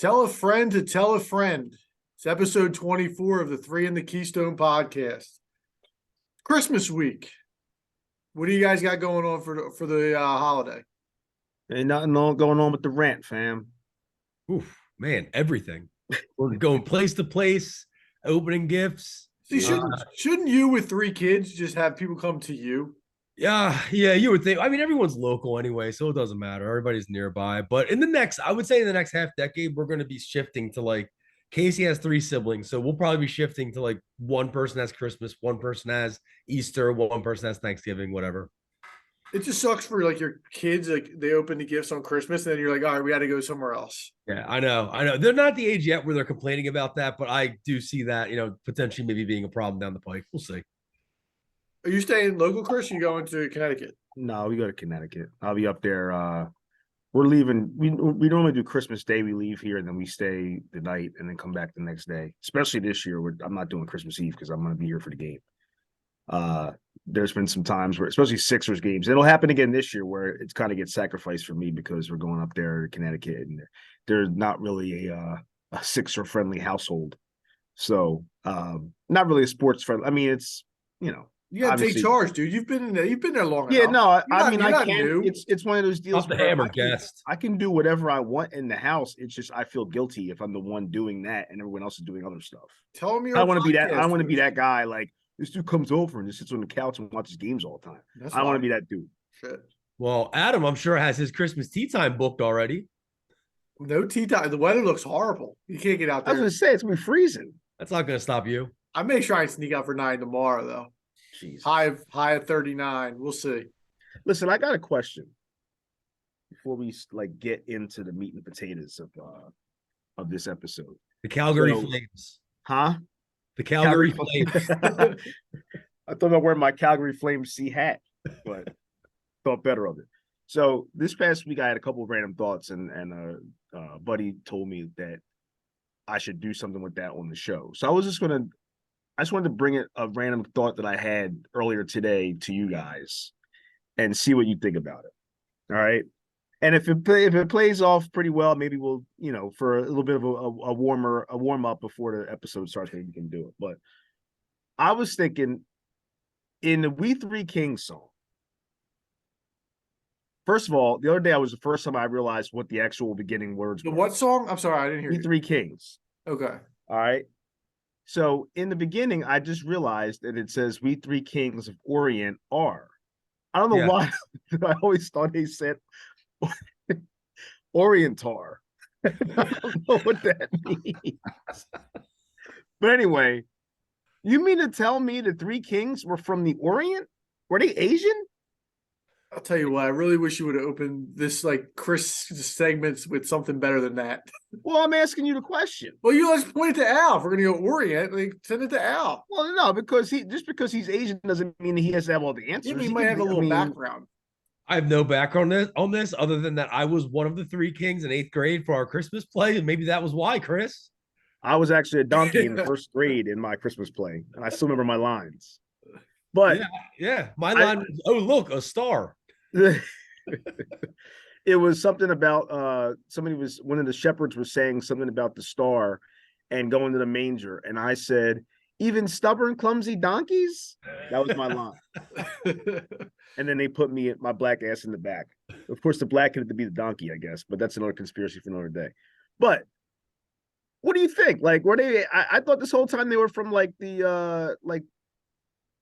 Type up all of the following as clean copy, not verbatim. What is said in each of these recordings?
Tell a friend to tell a friend. It's episode 24 of the Three in the Keystone podcast. Christmas week. What do you guys got going on for the holiday? Ain't nothing going on with the rent, fam. Oof, man, everything. We're going place to place, opening gifts. See, shouldn't you with three kids just have people come to you? Yeah, you would think. I mean, everyone's local anyway, so it doesn't matter. Everybody's nearby. But I would say in the next half decade, we're going to be shifting to like Casey has three siblings, so we'll probably be shifting to like one person has Christmas, one person has Easter, one person has Thanksgiving, whatever. It just sucks for like your kids. Like they open the gifts on Christmas, and then you're like, all right, we got to go somewhere else. Yeah, I know. They're not the age yet where they're complaining about that, but I do see that, potentially maybe being a problem down the pike. We'll see. Are you staying local, Chris? Or you going to Connecticut? No, we go to Connecticut. I'll be up there. We're leaving. We normally do Christmas Day. We leave here and then we stay the night and then come back the next day. Especially this year, I'm not doing Christmas Eve because I'm going to be here for the game. There's been some times where, especially Sixers games, it'll happen again this year where it's kind of gets sacrificed for me because we're going up there to Connecticut and there's not really a Sixer friendly household. So not really a sports friendly. I mean, it's you gotta take charge, dude. You've been there long enough. Yeah, no, I mean, I can. It's one of those deals. The hammer guest. I can do whatever I want in the house. It's just I feel guilty if I'm the one doing that and everyone else is doing other stuff. Tell me, I want to be that. I want to be that guy. Like this dude comes over and just sits on the couch and watches games all the time. I want to be that dude. Shit. Well, Adam, I'm sure has his Christmas tea time booked already. No tea time. The weather looks horrible. You can't get out there. I was gonna say it's gonna be freezing. That's not gonna stop you. I may try and sneak out for 9 tomorrow though. Jeez. High of 39. We'll see. Listen, I got a question before we get into the meat and potatoes of this episode. The Calgary Flames. Huh? The Calgary Flames. I thought about wearing my Calgary Flames C hat, but thought better of it. So this past week I had a couple of random thoughts and a buddy told me that I should do something with that on the show. So I just wanted to bring a random thought that I had earlier today to you guys and see what you think about it. All right. And if it plays off pretty well, maybe we'll, for a little bit of a warm up before the episode starts, maybe we can do it. But I was thinking in the We Three Kings song, first of all, the other day was the first time I realized what the actual beginning words were. What song? I'm sorry, I didn't hear We you. Three Kings. Okay. All right. So in the beginning, I just realized that it says "We Three Kings of Orient are." I don't know why. I always thought they said Orientar. I don't know what that means. But anyway, you mean to tell me the three kings were from the Orient? Were they Asian? I'll tell you what, I really wish you would have opened this Chris segments with something better than that. Well, I'm asking you the question. Well, let's point it to Al. If we're gonna go Orient, send it to Al. Well, no, because because he's Asian doesn't mean he has to have all the answers. He might have a little background. I have no background on this other than that I was one of the three kings in 8th grade for our Christmas play, and maybe that was why, Chris. I was actually a donkey in the 1st grade in my Christmas play, and I still remember my lines. But my line was, "Oh, look, a star." It was something about one of the shepherds was saying something about the star and going to the manger, and I said, "Even stubborn, clumsy donkeys." That was my line. And then they put my black ass in the back. Of course, the black had to be the donkey, I guess, but that's another conspiracy for another day. But what do you think? Were they? I thought this whole time they were from the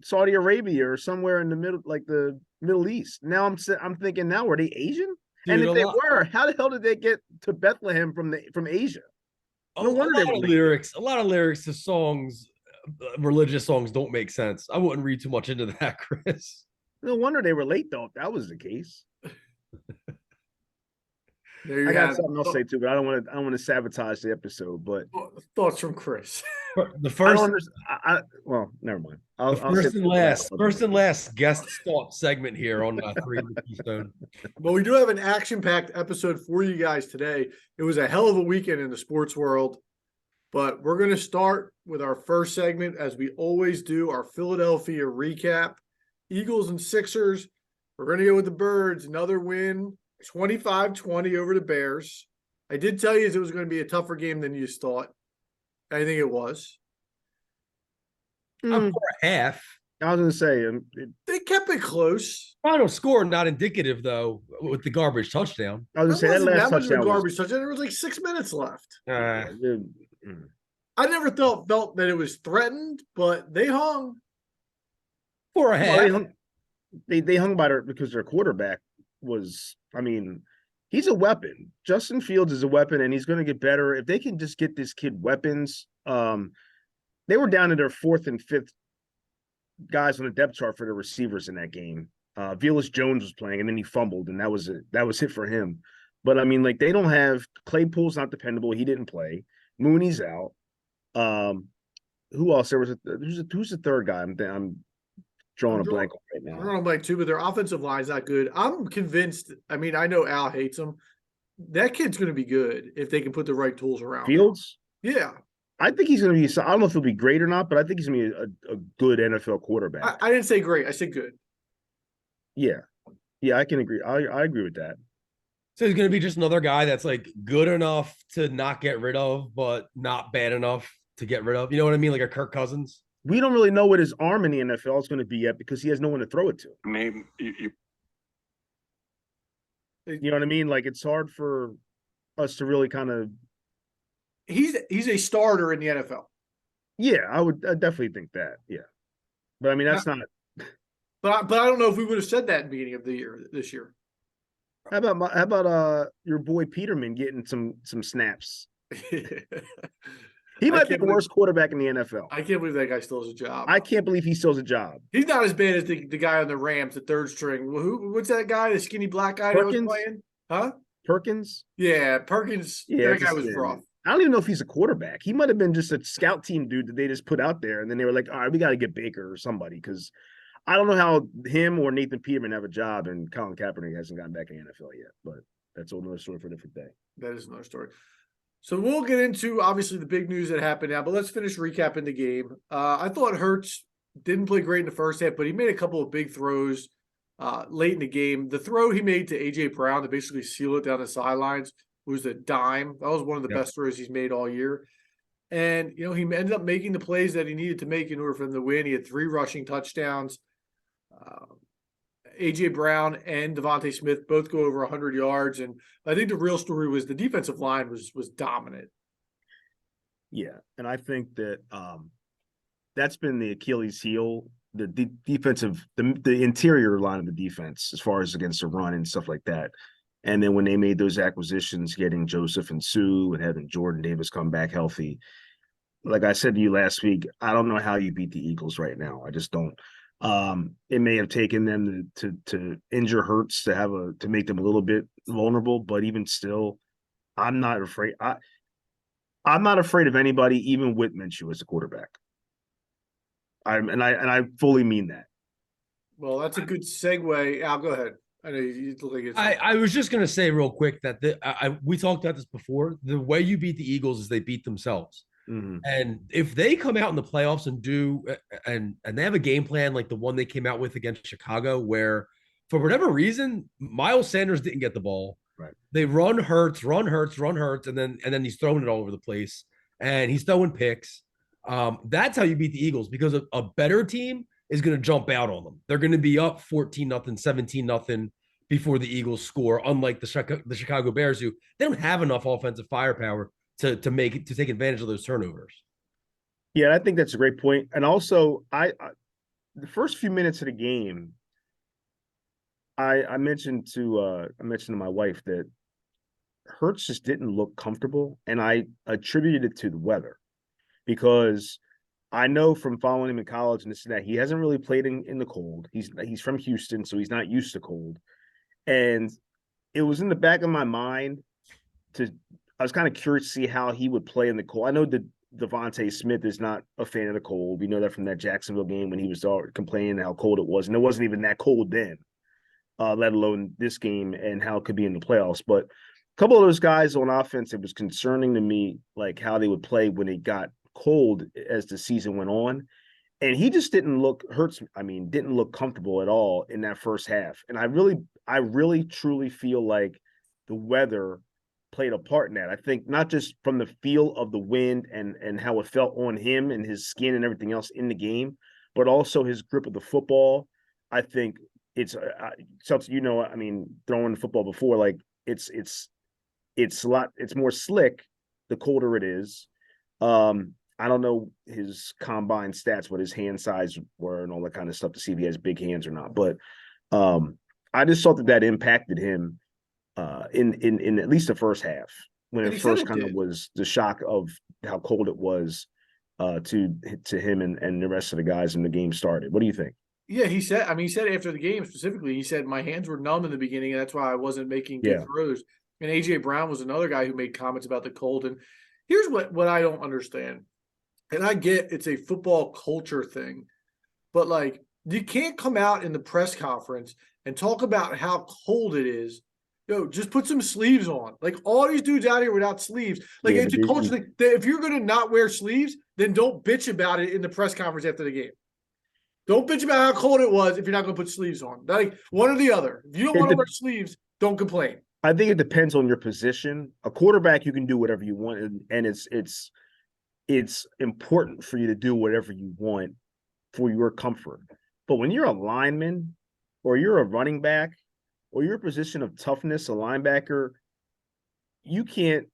Saudi Arabia or somewhere in the middle, the Middle East. Now I'm thinking, now were they Asian? Dude, and if they were, how the hell did they get to Bethlehem from Asia? No wonder a lot of lyrics to songs, religious songs, don't make sense. I wouldn't read too much into that, Chris. No wonder they were late though. If that was the case. I got something else to say too, but I don't want to sabotage the episode. But thoughts from Chris. The first, well, never mind. First and last guest thought segment here on Three in the Keystone. Well, we do have an action-packed episode for you guys today. It was a hell of a weekend in the sports world, but we're going to start with our first segment, as we always do, our Philadelphia recap. Eagles and Sixers. We're going to go with the Birds. Another win, 25-20 over the Bears. I did tell you it was going to be a tougher game than you thought. I think it was. For a half. I was going to say, They kept it close. Final score not indicative though with the garbage touchdown. I was going to say that last much of a touchdown garbage touchdown. There was like 6 minutes left. I never felt that it was threatened, but they hung. For a half. Well, they hung by it because their quarterback was, I mean, he's a weapon. Justin Fields is a weapon, and he's going to get better. If they can just get this kid weapons, they were down to their fourth and fifth guys on the depth chart for the receivers in that game. Velus Jones was playing, and then he fumbled, and that was it. That was it for him. But I mean, like, they don't have Claypool's not dependable. He didn't play. Mooney's out. Who else? There was who's the third guy? I'm drawing a blank right now. I'm drawing a blank too, but their offensive line's not good. I'm convinced. I mean, I know Al hates him. That kid's going to be good if they can put the right tools around Fields. him. Yeah, I think he's going to be. I don't know if he'll be great or not, but I think he's going to be a good NFL quarterback. I didn't say great. I said good. Yeah, I can agree. I agree with that. So he's going to be just another guy that's like good enough to not get rid of, but not bad enough to get rid of. You know what I mean? Like a Kirk Cousins. We don't really know what his arm in the NFL is going to be yet because he has no one to throw it to. Maybe you know what I mean? Like, it's hard for us to really kind of. He's a starter in the NFL. Yeah, I definitely think that. Yeah, but I mean that's not. But I don't know if we would have said that in the beginning of the year this year. How about your boy Peterman getting some snaps? He might be the worst quarterback in the NFL. I can't believe that guy still has a job. I can't believe he still has a job. He's not as bad as the guy on the Rams, the third string. What's that guy, the skinny black guy that was playing? Huh? Perkins? Yeah, Perkins. Yeah, that guy was rough. I don't even know if he's a quarterback. He might have been just a scout team dude that they just put out there, and then they were like, all right, we got to get Baker or somebody, because I don't know how him or Nathan Peterman have a job, and Colin Kaepernick hasn't gotten back in the NFL yet, but that's another story for a different day. That is another story. So we'll get into, obviously, the big news that happened now, but let's finish recapping the game. I thought Hurts didn't play great in the first half, but he made a couple of big throws late in the game. The throw he made to A.J. Brown to basically seal it down the sidelines was a dime. That was one of the best throws he's made all year. And, he ended up making the plays that he needed to make in order for him to win. He had 3 rushing touchdowns. A.J. Brown and Devontae Smith both go over 100 yards. And I think the real story was the defensive line was dominant. Yeah, and I think that that's been the Achilles heel, the defensive, the interior line of the defense as far as against the run and stuff like that. And then when they made those acquisitions, getting Joseph and Sue and having Jordan Davis come back healthy, like I said to you last week, I don't know how you beat the Eagles right now. I just don't. It may have taken them to injure Hurts to make them a little bit vulnerable, but even still, I'm not afraid. I'm not afraid of anybody, even with Minshew as a quarterback. I fully mean that. Well, that's a good segue. Al, go ahead. I know you look like it's. I was just going to say real quick that we talked about this before. The way you beat the Eagles is they beat themselves. Mm-hmm. And if they come out in the playoffs and and they have a game plan like the one they came out with against Chicago, where for whatever reason Miles Sanders didn't get the ball. Right. They run Hurts, and then he's throwing it all over the place, and he's throwing picks. That's how you beat the Eagles, because a better team is going to jump out on them. They're going to be up 14-0, 17-0 before the Eagles score. Unlike the Chicago Bears, who they don't have enough offensive firepower to take advantage of those turnovers. Yeah, I think that's a great point. And also, I the first few minutes of the game, I mentioned to my wife that Hurts just didn't look comfortable, and I attributed it to the weather, because I know from following him in college and this and that, he hasn't really played in the cold. He's from Houston, so he's not used to cold. And it was in the back of my mind I was kind of curious to see how he would play in the cold. I know that Devontae Smith is not a fan of the cold. We know that from that Jacksonville game when he was complaining how cold it was. And it wasn't even that cold then, let alone this game and how it could be in the playoffs. But a couple of those guys on offense, it was concerning to me, like how they would play when it got cold as the season went on. And he just didn't look comfortable at all in that first half. And I really truly feel like the weather played a part in that. I think not just from the feel of the wind and how it felt on him and his skin and everything else in the game, but also his grip of the football. I think it's something, you know, I mean, throwing the football before, like it's a lot, it's more slick the colder it is. I don't know his combine stats, what his hand size were and all that kind of stuff to see if he has big hands or not. But I just thought that impacted him in at least the first half when it first kind of was the shock of how cold it was to him and the rest of the guys when the game started. What do you think? Yeah, he said after the game specifically, he said my hands were numb in the beginning, and that's why I wasn't making good throws. And AJ Brown was another guy who made comments about the cold. And here's what I don't understand. And I get it's a football culture thing, but like you can't come out in the press conference and talk about how cold it is. Yo, just put some sleeves on. Like all these dudes out here without sleeves. Like it's a culture thing. If you're gonna not wear sleeves, then don't bitch about it in the press conference after the game. Don't bitch about how cold it was if you're not gonna put sleeves on. Like one or the other. If you don't want to wear sleeves, don't complain. I think it depends on your position. A quarterback, you can do whatever you want, and it's important for you to do whatever you want for your comfort. But when you're a lineman or you're a running back or you're a position of toughness, a linebacker, you can't,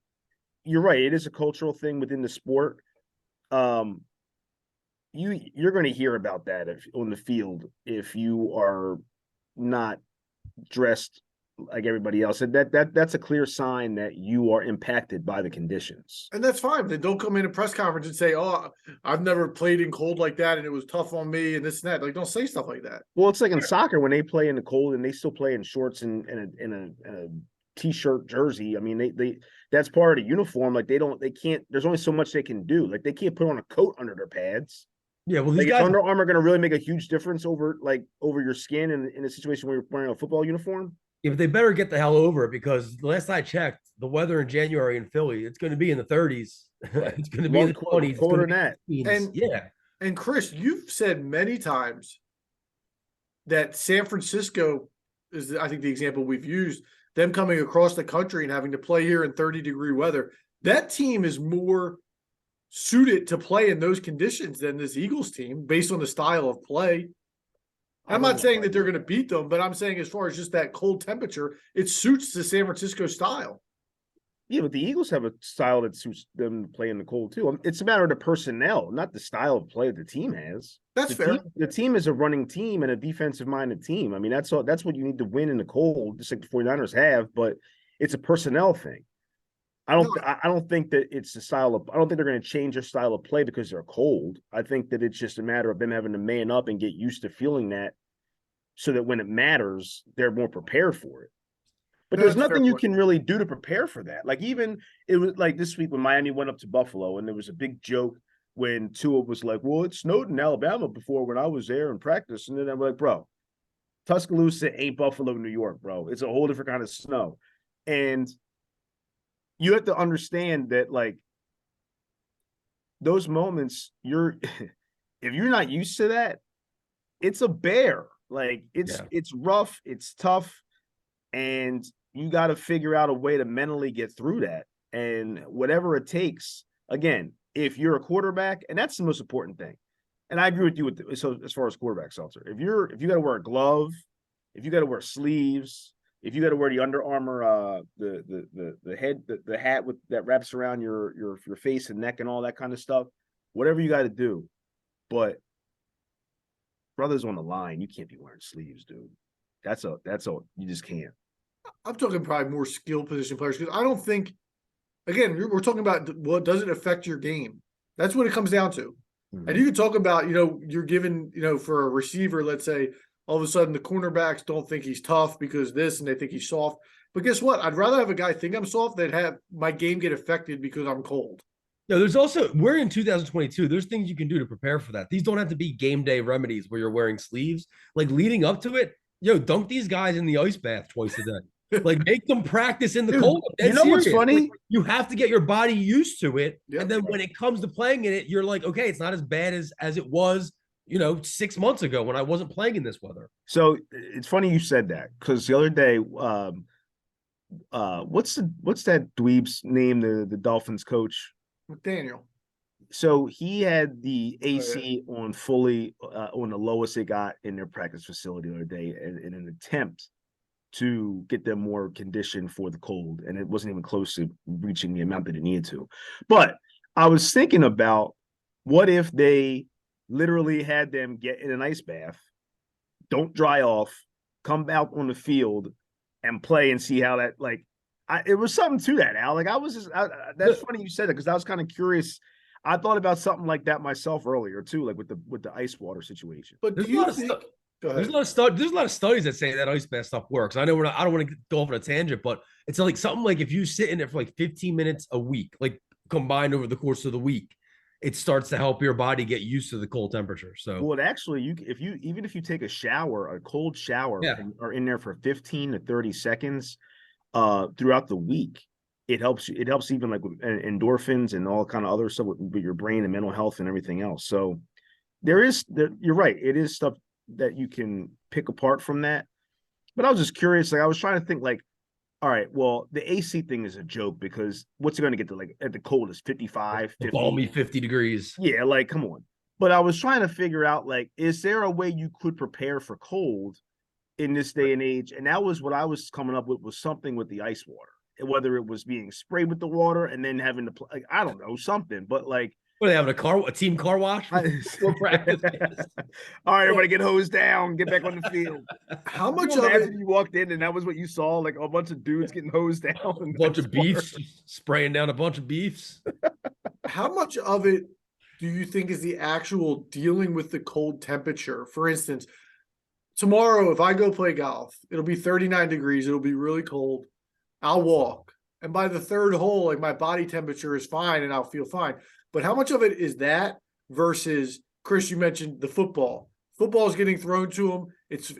you're right. It is a cultural thing within the sport. You're going to hear about that on the field if you are not dressed like everybody else. And that's a clear sign that you are impacted by the conditions. And that's fine. Then don't come in a press conference and say, "Oh, I've never played in cold like that, and it was tough on me," and this and that. Like, don't say stuff like that. Well, it's like in soccer when they play in the cold and they still play in shorts and a t-shirt jersey. I mean, they that's part of the uniform. Like they can't. There's only so much they can do. Like they can't put on a coat under their pads. Yeah, well, these guys, Under Armour going to really make a huge difference over your skin in a situation where you're wearing a football uniform. If they better get the hell over it, because last I checked, the weather in January in Philly, it's going to be in the 30s. It's going to be in the 20s. Colder than that. And Chris, you've said many times that San Francisco is, I think, the example we've used, them coming across the country and having to play here in 30-degree weather. That team is more suited to play in those conditions than this Eagles team based on the style of play. I'm not saying that they're going to beat them, but I'm saying as far as just that cold temperature, it suits the San Francisco style. Yeah, but the Eagles have a style that suits them to play in the cold too. It's a matter of the personnel, not the style of play the team has. That's fair. The team is a running team and a defensive-minded team. I mean, that's what you need to win in the cold, just like the 49ers have, but it's a personnel thing. I don't think that it's a style of – I don't think they're going to change their style of play because they're cold. I think that it's just a matter of them having to man up and get used to feeling that so that when it matters, they're more prepared for it. But there's nothing you can really do to prepare for that. Like even it was like this week when Miami went up to Buffalo and there was a big joke when Tua was like, well, it snowed in Alabama before when I was there in practice. And then I'm like, bro, Tuscaloosa ain't Buffalo, New York, bro. It's a whole different kind of snow. And you have to understand that, like, those moments, if you're not used to that, it's a bear. Like, it's rough, it's tough, and you got to figure out a way to mentally get through that. And whatever it takes, again, if you're a quarterback, and that's the most important thing. And I agree with you so as far as quarterback, Seltzer. If you got to wear a glove, if you got to wear sleeves, if you got to wear the Under Armour, the hat that wraps around your face and neck and all that kind of stuff, whatever you got to do. But brothers on the line, you can't be wearing sleeves, dude. That's you just can't. I'm talking probably more skill position players because I don't think, again, we're talking about what doesn't affect your game. That's what it comes down to. Mm-hmm. And you can talk about, you're given, for a receiver, let's say, all of a sudden the cornerbacks don't think he's tough because this and they think he's soft. But guess what? I'd rather have a guy think I'm soft than have my game get affected because I'm cold. No, there's also, we're in 2022. There's things you can do to prepare for that. These don't have to be game day remedies where you're wearing sleeves. Like leading up to it, dunk these guys in the ice bath twice a day. Like make them practice in the cold. What's funny? Like, you have to get your body used to it. Yep. And then when it comes to playing in it, you're like, okay, it's not as bad as it was 6 months ago when I wasn't playing in this weather. So it's funny you said that because the other day, what's that dweeb's name? The Dolphins coach. McDaniel. So he had the Oh, yeah. AC on fully on the lowest it got in their practice facility the other day in an attempt to get them more conditioned for the cold, and it wasn't even close to reaching the amount that it needed to. But I was thinking about what if they literally had them get in an ice bath, don't dry off, come out on the field, and play and see how that it was something to that, Al. Like I was just that's funny you said it because I was kind of curious. I thought about something like that myself earlier too, like with the ice water situation. But do There's a you lot of think? stuff. Go There's a ahead. lot of there's a lot of studies that say that ice bath stuff works. I know we're not, I don't want to go off on a tangent, but it's like something like if you sit in it for like 15 minutes a week, like combined over the course of the week, it starts to help your body get used to the cold temperature. So Well, actually, even if you take a shower, a cold shower, yeah, and are in there for 15 to 30 seconds, throughout the week, it helps. It helps even like with endorphins and all kind of other stuff with your brain and mental health and everything else. So you're right. It is stuff that you can pick apart from that. But I was just curious. Like I was trying to think like, all right, well, the AC thing is a joke because what's it going to get to like at the coldest 55, the 50? balmy 50 degrees. Yeah, like come on. But I was trying to figure out like, is there a way you could prepare for cold in this day and age? And that was what I was coming up with was something with the ice water, whether it was being sprayed with the water and then having to like I don't know something, but like What are they having a team car wash before practice? all right, everybody get hosed down, get back on the field. How Can much you of it? imagine you walked in and that was what you saw, like a bunch of dudes getting hosed down, A bunch of beefs, spraying down a bunch of beefs. How much of it do you think is the actual dealing with the cold temperature? For instance, tomorrow, if I go play golf, it'll be 39 degrees. It'll be really cold. I'll walk. And by the third hole, like my body temperature is fine and I'll feel fine. But how much of it is that versus Chris, you mentioned the football. Football is getting thrown to them. It's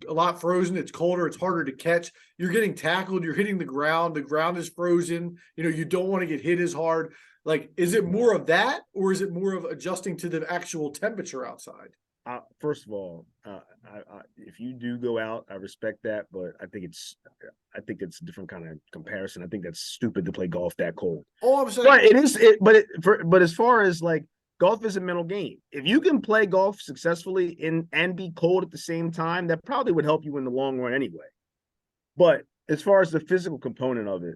a lot frozen. It's colder. It's harder to catch. You're getting tackled. You're hitting the ground. The ground is frozen. You know, you don't want to get hit as hard. Like, is it more of that, or is it more of adjusting to the actual temperature outside? First of all, if you do go out, I respect that, but I think it's a different kind of comparison. I think that's stupid to play golf that cold. All I'm saying, But it is, but as far as like golf is a mental game. If you can play golf successfully and be cold at the same time, that probably would help you in the long run anyway. But as far as the physical component of it,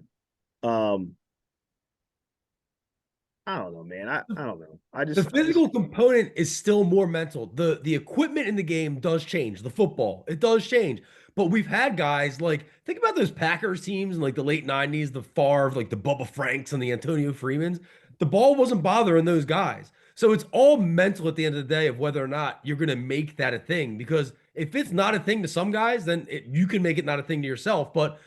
I don't know, man. I don't know. The physical component is still more mental. The equipment in the game does change. The football, it does change. But we've had guys like think about those Packers teams in like the late 90s, the Favre, like the Bubba Franks and the Antonio Freemans. The ball wasn't bothering those guys. So it's all mental at the end of the day of whether or not you're going to make that a thing. Because if it's not a thing to some guys, then you can make it not a thing to yourself. But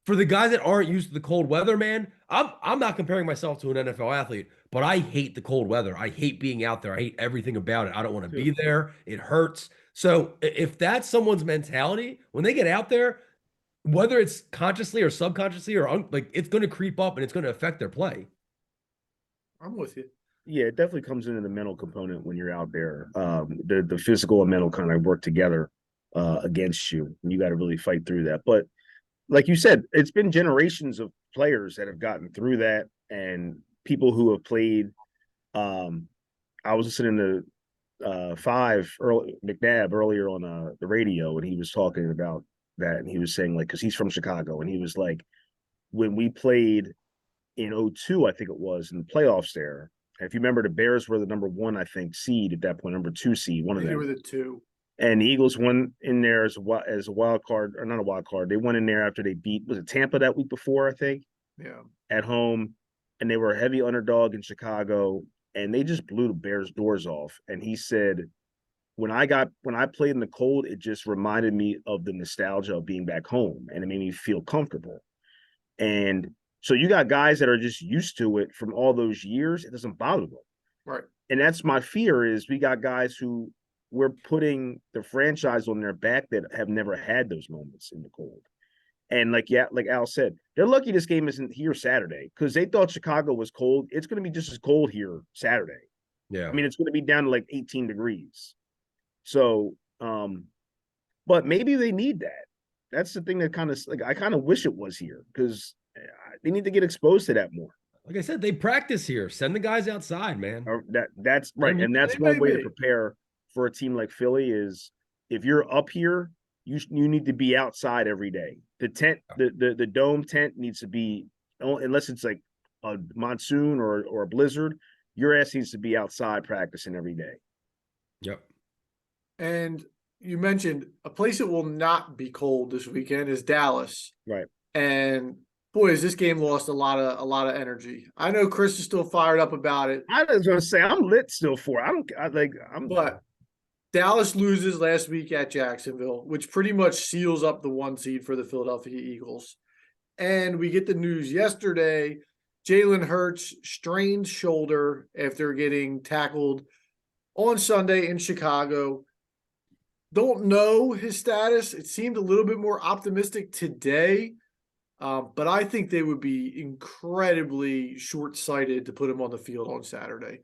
for the guys that aren't used to the cold weather, man, I'm not comparing myself to an NFL athlete, but I hate the cold weather. I hate being out there. I hate everything about it. I don't want to be there. It hurts. So if that's someone's mentality, when they get out there, whether it's consciously or subconsciously or like it's going to creep up and it's going to affect their play. I'm with you. Yeah, it definitely comes into the mental component when you're out there. The physical and mental kind of work together against you, and you got to really fight through that. But like you said, it's been generations of players that have gotten through that, and people who have played. I was listening to McNabb earlier on the radio, and he was talking about that, and he was saying like because he's from Chicago, and he was like, when we played in '02, I think it was in the playoffs there. If you remember, the Bears were the number one, I think, seed at that point, number 2 seed, one of them. They were the two. And the Eagles won in there as a wild card, or not a wild card. They won in there after they beat, was it Tampa that week before, I think? Yeah. At home. And they were a heavy underdog in Chicago. And they just blew the Bears' doors off. And he said, when I played in the cold, it just reminded me of the nostalgia of being back home. And it made me feel comfortable. And so you got guys that are just used to it from all those years. It doesn't bother them. Right. And that's my fear is we got guys who we're putting the franchise on their back that have never had those moments in the cold. And like Al said, they're lucky this game isn't here Saturday because they thought Chicago was cold. It's going to be just as cold here Saturday. Yeah. I mean, it's going to be down to like 18 degrees. So, but maybe they need that. That's the thing that kind of like I kind of wish it was here because they need to get exposed to that more. Like I said, they practice here. Send the guys outside, man. Or that's right, and that's They one may way to be. prepare for a team like Philly is if you're up here, you need to be outside every day. The tent, the dome tent needs to be unless it's like a monsoon or a blizzard. Your ass needs to be outside practicing every day. Yep. And you mentioned a place that will not be cold this weekend is Dallas. Right. And boy, has this game lost a lot of energy. I know Chris is still fired up about it. I was going to say I'm lit still for it. But Dallas loses last week at Jacksonville, which pretty much seals up the 1 seed for the Philadelphia Eagles. And we get the news yesterday, Jalen Hurts strained shoulder after getting tackled on Sunday in Chicago. Don't know his status. It seemed a little bit more optimistic today, but I think they would be incredibly short-sighted to put him on the field on Saturday.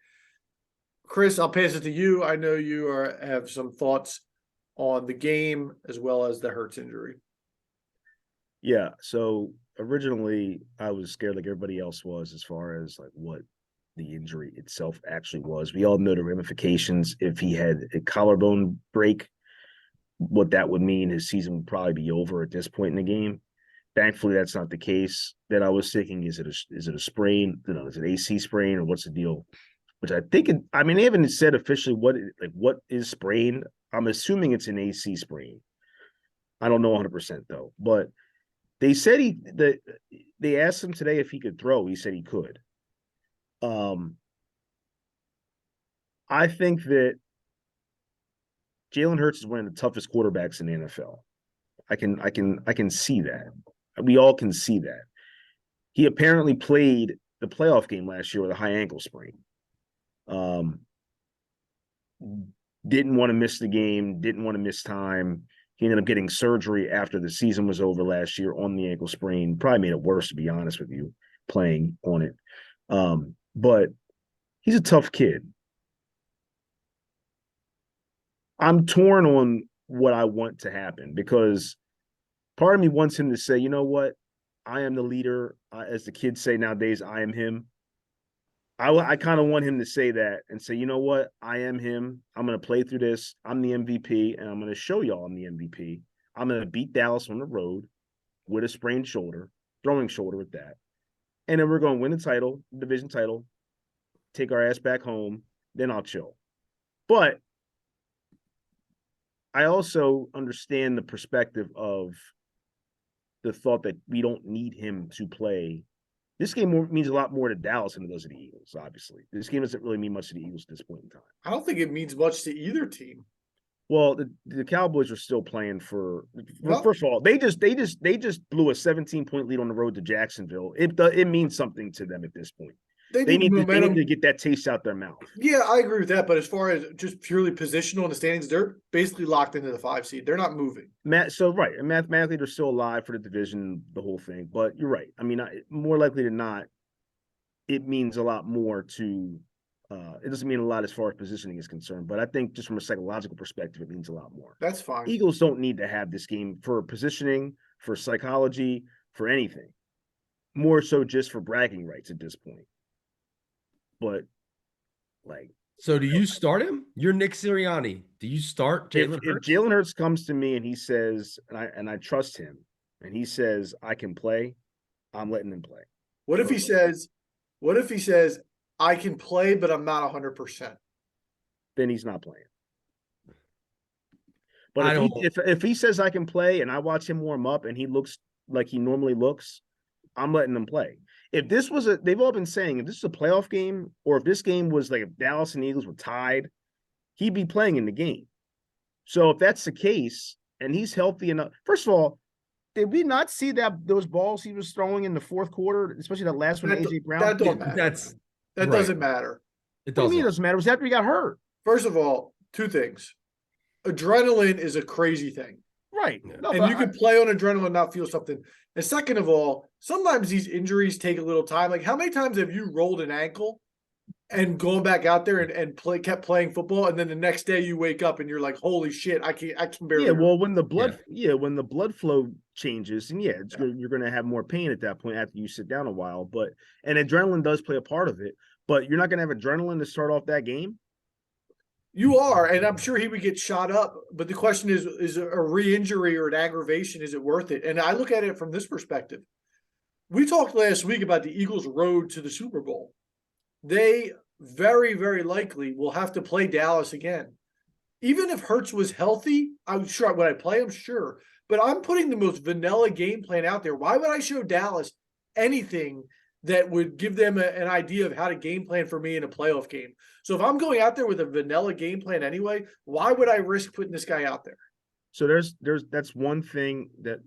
Chris, I'll pass it to you. I know you have some thoughts on the game as well as the Hurts injury. Yeah. So originally, I was scared like everybody else was as far as like what the injury itself actually was. We all know the ramifications. If he had a collarbone break, what that would mean, his season would probably be over at this point in the game. Thankfully, that's not the case. That I was thinking, is it a sprain? Is it AC sprain or what's the deal? Which I think, they haven't said officially what is sprain. I'm assuming it's an AC sprain. I don't know 100% though, but they said they asked him today if he could throw. He said he could. I think that Jalen Hurts is one of the toughest quarterbacks in the NFL. I can see that. We all can see that. He apparently played the playoff game last year with a high ankle sprain. Didn't want to miss the game, didn't want to miss time. He ended up getting surgery after the season was over last year on the ankle sprain. Probably made it worse, to be honest with you, playing on it. But he's a tough kid. I'm torn on what I want to happen because part of me wants him to say, you know what? I am the leader. As the kids say nowadays, I am him. I kind of want him to say that and say, you know what? I am him. I'm going to play through this. I'm the MVP, and I'm going to show y'all I'm the MVP. I'm going to beat Dallas on the road with a sprained shoulder, throwing shoulder at that. And then we're going to win the title, division title, take our ass back home. Then I'll chill. But I also understand the perspective of the thought that we don't need him to play. This game means a lot more to Dallas than it does to the Eagles, obviously. This game doesn't really mean much to the Eagles at this point in time. I don't think it means much to either team. Well, the Cowboys are still playing for first of all, they just blew a 17-point lead on the road to Jacksonville. It means something to them at this point. They need to get that taste out their mouth. Yeah, I agree with that. But as far as just purely positional in the standings, they're basically locked into the 5 seed. They're not moving. Right. And mathematically, they're still alive for the division, the whole thing. But you're right. More likely than not, it means a lot more to it doesn't mean a lot as far as positioning is concerned. But I think just from a psychological perspective, it means a lot more. That's fine. Eagles don't need to have this game for positioning, for psychology, for anything. More so just for bragging rights at this point. But so do you start him? You're Nick Sirianni. Do you start Jalen Hurts? If Jalen Hurts comes to me and he says, and I trust him, and he says I can play, I'm letting him play. What if he says, I can play, but I'm not 100%? Then he's not playing. But if he says I can play and I watch him warm up and he looks like he normally looks, I'm letting him play. If this was they've all been saying, if this is a playoff game, or if this game was like if Dallas and Eagles were tied, he'd be playing in the game. So if that's the case, and he's healthy enough, first of all, did we not see those balls he was throwing in the fourth quarter, especially that last one, AJ Brown? That don't matter. That doesn't matter. It doesn't matter. It was after he got hurt. First of all, 2 things. Adrenaline is a crazy thing. Right. No, and you can play on adrenaline and not feel something. And second of all, sometimes these injuries take a little time. Like, how many times have you rolled an ankle and going back out there and kept playing football, and then the next day you wake up and you're like, holy shit, I can barely. Yeah, well, when the blood flow changes, and you're going to have more pain at that point after you sit down a while. And adrenaline does play a part of it, but you're not going to have adrenaline to start off that game. You are, and I'm sure he would get shot up. But the question is a re-injury or an aggravation, is it worth it? And I look at it from this perspective. We talked last week about the Eagles' road to the Super Bowl. They very, very likely will have to play Dallas again. Even if Hurts was healthy, I'm sure would I play him? Sure. But I'm putting the most vanilla game plan out there. Why would I show Dallas anything that would give them an idea of how to game plan for me in a playoff game? So if I'm going out there with a vanilla game plan anyway, why would I risk putting this guy out there? So that's one thing that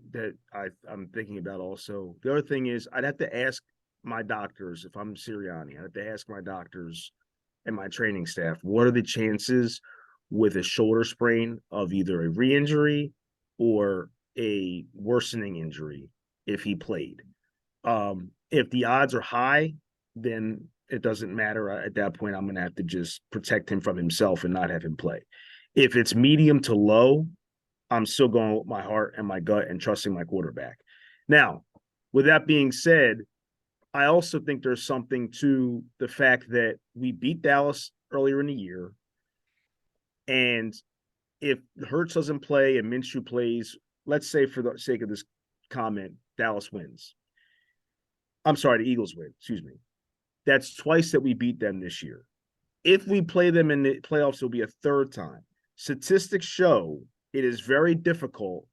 I'm thinking about also. The other thing is I'd have to ask my doctors, if I'm Sirianni, I have to ask my doctors and my training staff, what are the chances with a shoulder sprain of either a re-injury or a worsening injury if he played? If the odds are high, then it doesn't matter. At that point, I'm going to have to just protect him from himself and not have him play. If it's medium to low, I'm still going with my heart and my gut and trusting my quarterback. Now, with that being said, I also think there's something to the fact that we beat Dallas earlier in the year. And if Hurts doesn't play and Minshew plays, let's say for the sake of this comment, Dallas wins. I'm sorry, the Eagles win. Excuse me. That's twice that we beat them this year. If we play them in the playoffs, it'll be a third time. Statistics show it is very difficult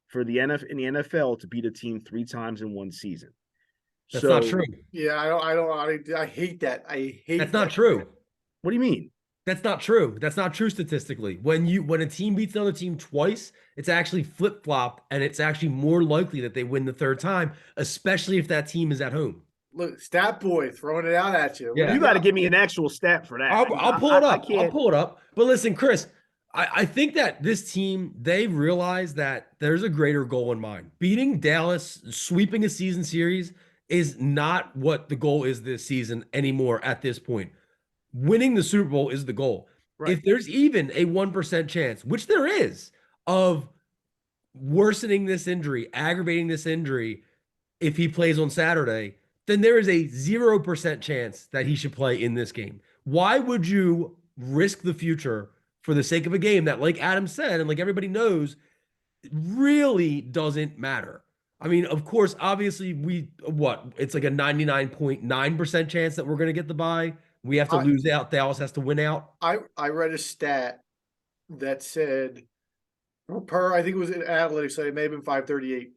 for the NFL to beat a team 3 times in one season. That's not true. Yeah, I hate that. I hate That's that. not true. What do you mean? That's not true. That's not true statistically. When a team beats another team twice, it's actually flip-flop, and it's actually more likely that they win the third time, especially if that team is at home. Look, stat boy throwing it out at you. Yeah. You got to give me an actual stat for that. I'll pull it up. I'll pull it up. But listen, Chris, I think that this team, they realize that there's a greater goal in mind. Beating Dallas, sweeping a season series is not what the goal is this season anymore at this point. Winning the Super Bowl is the goal. Right. If there's even a 1% chance, which there is, of worsening this injury, aggravating this injury, if he plays on Saturday, then there is a 0% chance that he should play in this game. Why would you risk the future for the sake of a game that, like Adam said, and like everybody knows, really doesn't matter? I mean, of course, obviously, it's like a 99.9% chance that we're going to get the bye. We have to lose out. Dallas has to win out. I read a stat that said, I think it was in analytics, so it may have been 538.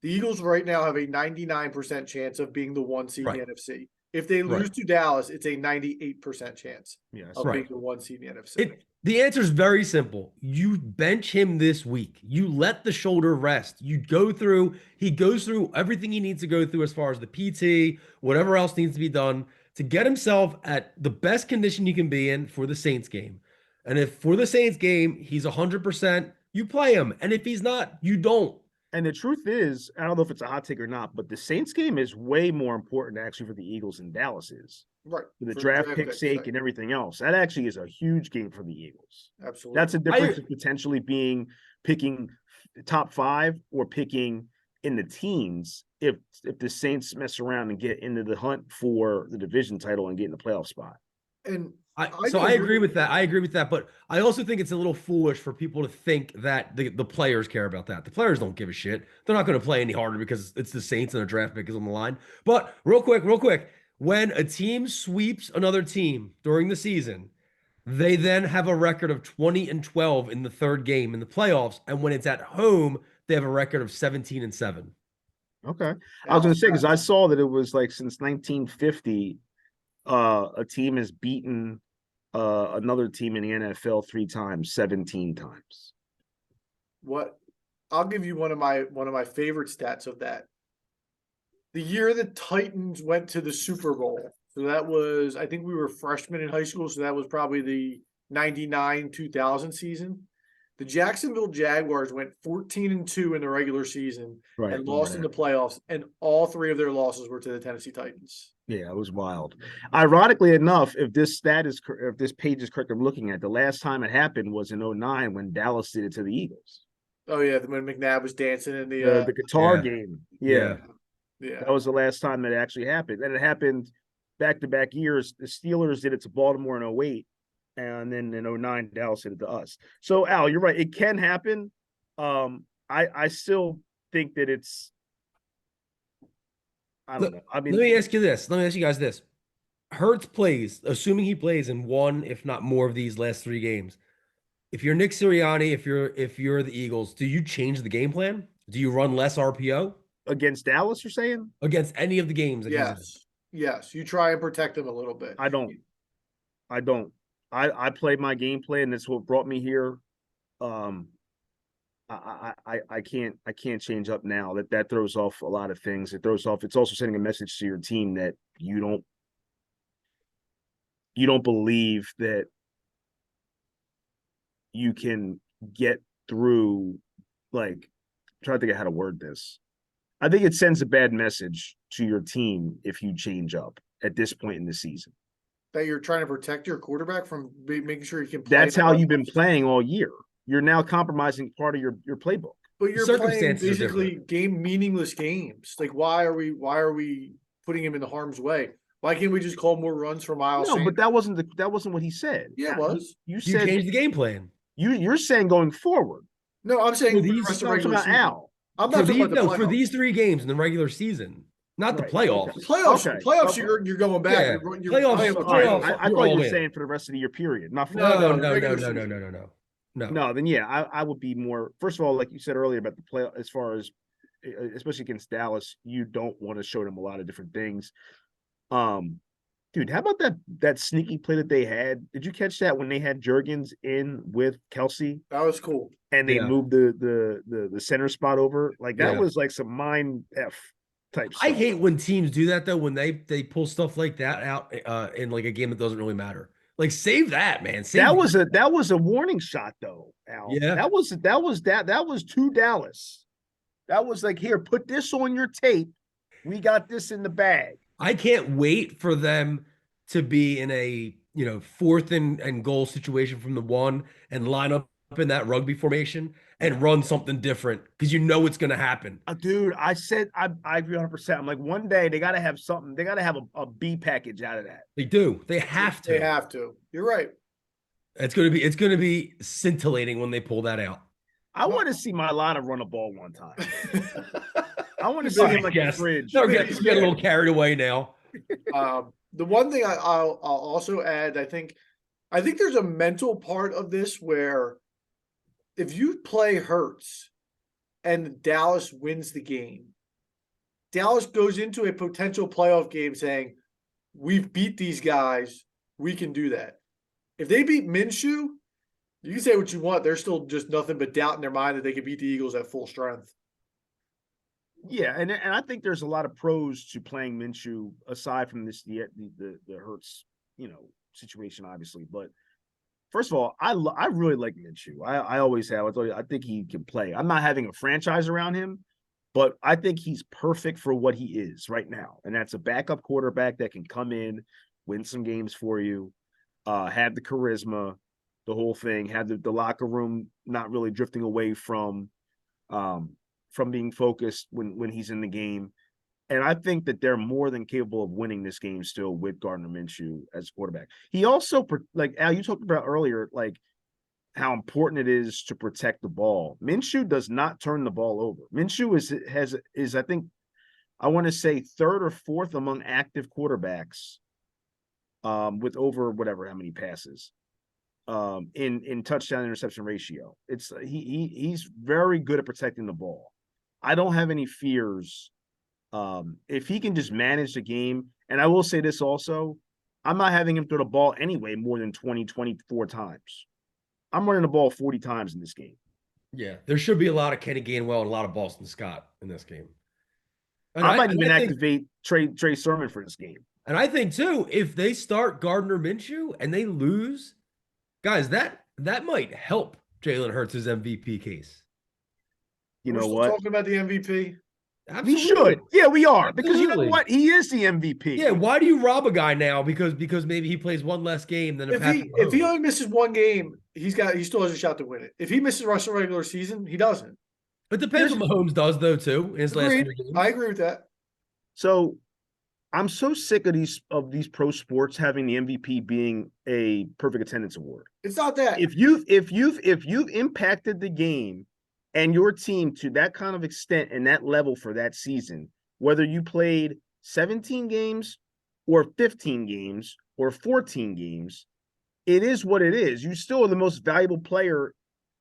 The Eagles right now have a 99% chance of being the 1 seed in the NFC. If they lose to Dallas, it's a 98% chance of being the 1 seed in the NFC. The answer is very simple. You bench him this week. You let the shoulder rest. He goes through everything he needs to go through as far as the PT, whatever else needs to be done to get himself at the best condition he can be in for the Saints game. And if for the Saints game, he's 100%, you play him. And if he's not, you don't. And the truth is, I don't know if it's a hot take or not, but the Saints game is way more important actually for the Eagles than Dallas is. Right. For the draft pick sake and everything else. That actually is a huge game for the Eagles. Absolutely. That's a difference of potentially picking top 5 or picking in the teens if the Saints mess around and get into the hunt for the division title and get in the playoff spot. And I agree with that. I agree with that. But I also think it's a little foolish for people to think that the players care about that. The players don't give a shit. They're not going to play any harder because it's the Saints and a draft pick is on the line. But real quick, when a team sweeps another team during the season, they then have a record of 20-12 in the third game in the playoffs. And when it's at home, they have a record of 17-7. Okay. I was going to say, because I saw that it was like since 1950, a team has beaten another team in the NFL 3 times, 17 times. I'll give you one of my favorite stats of that. The year the Titans went to the Super Bowl. So that was, I think we were freshmen in high school. So that was probably the 99-2000 season. The Jacksonville Jaguars went 14-2 in the regular season Right. and lost in the playoffs, and all 3 of their losses were to the Tennessee Titans. Yeah, it was wild. Ironically enough, if this page is correct, I'm looking at, the last time it happened was in 09 when Dallas did it to the Eagles. Oh yeah, when McNabb was dancing in The guitar Yeah. game. Yeah. yeah. That was the last time that actually happened. And it happened back-to-back years. The Steelers did it to Baltimore in 08, and then in 09, Dallas did it to us. So, Al, you're right. It can happen. I still think that it's, I don't know. I mean, let me ask you this. Let me ask you guys this. Hurts plays, assuming he plays in one, if not more, of these last 3 games. If you're Nick Sirianni, if you're the Eagles, do you change the game plan? Do you run less RPO against Dallas, you're saying? against any of the games? That he's in? Yes. You try and protect him a little bit. I don't. I played my game plan. That's what brought me here. I can't change up now. That throws off a lot of things. It throws off. It's also sending a message to your team that you don't believe that you can get through. Like, I'm trying to think of how to word this. I think it sends a bad message to your team if you change up at this point in the season. That you're trying to protect your quarterback from making sure he can play. That's how you've been playing all year. You're now compromising part of your playbook. But you're playing Circumstances are basically meaningless games. Like why are we putting him in harm's way? Why can't we just call more runs for Miles? No, Sanders? but that wasn't what he said. Yeah, it was. You You said change the game plan. you're saying going forward. No, I'm saying For for the these- rest of I'm talking regular about season. Al. I'm For not talking these, about the no, for playoffs. these 3 games in the regular season, not the Right, playoffs. okay. Playoffs, Okay, playoffs. okay. You're going back. Yeah, You're playoffs- playing with playoffs- playoffs. I you're thought you all were in. saying for the rest of the year period, not for No, No. regular season. No, then yeah, I would be more. First of all, like you said earlier about the play, as far as especially against Dallas, you don't want to show them a lot of different things. Dude, how about that sneaky play that they had? Did you catch that when they had Jurgens in with Kelsey That was cool. and they Yeah. moved the center spot over? Like that Yeah. was like some mind F type stuff. I hate when teams do that though. When they pull stuff like that out in like a game that doesn't really matter. Like save that, man. Save That was a warning shot though, Al. Yeah. That was to Dallas. That was like, here, put this on your tape. We got this in the bag. I can't wait for them to be in a 4th and goal situation from the 1 and line up in that rugby formation and run something different because it's going to happen. Dude, I said I agree 100%. I'm like, one day they got to have something. They got to have a B package out of that. They do. They have to. They have to. You're right. It's going to be scintillating when they pull that out. I want to see Milana run a ball one time. I want to see him like a fridge. They're getting a little carried away now. The one thing I'll also add, I think there's a mental part of this where if you play Hurts and Dallas wins the game, Dallas goes into a potential playoff game saying, we've beat these guys. We can do that. If they beat Minshew, you can say what you want. There's still just nothing but doubt in their mind that they could beat the Eagles at full strength. Yeah, and I think there's a lot of pros to playing Minshew aside from the Hurts, situation, obviously. But first of all, I really like Minshew. I always have. I think he can play. I'm not having a franchise around him, but I think he's perfect for what he is right now, and that's a backup quarterback that can come in, win some games for you, have the charisma, the whole thing, have the locker room not really drifting away from being focused when he's in the game. And I think that they're more than capable of winning this game still with Gardner Minshew as quarterback. He also, like Al, you talked about earlier, like how important it is to protect the ball. Minshew does not turn the ball over. Minshew is I think, I want to say 3rd or 4th among active quarterbacks with over whatever, how many passes in touchdown interception ratio. It's he's very good at protecting the ball. I don't have any fears if he can just manage the game. And I will say this also, I'm not having him throw the ball anyway more than 24 times. I'm running the ball 40 times in this game. Yeah, there should be a lot of Kenny Gainwell and a lot of Boston Scott in this game. And I might even think, activate Trey Sermon for this game. And I think too, if they start Gardner Minshew and they lose, guys, that might help Jalen Hurts' MVP case. You We're know still what? talking about the MVP. We should. Yeah, we are. Because you know Absolutely. what? He is the MVP. Yeah, why do you rob a guy now because maybe he plays one less game than a Patrick If he Mahomes? only misses one game, he still has a shot to win it. If he misses the rest of the regular season, he doesn't. It depends what Mahomes does though too in his last Agreed. 3 games. I agree with that. So I'm so sick of these pro sports having the MVP being a perfect attendance award. It's not that. If you've impacted the game and your team to that kind of extent and that level for that season, whether you played 17 games or 15 games or 14 games, it is what it is. You still are the most valuable player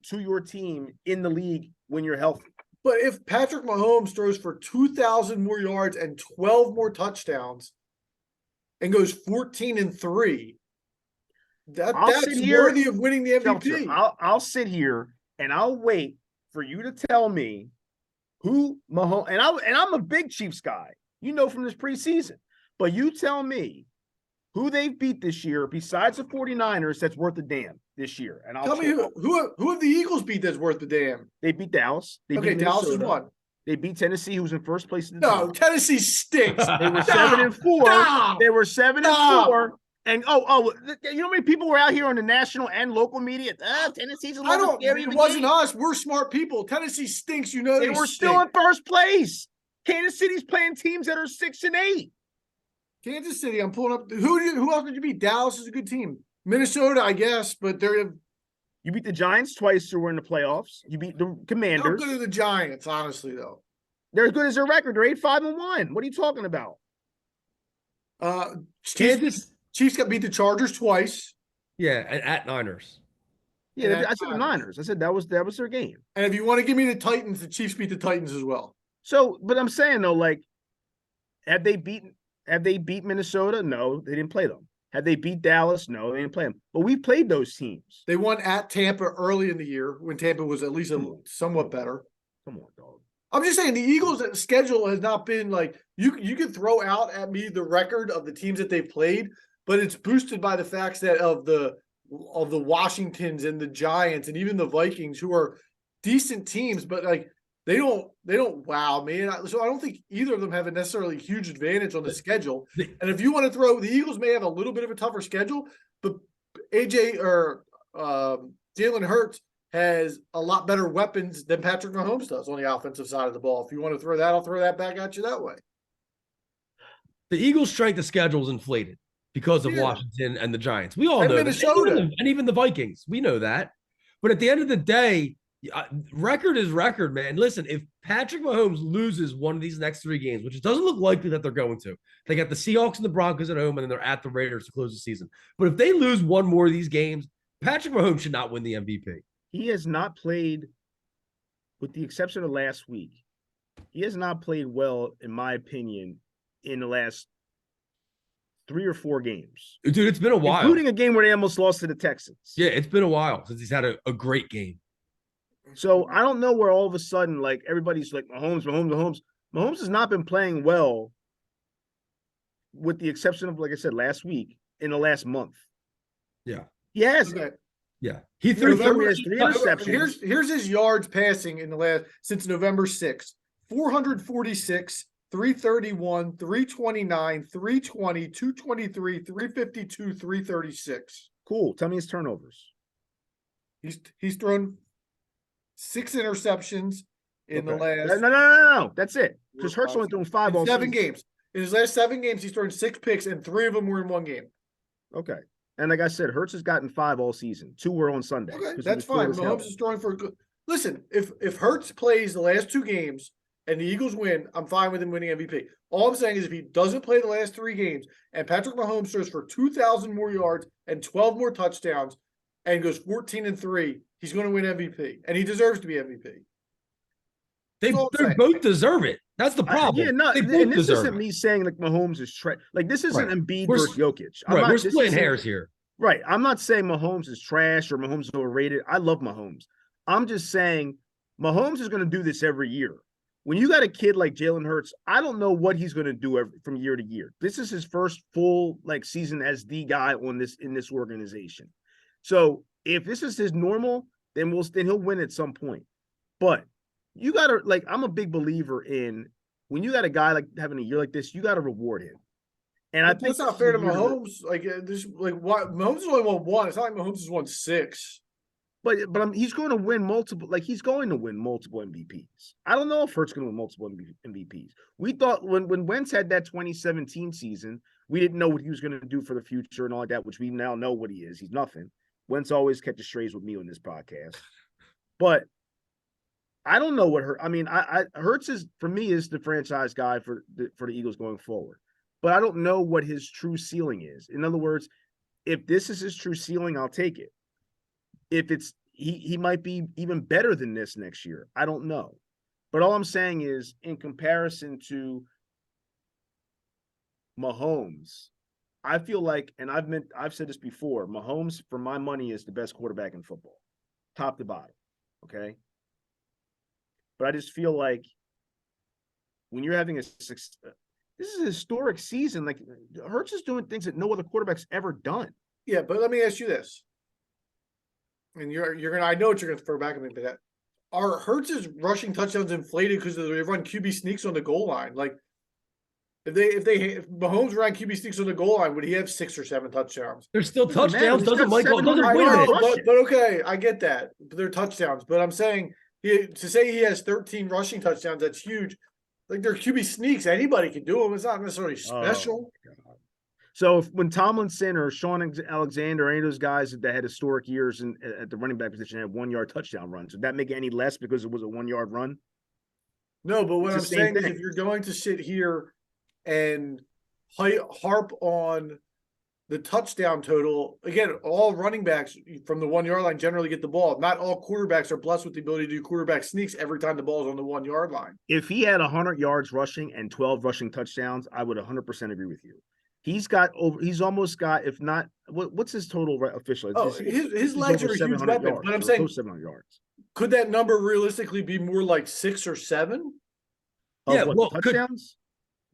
to your team in the league when you're healthy. But if Patrick Mahomes throws for 2,000 more yards and 12 more touchdowns and goes 14-3, that's worthy of winning the MVP. I'll sit here and I'll wait for you to tell me who Mahomes, and I'm a big Chiefs guy, you know, from this preseason. But you tell me who they've beat this year besides the 49ers that's worth a damn this year. And I'll tell me who have the Eagles beat that's worth the damn. They beat Dallas. They beat Dallas is one. They beat Tennessee, who's in first place. No, Tennessee stinks. They were 7-4. They were 7-4. And you know how many people were out here on the national and local media? Tennessee's a little scary. It wasn't us. We're smart people. Tennessee stinks. You know they were still in first place. Kansas City's playing teams that are 6-8. Kansas City. I'm pulling up. Who else did you beat? Dallas is a good team. Minnesota, I guess, but they're. You beat the Giants twice who were in the playoffs. You beat the Commanders. How good are the Giants, honestly, though? They're as good as their record. They're 8-5-1. What are you talking about? Chiefs got beat the Chargers twice. Yeah, and at Niners. Yeah, I said the Niners. I said that was their game. And if you want to give me the Titans, the Chiefs beat the Titans as well. So, but I'm saying though, like, have they beat Minnesota? No, they didn't play them. Had they beat Dallas? No, they didn't play them. But we played those teams. They won at Tampa early in the year when Tampa was at least somewhat better. Come on, dog. I'm just saying the Eagles' schedule has not been like you can throw out at me the record of the teams that they've played, but it's boosted by the facts that of the Washingtons and the Giants and even the Vikings, who are decent teams, but like they don't wow me. So I don't think either of them have a necessarily huge advantage on the schedule. And if you want to throw, the Eagles may have a little bit of a tougher schedule, but Jalen Hurts has a lot better weapons than Patrick Mahomes does on the offensive side of the ball. If you want to throw that, I'll throw that back at you that way. The Eagles' strength of schedule is inflated because of Washington and the Giants. We all know Minnesota. And even the Vikings. We know that. But at the end of the day, record is record, man. Listen, if Patrick Mahomes loses one of these next 3 games, which it doesn't look likely that they're going to, they got the Seahawks and the Broncos at home, and then they're at the Raiders to close the season. But if they lose one more of these games, Patrick Mahomes should not win the MVP. He has not played, with the exception of last week, he has not played well, in my opinion, in the last 3 or 4 games. Dude, it's been a while. Including a game where they almost lost to the Texans. Yeah, it's been a while since he's had a great game. So I don't know where all of a sudden, like, everybody's like, Mahomes. Mahomes has not been playing well, with the exception of, like I said, last week, in the last month. Yeah. He has. Okay. Yeah. He threw 3 interceptions. Here's his yards passing in the last since November 6th. 446, 331, 329, 320, 223, 352, 336. Cool. Tell me his turnovers. He's thrown 6 interceptions in the last. No. That's it. Because Hurts only thrown 5 all 7 season. games. In his last 7 games, he's thrown 6 picks, and 3 of them were in one game. Okay. And like I said, Hurts has gotten 5 all season. 2 were on Sunday. Okay, that's fine. Mahomes is throwing for a good. Listen, if Hurts plays the last 2 games and the Eagles win, I'm fine with him winning MVP. All I'm saying is if he doesn't play the last 3 games and Patrick Mahomes throws for 2,000 more yards and 12 more touchdowns and goes 14-3, he's going to win MVP, and he deserves to be MVP. They both deserve it. That's the problem. This isn't me saying like Mahomes is trash. Like this isn't Embiid versus Jokic. We're splitting hairs here. Right. I'm not saying Mahomes is trash or Mahomes is overrated. I love Mahomes. I'm just saying Mahomes is going to do this every year. When you got a kid like Jalen Hurts, I don't know what he's going to do from year to year. This is his first full season as the guy in this organization. So if this is his normal, then he'll win at some point. But you gotta like, I'm a big believer in when you got a guy like having a year like this, you gotta reward him. And I think that's not fair to Mahomes. Like this, like what Mahomes has only won one. It's not like Mahomes has won 6. But he's going to win multiple. Like he's going to win multiple MVPs. I don't know if Hurts going to win multiple MVPs. We thought when Wentz had that 2017 season, we didn't know what he was going to do for the future and all like that, which we now know what he is. He's nothing. Wentz always catches strays with me on this podcast. But I don't know what Hurts is for me is the franchise guy for the Eagles going forward. But I don't know what his true ceiling is. In other words, if this is his true ceiling, I'll take it. If it's he might be even better than this next year. I don't know. But all I'm saying is in comparison to Mahomes, I feel like, and I've said this before, Mahomes, for my money, is the best quarterback in football, top to bottom. Okay. But I just feel like when you're having this is a historic season. Like Hurts is doing things that no other quarterback's ever done. Yeah, but let me ask you this. And you're gonna, I know what you're gonna throw back at me, but that are Hurts's rushing touchdowns inflated because they run QB sneaks on the goal line? Like if Mahomes ran QB sneaks on the goal line, would he have 6 or 7 touchdowns? There's still touchdowns. Doesn't wait a minute. But okay, I get that. But they're touchdowns. But I'm saying to say he has 13 rushing touchdowns, that's huge. Like they're QB sneaks, anybody can do them. It's not necessarily special. Oh, so when Tomlinson or Sean Alexander or any of those guys that had historic years at the running back position had 1-yard touchdown runs, would that make it any less because it was a 1-yard run? No, but what I'm saying is if you're going to sit here and harp on the touchdown total, again, all running backs from the 1-yard line generally get the ball. Not all quarterbacks are blessed with the ability to do quarterback sneaks every time the ball is on the 1-yard line. If he had 100 yards rushing and 12 rushing touchdowns, I would 100% agree with you. He's almost got, if not, what's his total officially? His legs are a huge weapon. Yards, but I'm saying 700 yards. Could that number realistically be more like 6 or 7? Yeah, touchdowns?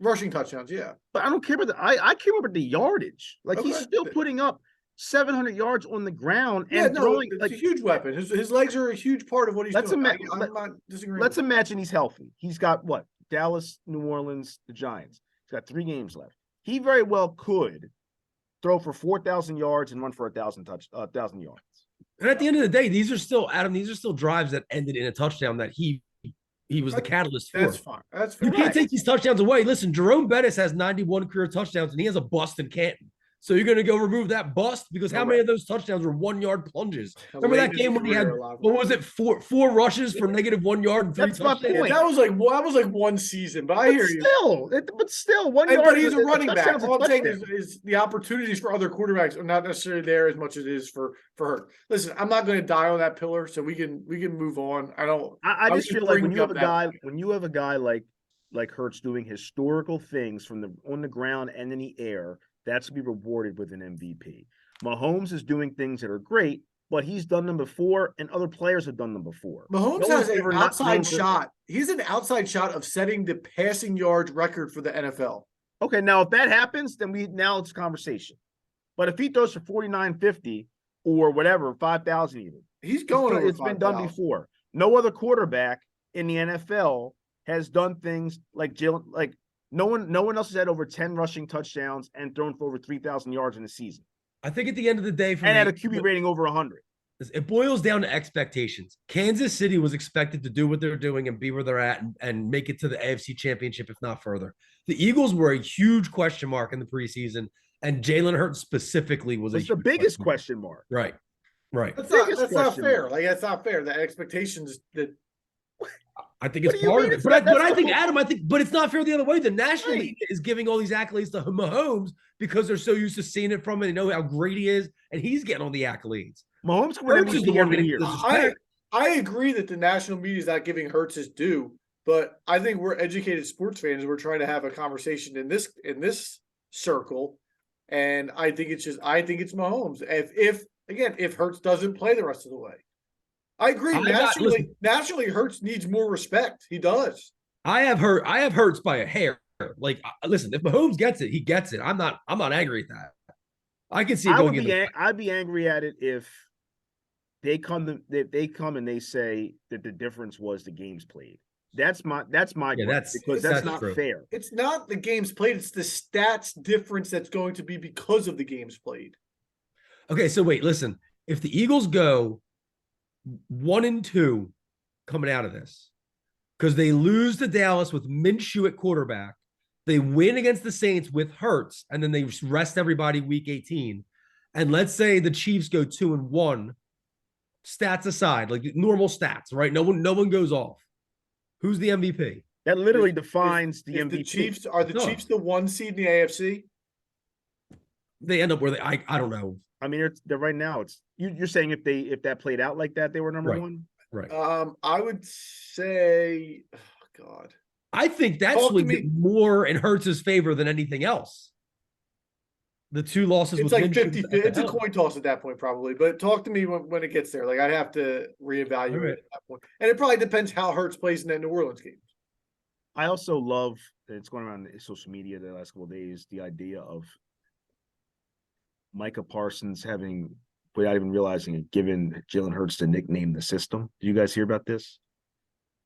Rushing touchdowns, yeah. But I don't care about I care about the yardage. Like he's still putting up 700 yards on the ground and throwing. It's a huge weapon. His legs are a huge part of what he's doing. I'm not disagreeing. Let's imagine he's healthy. He's got what? Dallas, New Orleans, the Giants. He's got 3 games left. He very well could throw for 4,000 yards and run for 1,000 yards. And at the end of the day, these are still drives that ended in a touchdown that he was the catalyst for. That's fine. That's fine. You can't take these touchdowns away. Listen, Jerome Bettis has 91 career touchdowns, and he has a bust in Canton. So you're going to go remove that bust? Because how many of those touchdowns were 1-yard plunges? Remember that game when he had, what was it, four rushes for -1 yard and 3 That's my touchdowns? point. That was like one season, but I hear you. But still, 1 yard. But he's a running back. All I'm saying is the opportunities for other quarterbacks are not necessarily there as much as it is for her. Listen, I'm not going to die on that pillar, so we can move on. I just feel like when you have a guy like Hurts doing historical things on the ground and in the air, that's to be rewarded with an MVP. Mahomes is doing things that are great, but he's done them before, and other players have done them before. Mahomes has an outside shot. He's an outside shot of setting the passing yards record for the NFL. Okay, now if that happens, then it's a conversation. But if he throws for 4,950 or whatever, 5,000 even, he's going over 5,000. It's been done before. No other quarterback in the NFL has done things like Jalen, like. No one else has had over 10 rushing touchdowns and thrown for over 3,000 yards in a season. I think at the end of the day, had a QB rating over 100. It boils down to expectations. Kansas City was expected to do what they're doing and be where they're at and make it to the AFC Championship, if not further. The Eagles were a huge question mark in the preseason, and Jalen Hurts specifically was the biggest question mark. Right. That's not fair. Like that's not fair. The expectations that. I think it's part of it. But I think, Adam, but it's not fair the other way. The national media is giving all these accolades to Mahomes because they're so used to seeing it from him. They know how great he is, and he's getting all the accolades. Mahomes is the one year. I agree that the national media is not giving Hurts his due, but I think we're educated sports fans. We're trying to have a conversation in this circle, and I think it's Mahomes. If Hurts doesn't play the rest of the way. I agree. Nationally, Hurts needs more respect. He does. I have Hurts by a hair. Like, listen, if Mahomes gets it, he gets it. I'm not angry at that. I can see it going. I'd be angry at it if they come and they say that the difference was the games played. That's my Yeah, gripe, because that's not true. fair. It's not the games played, it's the stats difference that's going to be because of the games played. Okay, so wait, listen. If the Eagles go 1-2 coming out of this, because they lose to Dallas with Minshew at quarterback, they win against the Saints with Hurts, and then they rest everybody week 18. And let's say the Chiefs go 2-1, stats aside, like normal stats, right? No one goes off. Who's the MVP? That literally defines the if MVP. the Chiefs are the Chiefs the 1 seed in the AFC? They end up where I don't know. I mean, they're right now. It's you're saying if that played out like that, they were number Right. one. Right. I would say, oh God. I think that swings it more in Hurts' favor than anything else. The two losses It's with like Minshew 50. It's a coin toss at that point, probably. But talk to me when it gets there. Like, I'd have to reevaluate at that point. And it probably depends how Hurts plays in that New Orleans game. I also love that it's going around social media the last couple of days, the idea of Micah Parsons having, without even realizing it, given Jalen Hurts the nickname the system. Did you guys hear about this?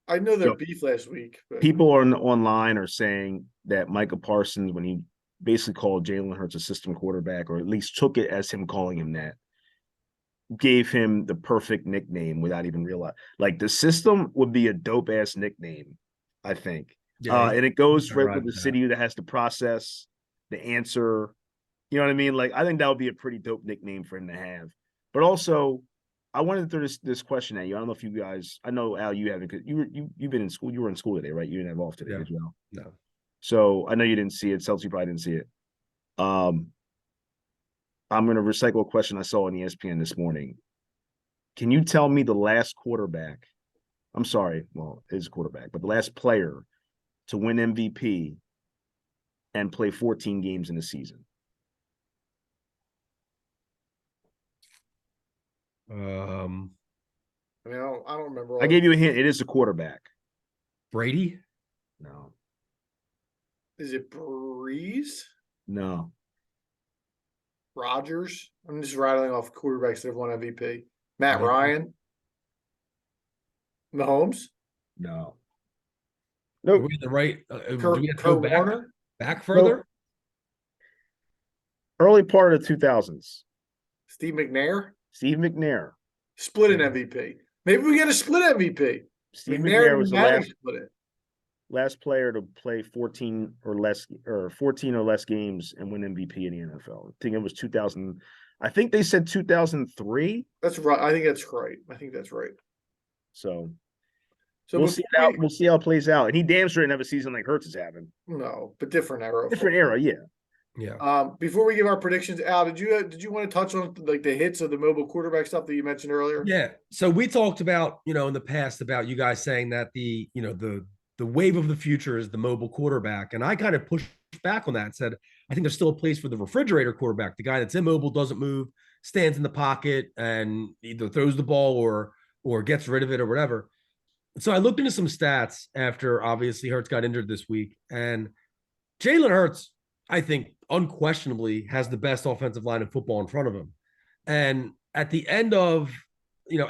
I know their beef last week. But... People online are saying that Micah Parsons, when he basically called Jalen Hurts a system quarterback, or at least took it as him calling him that, gave him the perfect nickname without even realizing. Like, the system would be a dope ass nickname, I think. Yeah, and it goes right with the city that has to process the answer. You know what I mean? Like, I think that would be a pretty dope nickname for him to have. But also, I wanted to throw this question at you. I don't know if you guys, I know, Al, you haven't, because you've been in school. You were in school today, right? You didn't have off today, did you, Al? No. So I know you didn't see it. Celtics, you probably didn't see it. I'm going to recycle a question I saw on ESPN this morning. Can you tell me the last quarterback? I'm sorry, well, it is a quarterback, but the last player to win MVP and play 14 games in a season? I mean, I don't remember. I gave you a hint. It is a quarterback. Brady? No. Is it Breeze? No. Rodgers? I'm just rattling off quarterbacks that have won MVP. Matt Ryan? Mahomes? No. Nope. Are we the right? Do we have to go back further? Nope. Early part of the 2000s. Steve McNair? Steve McNair. Split an MVP. Maybe we get a split MVP. Steve McNair was the last player to play 14 or less games and win MVP in the NFL. I think it was 2000. I think they said 2003. That's right. I think that's right. So we'll see how it plays out. And he damn sure didn't have a season like Hurts is having. No, but different era. Different era, yeah. Yeah. Before we give our predictions, Al, did you want to touch on like the hits of the mobile quarterback stuff that you mentioned earlier? Yeah. So we talked about, in the past about you guys saying that the wave of the future is the mobile quarterback. And I kind of pushed back on that and said, I think there's still a place for the refrigerator quarterback, the guy that's immobile, doesn't move, stands in the pocket and either throws the ball or gets rid of it or whatever. So I looked into some stats after obviously Hurts got injured this week, and Jalen Hurts, I think, unquestionably has the best offensive line in football in front of him. And at the end of,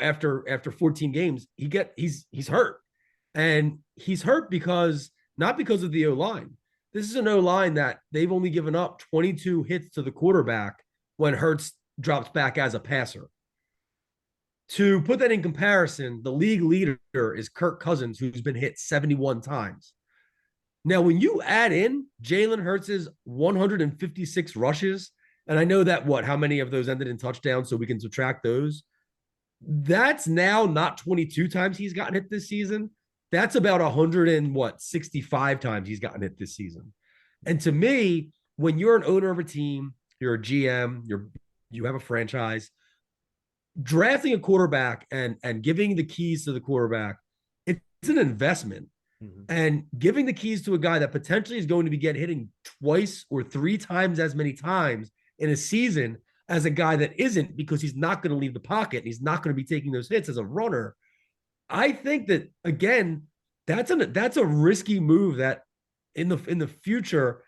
after 14 games, he's hurt. And he's hurt not because of the O-line. This is an O-line that they've only given up 22 hits to the quarterback when Hurts drops back as a passer. To put that in comparison, the league leader is Kirk Cousins, who's been hit 71 times. Now, when you add in Jalen Hurts' 156 rushes, and I know that how many of those ended in touchdowns, so we can subtract those. That's now not 22 times he's gotten hit this season. That's about 65 times he's gotten hit this season. And to me, when you're an owner of a team, you're a GM, you have a franchise, drafting a quarterback and giving the keys to the quarterback, it's an investment. Mm-hmm. And giving the keys to a guy that potentially is going to be hitting twice or three times as many times in a season as a guy that isn't, because he's not going to leave the pocket and he's not going to be taking those hits as a runner. I think that, again, that's a risky move that in the future,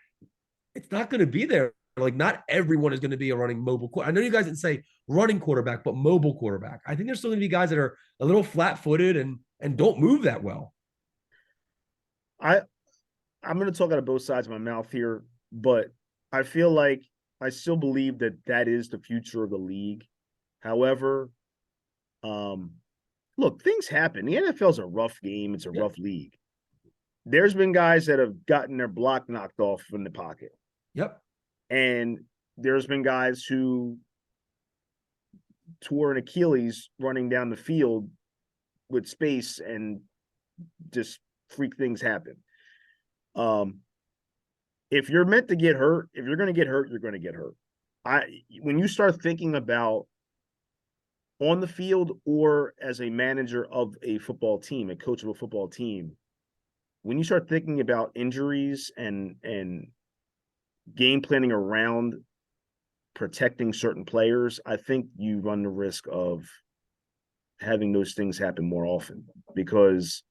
it's not going to be there Like, not everyone is going to be a running mobile quarterback. I know you guys didn't say running quarterback, but mobile quarterback. I think there's still going to be guys that are a little flat-footed and don't move that well. I'm going to talk out of both sides of my mouth here, but I feel like I still believe that is the future of the league. However, look, things happen. The NFL is a rough game. It's a rough league. There's been guys that have gotten their block knocked off in the pocket. Yep. And there's been guys who tore an Achilles running down the field with space and just freak things happen. If you're meant to get hurt, if you're going to get hurt, you're going to get hurt. When you start thinking about on the field or as a manager of a football team, a coach of a football team, when you start thinking about injuries and game planning around protecting certain players, I think you run the risk of having those things happen more often, because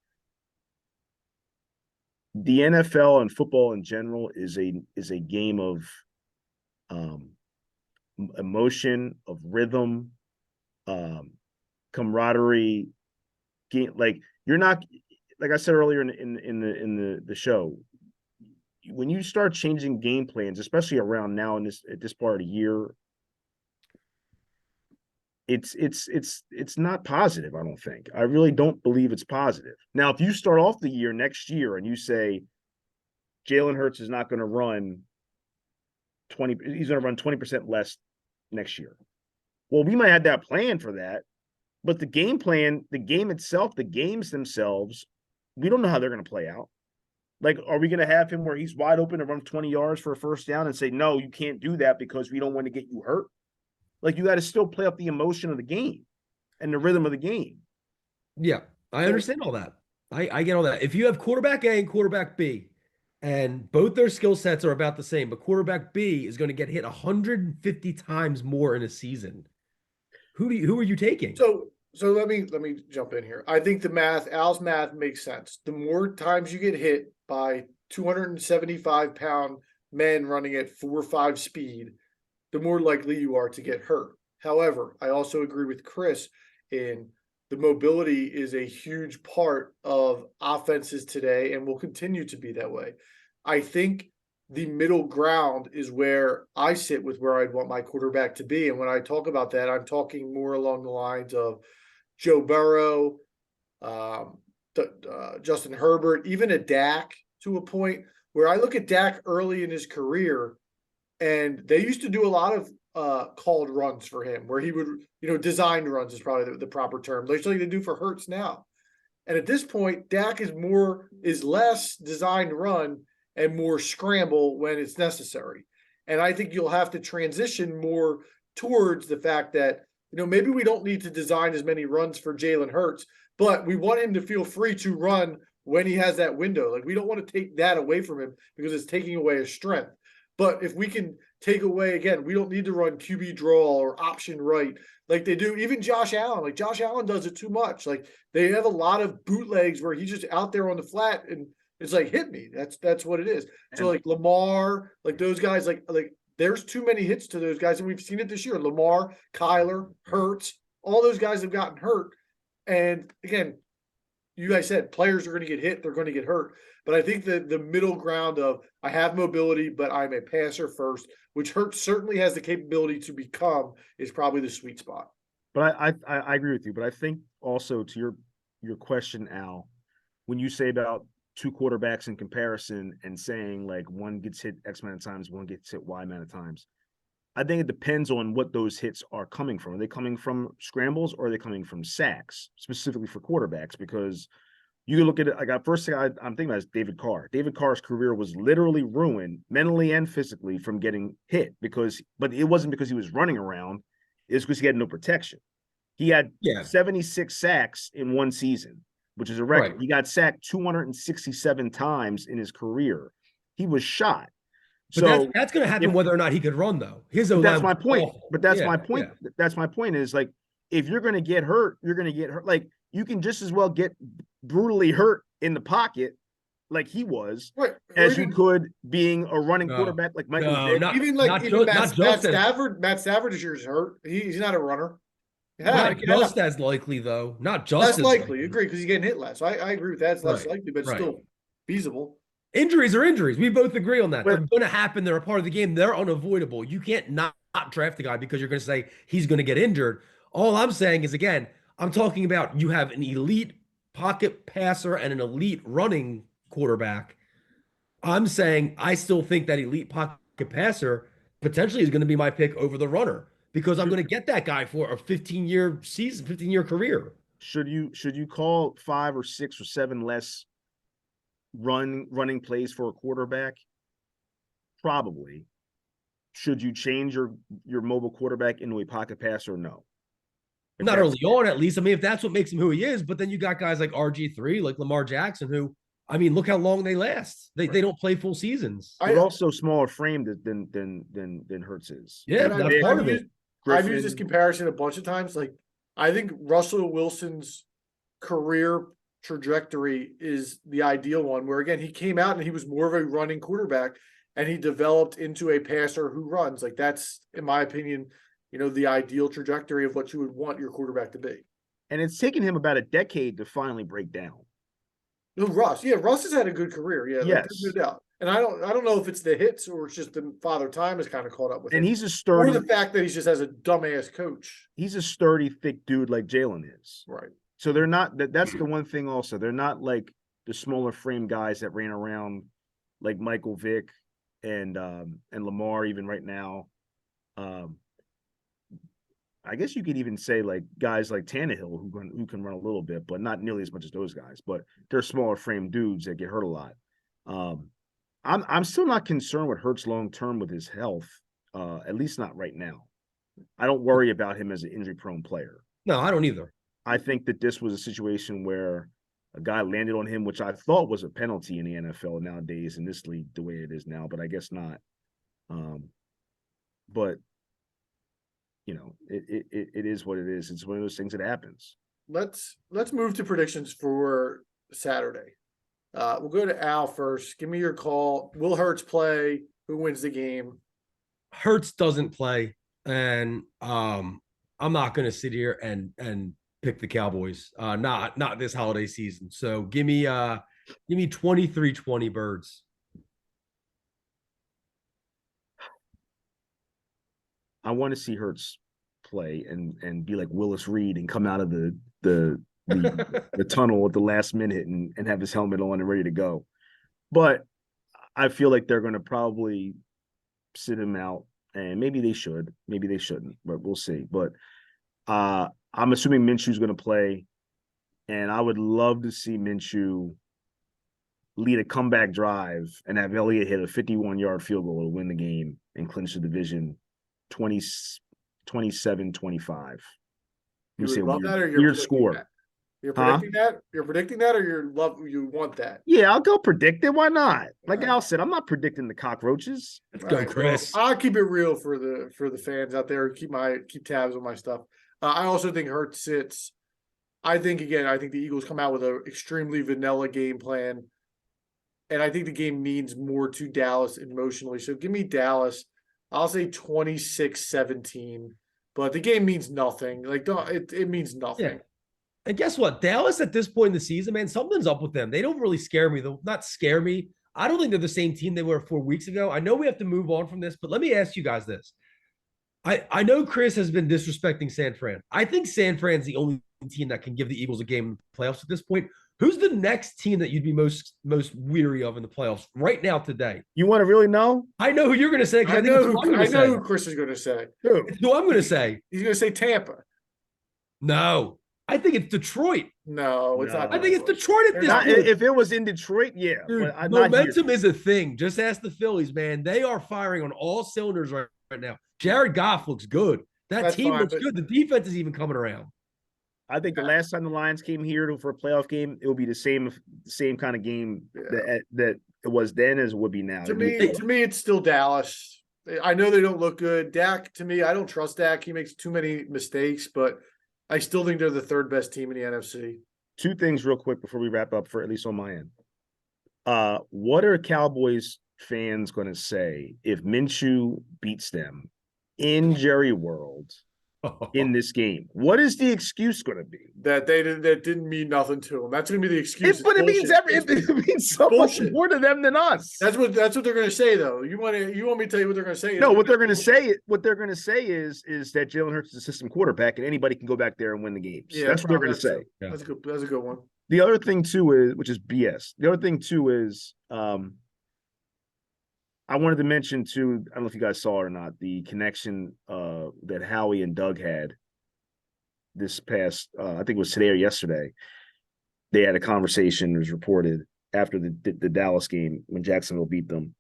the NFL and football in general is a game of emotion, of rhythm, camaraderie. Like, you're not, like I said earlier in the show, when you start changing game plans, especially around now at this part of the year, it's not positive. I don't think. I really don't believe it's positive. Now, if you start off the year next year and you say Jalen Hurts is not going to run 20, he's going to run 20% less next year. Well, we might have that plan for that, but the game plan, the game itself, the games themselves, we don't know how they're going to play out. Like, are we going to have him where he's wide open to run 20 yards for a first down and say, no, you can't do that because we don't want to get you hurt? Like, you got to still play up the emotion of the game and the rhythm of the game. Yeah, I understand all that. I get all that. If you have quarterback A and quarterback B, and both their skill sets are about the same, but quarterback B is going to get hit 150 times more in a season, who are you taking? So let me jump in here. I think Al's math makes sense. The more times you get hit by 275-pound men running at 4.5 speed, the more likely you are to get hurt. However, I also agree with Chris in the mobility is a huge part of offenses today and will continue to be that way. I think the middle ground is where I sit with where I'd want my quarterback to be. And when I talk about that, I'm talking more along the lines of Joe Burrow, Justin Herbert, even a Dak, to a point where I look at Dak early in his career, and they used to do a lot of called runs for him, where he would, designed runs is probably the proper term. Like they do for Hurts now. And at this point, Dak is less designed run and more scramble when it's necessary. And I think you'll have to transition more towards the fact that, maybe we don't need to design as many runs for Jalen Hurts, but we want him to feel free to run when he has that window. Like, we don't want to take that away from him because it's taking away his strength. But if we can take away, again, we don't need to run QB draw or option right like they do. Even Josh Allen, like Josh Allen does it too much. Like, they have a lot of bootlegs where he's just out there on the flat and it's like, hit me. That's what it is. So like Lamar, like those guys, like there's too many hits to those guys, and we've seen it this year. Lamar, Kyler, Hurts, all those guys have gotten hurt. And again, you guys said players are going to get hit, they're going to get hurt. But I think that the middle ground of I have mobility, but I'm a passer first, which Hurts certainly has the capability to become, is probably the sweet spot. But I agree with you. But I think also to your question, Al, when you say about two quarterbacks in comparison and saying like one gets hit X amount of times, one gets hit Y amount of times, I think it depends on what those hits are coming from. Are they coming from scrambles or are they coming from sacks, specifically for quarterbacks? Because you look at it, like, first thing I'm thinking about is David Carr. David Carr's career was literally ruined mentally and physically from getting hit but it wasn't because he was running around. It's because he had no protection. He had 76 sacks in one season, which is a record. Right. He got sacked 267 times in his career. He was shot. But that's going to happen whether or not he could run, though. That's my point. But that's my point. Yeah. That's my point is, like, if you're going to get hurt, you're going to get hurt. Like, you can just as well get brutally hurt in the pocket like he was, Right. as you could being a running No. quarterback like Michael No, Vick. not- Even like even Matt, not Matt just as Stafford. Matt Stafford this year's hurt. He's not a runner. Yeah, not just as likely though. Not just less as likely. Agree because he's getting hit less. So I agree with that. It's less Right, likely, but right. still feasible. Injuries are injuries. We both agree on that. But- They're going to happen. They're a part of the game. They're unavoidable. You can't not draft a guy because you're going to say he's going to get injured. All I'm saying is, again, I'm talking about you have an elite pocket passer and an elite running quarterback. I'm saying I still think that elite pocket passer potentially is going to be my pick over the runner because I'm going to get that guy for a 15-year season, 15-year career. Should you call 5 or 6 or 7 less running plays for a quarterback? Probably. Should you change your mobile quarterback into a pocket passer? No. If Not that's- early on, at least. I mean, if that's what makes him who he is, but then you got guys like RG3, like Lamar Jackson, who, I mean, look how long they last. They don't play full seasons. But also smaller framed than Hurts is. Yeah, And that's part of it. I've used this comparison a bunch of times. Like, I think Russell Wilson's career trajectory is the ideal one, where again, he came out and he was more of a running quarterback and he developed into a passer who runs. Like, that's, in my opinion, the ideal trajectory of what you would want your quarterback to be. And it's taken him about a decade to finally break down. No, Russ. Yeah, Russ has had a good career. Yeah, Yes. there's no doubt. And I don't know if it's the hits or it's just the father time has kind of caught up with him. And he's a Or sturdy, the fact that he just has a dumbass coach. he's a sturdy, thick dude like Jalen is. Right. So they're not that's the one thing also. They're not like the smaller frame guys that ran around like Michael Vick and Lamar even right now. I guess you could even say like guys like Tannehill who can run a little bit, but not nearly as much as those guys. But they're smaller frame dudes that get hurt a lot. I'm still not concerned with Hurts long term with his health, at least not right now. I don't worry about him as an injury prone player. No, I don't either. I think that this was a situation where a guy landed on him, which I thought was a penalty in the NFL nowadays in this league, the way it is now, but I guess not. But it is what it is. It's one of those things that happens. Let's move to predictions for Saturday. We'll go to Al first. Give me your call. Will Hurts play? Who wins the game? Hurts doesn't play, and I'm not going to sit here and pick the Cowboys. Not this holiday season. So give me 23-20 birds. I want to see Hurts play and be like Willis Reed and come out of the tunnel at the last minute and have his helmet on and ready to go. But I feel like they're going to probably sit him out, and maybe they should, maybe they shouldn't, but we'll see. But I'm assuming Minshew's going to play, and I would love to see Minshew lead a comeback drive and have Elliott hit a 51-yard field goal to win the game and clinch the division 27-25. You would love that, or you're you're score. that? You're predicting that? You're predicting that, or you want that? Yeah, I'll go predict it. Why not? Like Al said, I'm not predicting the cockroaches. Let's go, Chris. Well, I'll keep it real for the fans out there. Keep tabs on my stuff. I also think Hurts sits. I think the Eagles come out with an extremely vanilla game plan, and I think the game means more to Dallas emotionally. So give me Dallas. I'll say 26-17, but the game means nothing. Like, it means nothing. Yeah. And guess what? Dallas at this point in the season, man, something's up with them. They don't really scare me, though. Not scare me. I don't think they're the same team they were 4 weeks ago. I know we have to move on from this, but let me ask you guys this. I know Chris has been disrespecting San Fran. I think San Fran's the only team that can give the Eagles a game in the playoffs at this point. Who's the next team that you'd be most weary of in the playoffs right now today? You want to really know? I know who you're going to say. I know who Chris is going to say. It's who I'm going to say. He's going to say Tampa. No, I think it's Detroit. No, it's not. I think it's Detroit at this point. If it was in Detroit, yeah. Dude, but momentum is a thing. Just ask the Phillies, man. They are firing on all cylinders right now. Jared Goff looks good. That's team looks good. The defense is even coming around. I think the last time the Lions came here for a playoff game, it will be the same kind of game that it was then as it would be now. To me, it's still Dallas. I know they don't look good. Dak, to me, I don't trust Dak. He makes too many mistakes, but I still think they're the third best team in the NFC. Two things real quick before we wrap up, for at least on my end. What are Cowboys fans going to say if Minshew beats them in Jerry World in this game? What is the excuse going to be? That didn't mean nothing to them. That's going to be the excuse. But it means so much more to them than us. That's what they're going to say, though. You want me to tell you what they're going to say? No, what they're going to say is that Jalen Hurts is a system quarterback and anybody can go back there and win the games. Yeah, that's what they're going to say. Yeah. That's a good one. The other thing too is, which is BS. The other thing too is, I wanted to mention too. I don't know if you guys saw it or not. The connection that Howie and Doug had this past, I think it was today or yesterday. They had a conversation. It was reported after the Dallas game when Jacksonville beat them,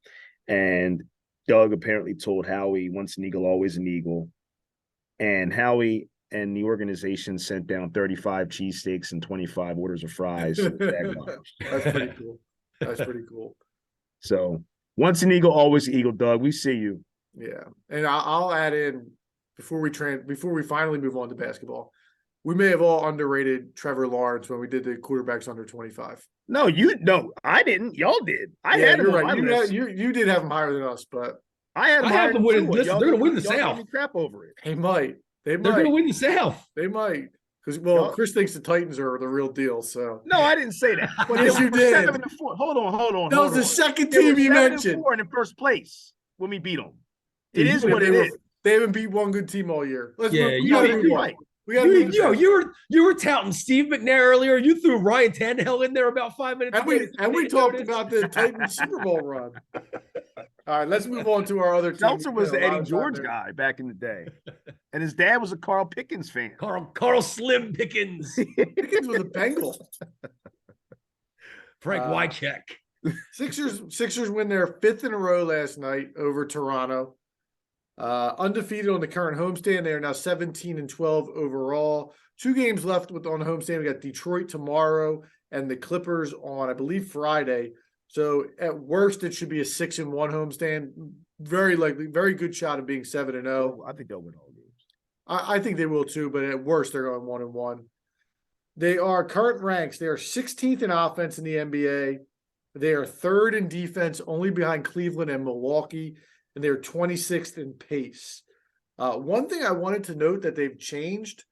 and Doug apparently told Howie, "Once an Eagle, always an Eagle," and Howie and the organization sent down 35 cheesesteaks and 25 orders of fries. That's pretty cool. That's pretty cool. So once an Eagle, always an Eagle, Doug. We see you. Yeah. And I'll add in before we finally move on to basketball, we may have all underrated Trevor Lawrence when we did the quarterbacks under 25. No, I didn't. Y'all did. I had him on my list. You did have him higher than us, but I had him higher than win. They're going to win the South. Crap over it. They might. They're going to win the South. They might. Because Chris thinks the Titans are the real deal. So no, I didn't say that. Yes, you did. 7-4. Hold on. That was the second team you mentioned. 4 in first place when we beat them. It is what it is. They haven't beat one good team all year. You're right. You were touting Steve McNair earlier. You threw Ryan Tannehill in there about 5 minutes. And we talked about the Titans Super Bowl run. All right, let's move on to our other team. Seltzer was the Eddie George guy back in the day. And his dad was a Carl Pickens fan. Carl Slim Pickens. Pickens was a Bengal. Frank Wycheck. Sixers win their 5th in a row last night over Toronto. Undefeated on the current homestand. They are now 17-12 overall. 2 games left on the homestand. We got Detroit tomorrow and the Clippers on, I believe, Friday. So at worst, it should be a 6-1 homestand. Very likely, very good shot of being 7-0. I think they'll win all games. I think they will too, but at worst, they're going 1-1. They are current ranks. They are 16th in offense in the NBA. They are 3rd in defense, only behind Cleveland and Milwaukee, and they're 26th in pace. One thing I wanted to note that they've changed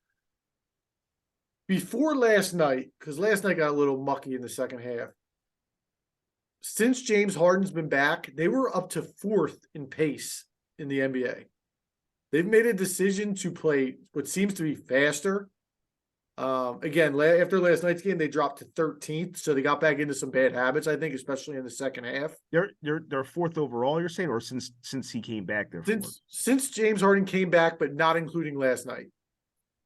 before last night, because last night got a little mucky in the second half. Since James Harden's been back, they were up to 4th in pace in the NBA. They've made a decision to play what seems to be faster. Again, after last night's game, they dropped to 13th, so they got back into some bad habits, I think, especially in the second half. They're 4th overall, you're saying, or since he came back, they're 4th? Since James Harden came back, but not including last night.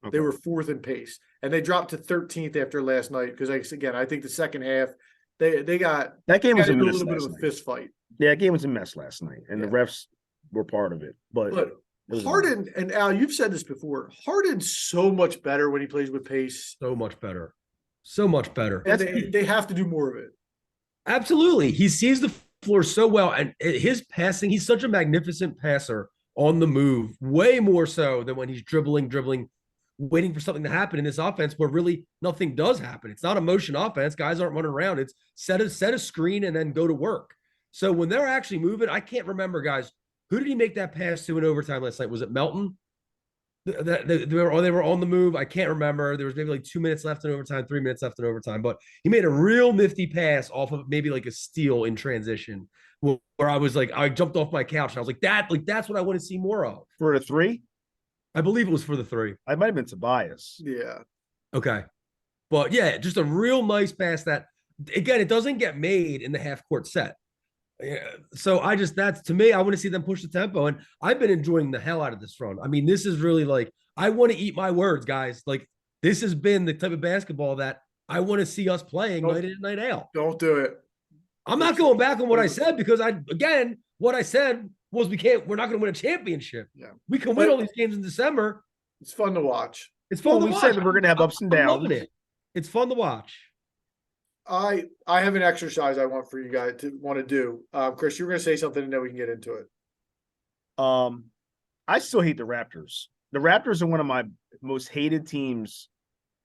Okay. They were 4th in pace, and they dropped to 13th after last night because, again, I think the second half they got that game was a little bit of a fist fight. Yeah, that game was a mess last night, and the refs were part of it. But Harden, and Al, you've said this before, Harden's so much better when he plays with pace. So much better. So much better. And they have to do more of it. Absolutely. He sees the floor so well, and his passing, he's such a magnificent passer on the move, way more so than when he's dribbling, waiting for something to happen in this offense where really nothing does happen. It's not a motion offense. Guys aren't running around. It's set a screen and then go to work. So when they're actually moving, I can't remember, guys, who did he make that pass to in overtime last night? Was it Melton? They were on the move. I can't remember. There was maybe like 2 minutes left in overtime, 3 minutes left in overtime, but he made a real nifty pass off of maybe like a steal in transition where I was like, I jumped off my couch and I was like, that's what I want to see more of. For a 3? I believe it was for the 3. I might have been Tobias. Yeah. Okay. But yeah, just a real nice pass that, again, it doesn't get made in the half court set. Yeah. So that's to me, I want to see them push the tempo. And I've been enjoying the hell out of this run. I mean, this is really like, I want to eat my words, guys. Like, this has been the type of basketball that I want to see us playing night in and night out. Don't do it. I'm not going back on what I said because what I said was we're not going to win a championship. Yeah. We can win all these games in December. It's fun to watch. It's fun to watch. We said that we're going to have ups and downs. I'm loving it. It's fun to watch. I have an exercise I want for you guys to want to do. Chris, you were going to say something and then we can get into it. I still hate the Raptors. The Raptors are one of my most hated teams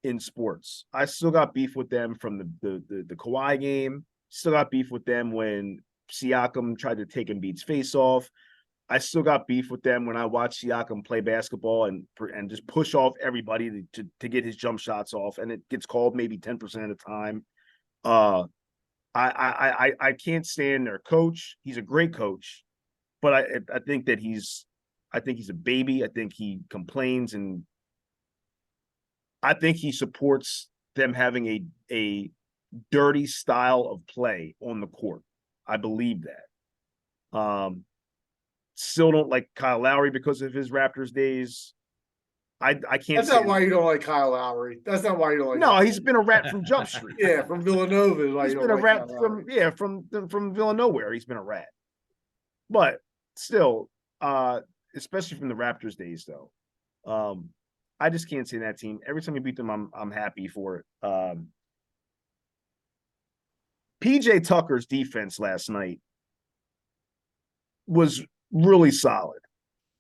in sports. I still got beef with them from the Kawhi game. Still got beef with them when Siakam tried to take Embiid's face off. I still got beef with them when I watch Siakam play basketball and just push off everybody to get his jump shots off, and it gets called maybe 10% of the time. I can't stand their coach. He's a great coach, but I think that he's a baby. I think he complains, and I think he supports them having a dirty style of play on the court. I believe that. Still don't like Kyle Lowry because of his Raptors days. I can't. That's not why you don't like Kyle Lowry. That's not why you don't like. No, he's been a rat from Jump Street. Yeah, from Villanova. Is why He's you been don't a like rat Kyle from Villanova. He's been a rat. But still, especially from the Raptors days, though, I just can't see that team. Every time we beat them, I'm happy for it. PJ Tucker's defense last night was really solid.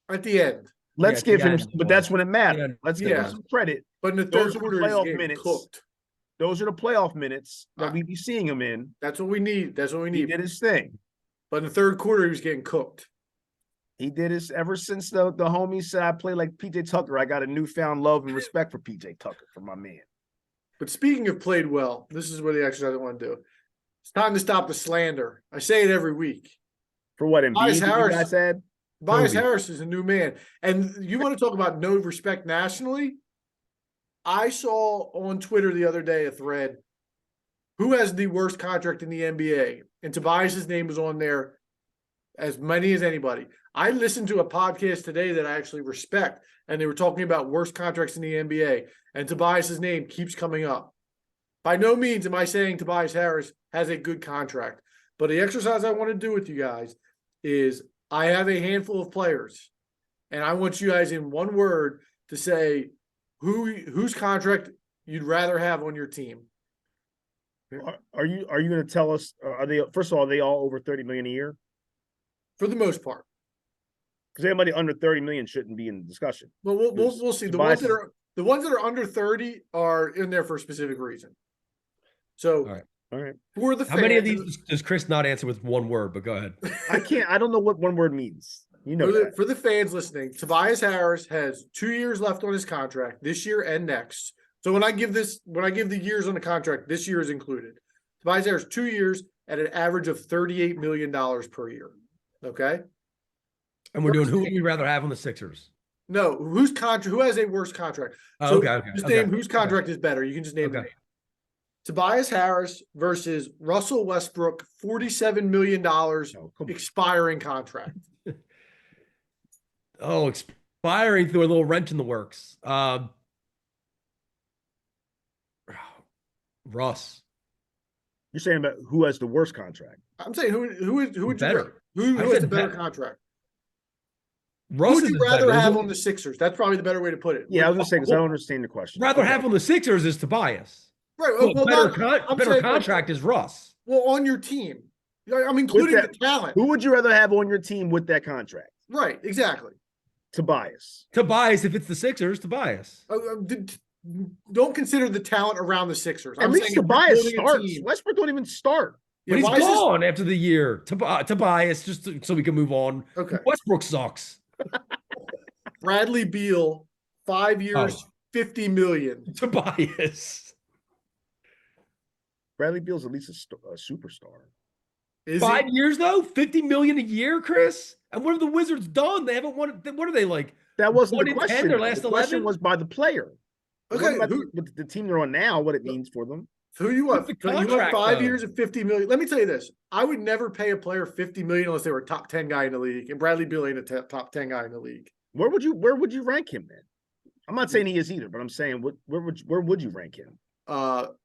At the end. Let's give him, but that's when it mattered. Yeah. Let's give him some credit. But in the Those third are the quarter, he's playoff getting minutes. cooked. Those are the playoff minutes that we be seeing him in. That's what we need. That's what we He need. did his thing. But in the third quarter, he was getting cooked. He did his ever since the homies said I play like PJ Tucker. I got a newfound love and respect for PJ Tucker, for my man. But speaking of played well, this is what the exercise I want to do. It's time to stop the slander. I say it every week. For what Tobias Embiid, Harris- you guys said? Tobias Toby. Harris is a new man. And you want to talk about no respect nationally? I saw on Twitter the other day a thread, who has the worst contract in the NBA? And Tobias's name was on there as many as anybody. I listened to a podcast today that I actually respect, and they were talking about worst contracts in the NBA, and Tobias's name keeps coming up. By no means am I saying Tobias Harris has a good contract, but the exercise I want to do with you guys is I have a handful of players, and I want you guys in one word to say whose contract you'd rather have on your team. Are you going to tell us? Are they, first of all, are they all over 30 million a year? For the most part. Because anybody under 30 million shouldn't be in the discussion. Well, we'll see. The ones that are under 30 are in there for a specific reason. So, all right. For the How many of these does Chris not answer with one word? But go ahead. I don't know what one word means. You know, for the fans listening, Tobias Harris has 2 years left on his contract this year and next. So when I give the years on the contract, this year is included. Tobias Harris 2 years at an average of $38 million per year. Okay. And we're doing who would you rather have on the Sixers? No, who has a worse contract? Oh, okay. Just name whose contract is better. You can just name the name. Tobias Harris versus Russell Westbrook, $47 million expiring contract. Expiring through a little wrench in the works. Russ. You're saying about who has the worst contract? I'm saying who would better? Who has the better contract? Russ. Who would you rather have on the Sixers? That's probably the better way to put it. Yeah, I was going to say because I don't understand the question. Rather have on the Sixers is Tobias. Right. Better contract is Russ. Well, on your team, I'm including the talent. Who would you rather have on your team with that contract? Right. Exactly. Tobias. If it's the Sixers, Tobias. Don't consider the talent around the Sixers. At least Tobias starts. Westbrook don't even start. But he's gone after the year. Tobias, just so we can move on. Okay. Westbrook sucks. Bradley Beal, 5 years, $50 million. Tobias. Bradley Beal's at least a superstar. 5 years though, $50 million a year, Chris. And what have the Wizards done? They haven't won. What are they like? That wasn't the question. Their last the question was by the player. Okay, the team they're on now, what it means for them. Who you want? You want 5 years of $50 million? Let me tell you this: I would never pay a player $50 million unless they were a top 10 guy in the league. And Bradley Beal ain't a top 10 guy in the league. Where would you rank him then? I'm not saying he is either, but I'm saying where would you rank him?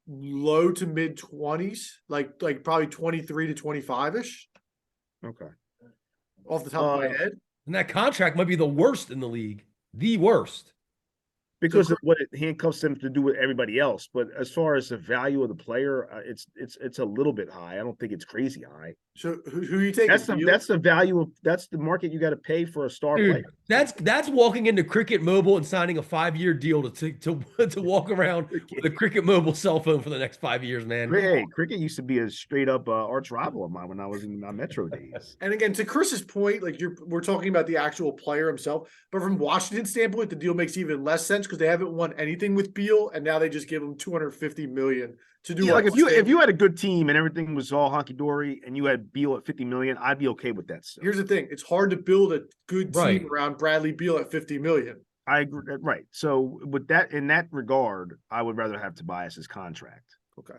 Low to mid 20s, like probably 23 to 25 ish. Okay, off the top of my head. And that contract might be the worst in the league, the worst, because of what it handcuffs them to do with everybody else. But as far as the value of the player, it's a little bit high. I don't think it's crazy high. So who are you taking? That's the value of that's the market you got to pay for a star Dude, player. that's walking into Cricket Mobile and signing a 5-year deal to walk around with a Cricket Mobile cell phone for the next 5 years, man. Hey, cricket used to be a straight up arch rival of mine when I was in my Metro days. And again, to Chris's point, like we're talking about the actual player himself, but from Washington's standpoint, the deal makes even less sense because they haven't won anything with Beal, and now they just give him $250 million to do. Yeah, like if you had a good team and everything was all honky dory and you had Beal at $50 million, I'd be okay with that stuff. Here's the thing: it's hard to build a good team around Bradley Beal at $50 million. I agree. Right. So with that, in that regard, I would rather have Tobias's contract. Okay.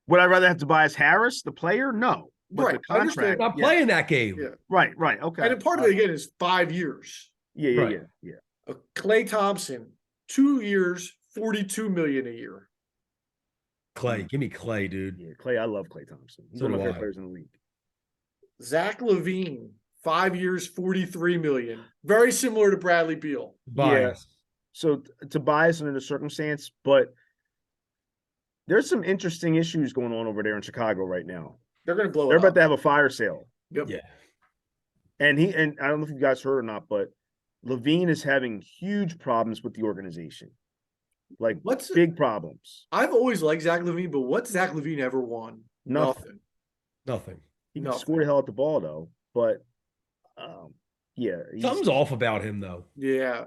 Would I rather have Tobias Harris, the player? No. But right. the contract, not playing that game. Yeah. Right. Okay. And part of it again is 5 years. Yeah. Klay Thompson, 2 years, $42 million a year. Klay, give me Klay, dude. Yeah, Klay. I love Klay Thompson. He's one of my favorite players in the league. Zach LaVine, 5 years, $43 million. Very similar to Bradley Beal. Bias. Yeah. So Tobias under the circumstance, but there's some interesting issues going on over there in Chicago right now. They're going to blow. They're about to have a fire sale. Yep. Yeah. And I don't know if you guys heard or not, but LaVine is having huge problems with the organization. Like big problems. I've always liked Zach LaVine, but what's Zach LaVine ever won? Nothing. He can score the hell out the ball though, but yeah, something's off about him though. Yeah,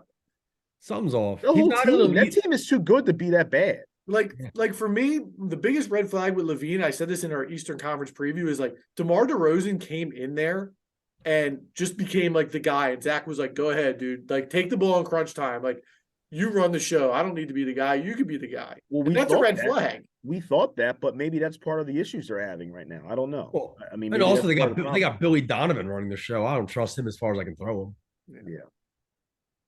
something's off. The whole team, that team is too good to be that bad. Like for me, the biggest red flag with LaVine, I said this in our Eastern Conference preview, is like DeMar DeRozan came in there and just became like the guy, and Zach was like, "Go ahead, dude. Like take the ball in crunch time. Like you run the show. I don't need to be the guy. You can be the guy." Well, that's a red flag. We thought that, but maybe that's part of the issues they're having right now. I don't know. Well, I mean, and also they got Billy Donovan running the show. I don't trust him as far as I can throw him. Yeah.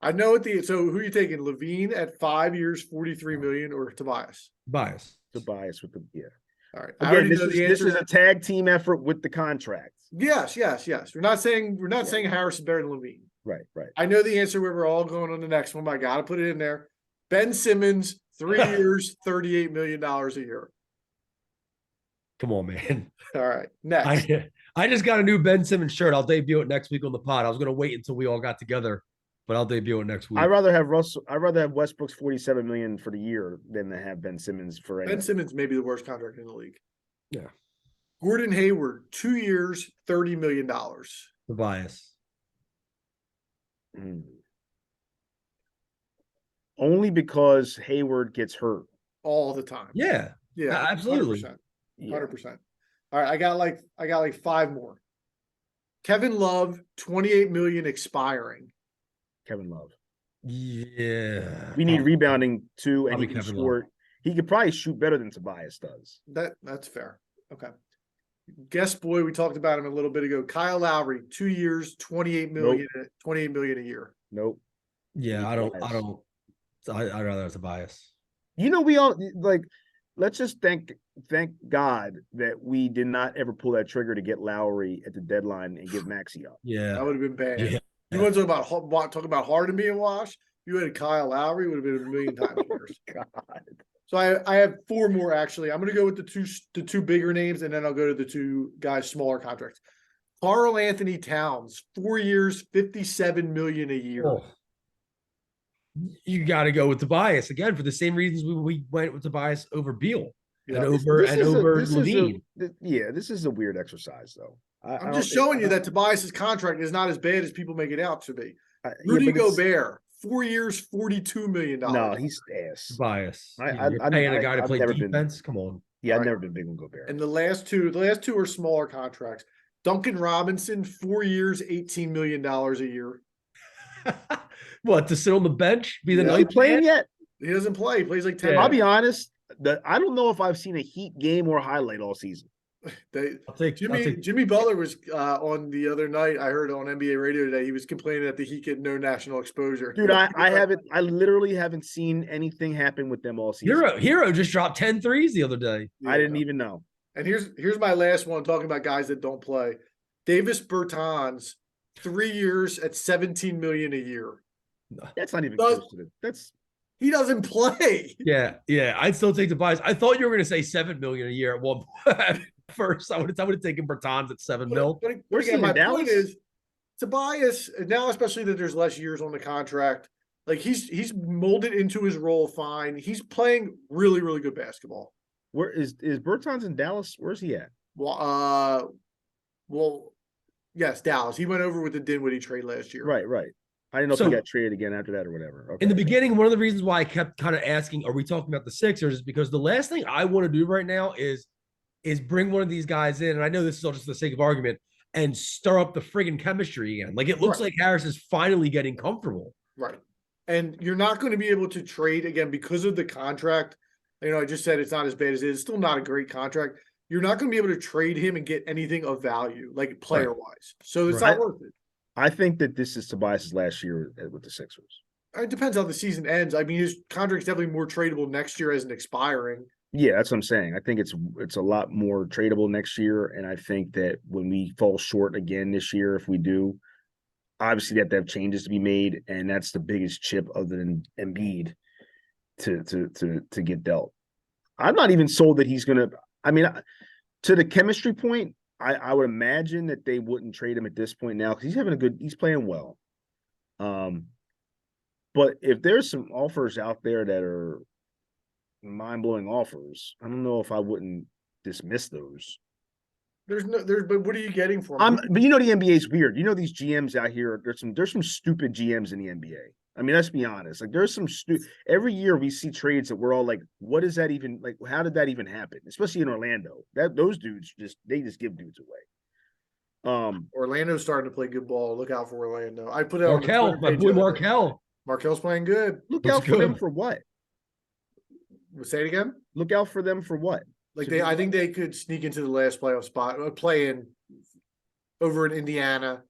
I know so who are you taking? LaVine at 5 years, $43 million, or Tobias? Tobias with the All right. Again, this is a tag team effort with the contracts. Yes. We're not saying Harris is better than LaVine. Right. I know the answer where we're all going on the next one, but I gotta put it in there. Ben Simmons, 3 years, $38 million a year. Come on, man. All right. Next. I just got a new Ben Simmons shirt. I'll debut it next week on the pod. I was gonna wait until we all got together, but I'll debut it next week. I'd rather have Westbrook's $47 million for the year than to have Ben Simmons for Ben Simmons may be the worst contract in the league. Yeah. Gordon Hayward, 2 years, $30 million. Tobias. Only because Hayward gets hurt all the time. Yeah, absolutely, 100%. 100%. All right, I got like 5 more. Kevin Love, $28 million expiring. Kevin Love. Yeah, we need rebounding too, and he can Kevin score. Love. He could probably shoot better than Tobias does. That's fair. Okay. Guest boy, we talked about him a little bit ago. Kyle Lowry, 2 years, $28 million, Nope. $28 million a year. Nope. Yeah, I'd rather have Tobias. You know, we all like. Let's just thank God that we did not ever pull that trigger to get Lowry at the deadline and give Maxey up. Yeah, that would have been bad. Yeah. You want to talk about Harden being washed? You had Kyle Lowry, would have been a million times worse. God. So I have 4 more actually. I'm going to go with the two bigger names, and then I'll go to the 2 guys smaller contracts. Karl Anthony Towns, 4 years, $57 million a year. Oh. You got to go with Tobias again for the same reasons we went with Tobias over Beal and over LaVine. This is a weird exercise, though. I'm just showing you that Tobias's contract is not as bad as people make it out to be. Rudy Gobert, 4 years, $42 million. No, he's ass. Tobias. You're paying a guy to play defense. Come on. Yeah, I've never been big on Gobert. And the last two are smaller contracts. Duncan Robinson, 4 years, $18 million a year. What, to sit on the bench? Be the night playing yet? He doesn't play. He plays like 10. I'll be honest. I don't know if I've seen a Heat game or highlight all season. Jimmy Butler was on the other night. I heard on NBA radio today. He was complaining that the Heat get no national exposure. Dude, I literally haven't seen anything happen with them all season. Hero just dropped 10 threes the other day. Yeah. I didn't even know. And here's my last one, talking about guys that don't play. Davis Bertans, 3 years at $17 million a year. That's not even close to it. He doesn't play. Yeah. I'd still take Tobias. I thought you were going to say $7 million a year at one point. first. I would have taken Bertans at 7 mil. But Where's again, he my in point Dallas? is Tobias, now especially that there's less years on the contract, like he's molded into his role fine. He's playing really, really good basketball. Where is Bertans in Dallas? Where's he at? Well, yes, Dallas. He went over with the Dinwiddie trade last year. Right. I didn't know if So- he got traded again after that or whatever. Okay. In the beginning, one of the reasons why I kept kind of asking, are we talking about the Sixers? Is because the last thing I want to do right now is bring one of these guys in, and I know this is all just for the sake of argument, and stir up the friggin' chemistry again. Like it looks like Harris is finally getting comfortable. Right. And you're not going to be able to trade again because of the contract. I just said it's not as bad as it is. It's still not a great contract. You're not going to be able to trade him and get anything of value, like player-wise. So it's not worth it. I think that this is Tobias's last year with the Sixers. It depends how the season ends. I mean, his contract's definitely more tradable next year as an expiring. Yeah, that's what I'm saying. I think it's a lot more tradable next year, and I think that when we fall short again this year, if we do, obviously they have to have changes to be made, and that's the biggest chip other than Embiid to get dealt. I'm not even sold that he's gonna. I mean, to the chemistry point, I would imagine that they wouldn't trade him at this point now because he's playing well. But if there's some offers out there that are mind-blowing offers, I don't know if I wouldn't dismiss those. But what are you getting for him? But the NBA is weird. These GMs out here, there's some stupid GMs in the NBA. I mean, let's be honest. Like there's some every year we see trades that we're all like, what is that even like? How did that even happen? Especially in Orlando. Those dudes just give dudes away. Orlando's starting to play good ball. Look out for Orlando. I put it on Markel, my boy Markel. Markel's playing good. Look Looks out for them good. for what? Say it again. Look out for them for what? I think they could sneak into the last playoff spot, play in over in Indiana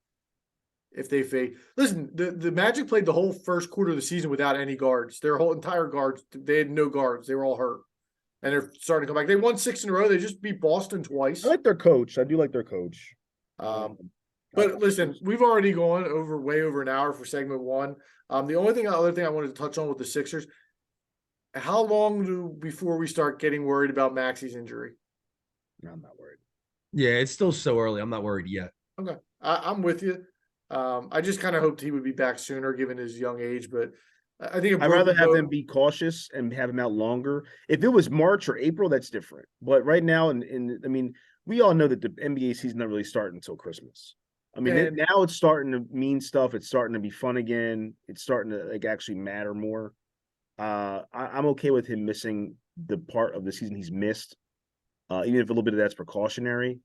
if they fade. Listen, the Magic played the whole first quarter of the season without any guards. Their whole entire guards, they had no guards. They were all hurt. And they're starting to come back. They won 6 in a row. They just beat Boston twice. I like their coach. I do like their coach. But listen, we've already gone way over an hour for segment 1. The other thing I wanted to touch on with the Sixers, how long before we start getting worried about Maxi's injury? No, I'm not worried. Yeah, it's still so early. I'm not worried yet. Okay. I'm with you. I just kind of hoped he would be back sooner given his young age, but I think I'd rather have them be cautious and have him out longer. If it was March or April, that's different. But right now, I mean, we all know that the NBA season not really starting until Christmas. I mean, now it's starting to mean stuff. It's starting to be fun again. It's starting to like actually matter more. I'm okay with him missing the part of the season he's missed, even if a little bit of that's precautionary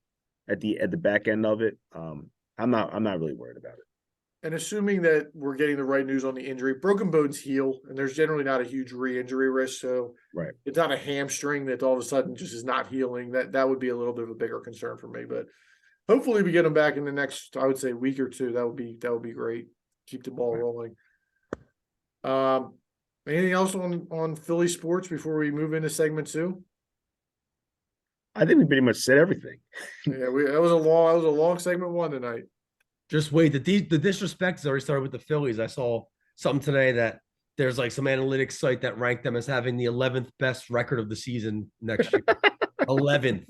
at the back end of it. I'm not really worried about it. And assuming that we're getting the right news on the injury, broken bones heal, and there's generally not a huge re-injury risk. So it's not a hamstring that all of a sudden just is not healing. That would be a little bit of a bigger concern for me. But hopefully we get him back in the next, I would say, week or two. That would be great. Keep the ball rolling. Anything else on Philly sports before we move into segment 2? I think we pretty much said everything. Yeah, that was a long segment 1 tonight. Just wait. The disrespect has already started with the Phillies. I saw something today that there's like some analytics site that ranked them as having the 11th best record of the season next year. 11th.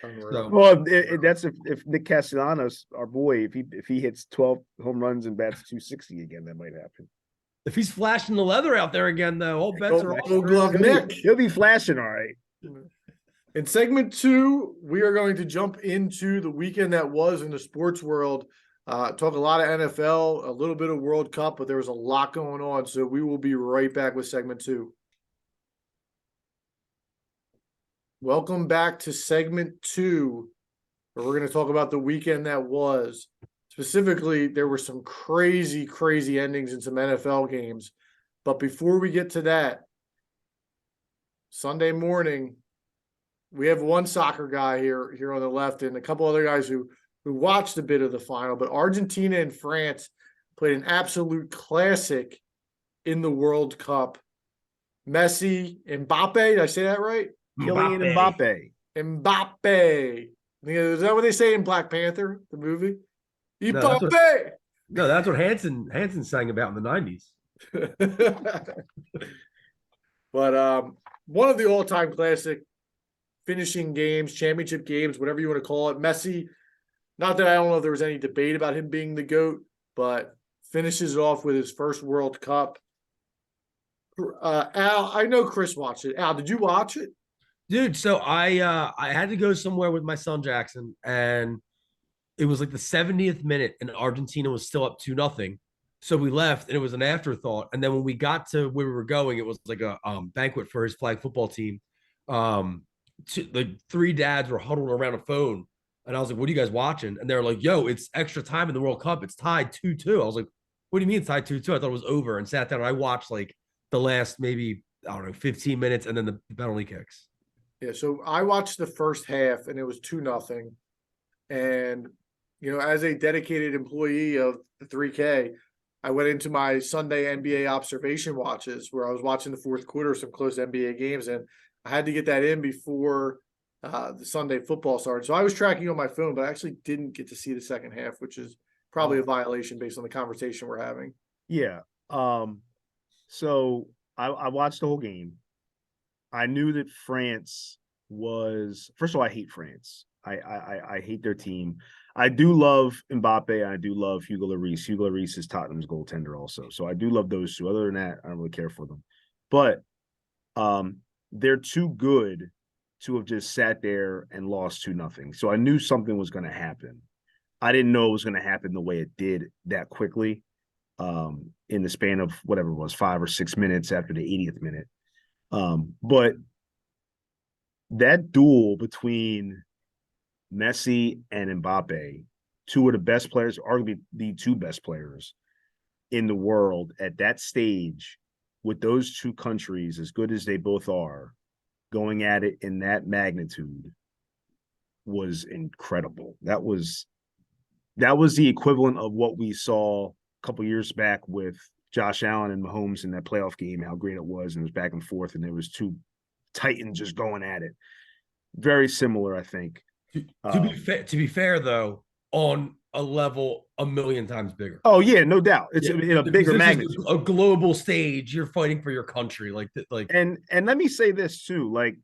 So, well, that's if Nick Castellanos, our boy, if he hits 12 home runs and bats 260 again, that might happen. if he's flashing the leather out there again, though, all bets are off. Gold glove Nick. He'll be flashing, all right. In segment 2, we are going to jump into the weekend that was in the sports world. Talk a lot of NFL, a little bit of World Cup, but there was a lot going on. So we will be right back with segment 2. Welcome back to segment 2, where we're going to talk about the weekend that was. Specifically, there were some crazy, crazy endings in some NFL games. But before we get to that, Sunday morning, we have one soccer guy here on the left and a couple other guys who watched a bit of the final. But Argentina and France played an absolute classic in the World Cup. Messi, Mbappe, did I say that right? Kylian Mbappe. Mbappe. Is that what they say in Black Panther, the movie? Mbappe. No, that's what Hanson sang about in the 90s. But one of the all-time classic finishing games, championship games, whatever you want to call it. Messi, not that I don't know if there was any debate about him being the GOAT, but finishes it off with his first World Cup. Al, I know Chris watched it. Al, did you watch it? Dude, so I had to go somewhere with my son Jackson, and it was like the 70th minute, and Argentina was still up 2-0. So we left, and it was an afterthought. And then when we got to where we were going, it was like a banquet for his flag football team. Like 3 dads were huddled around a phone, and I was like, "What are you guys watching?" And they were like, "Yo, it's extra time in the World Cup. It's tied 2-2." I was like, "What do you mean it's tied 2-2?" I thought it was over, and sat down. And I watched like the last maybe, I don't know, 15 minutes, and then the penalty kicks. Yeah, so I watched the first half, and it was 2-0. And as a dedicated employee of the 3K, I went into my Sunday NBA observation watches where I was watching the fourth quarter of some close NBA games, and I had to get that in before the Sunday football started. So I was tracking on my phone, but I actually didn't get to see the second half, which is probably a violation based on the conversation we're having. Yeah. So I watched the whole game. I knew that France was, first of all, I hate France. I hate their team. I do love Mbappe. I do love Hugo Lloris. Hugo Lloris is Tottenham's goaltender also. So I do love those two. Other than that, I don't really care for them. But they're too good to have just sat there and lost 2-0. So I knew something was going to happen. I didn't know it was going to happen the way it did that quickly in the span of whatever it was, 5 or 6 minutes after the 80th minute. But that duel between Messi and Mbappe, 2 of the best players, arguably the 2 best players in the world at that stage, with those 2 countries, as good as they both are, going at it in that magnitude, was incredible. That was the equivalent of what we saw a couple years back with Josh Allen and Mahomes in that playoff game, how great it was, and it was back and forth, and there was 2 titans just going at it. Very similar, I think. To be fair, though, on a level a million times bigger. Oh yeah, no doubt. It's in a bigger magnitude. A global stage. You're fighting for your country, And let me say this too, like,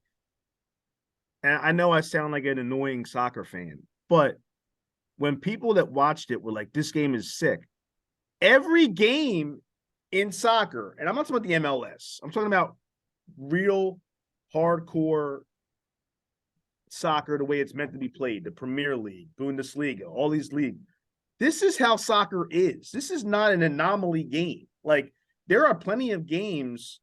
and I know I sound like an annoying soccer fan, but when people that watched it were like, "This game is sick," every game in soccer, and I'm not talking about the MLS, I'm talking about real hardcore soccer, the way it's meant to be played, the Premier League, Bundesliga, all these leagues. This is how soccer is. This is not an anomaly game. Like, there are plenty of games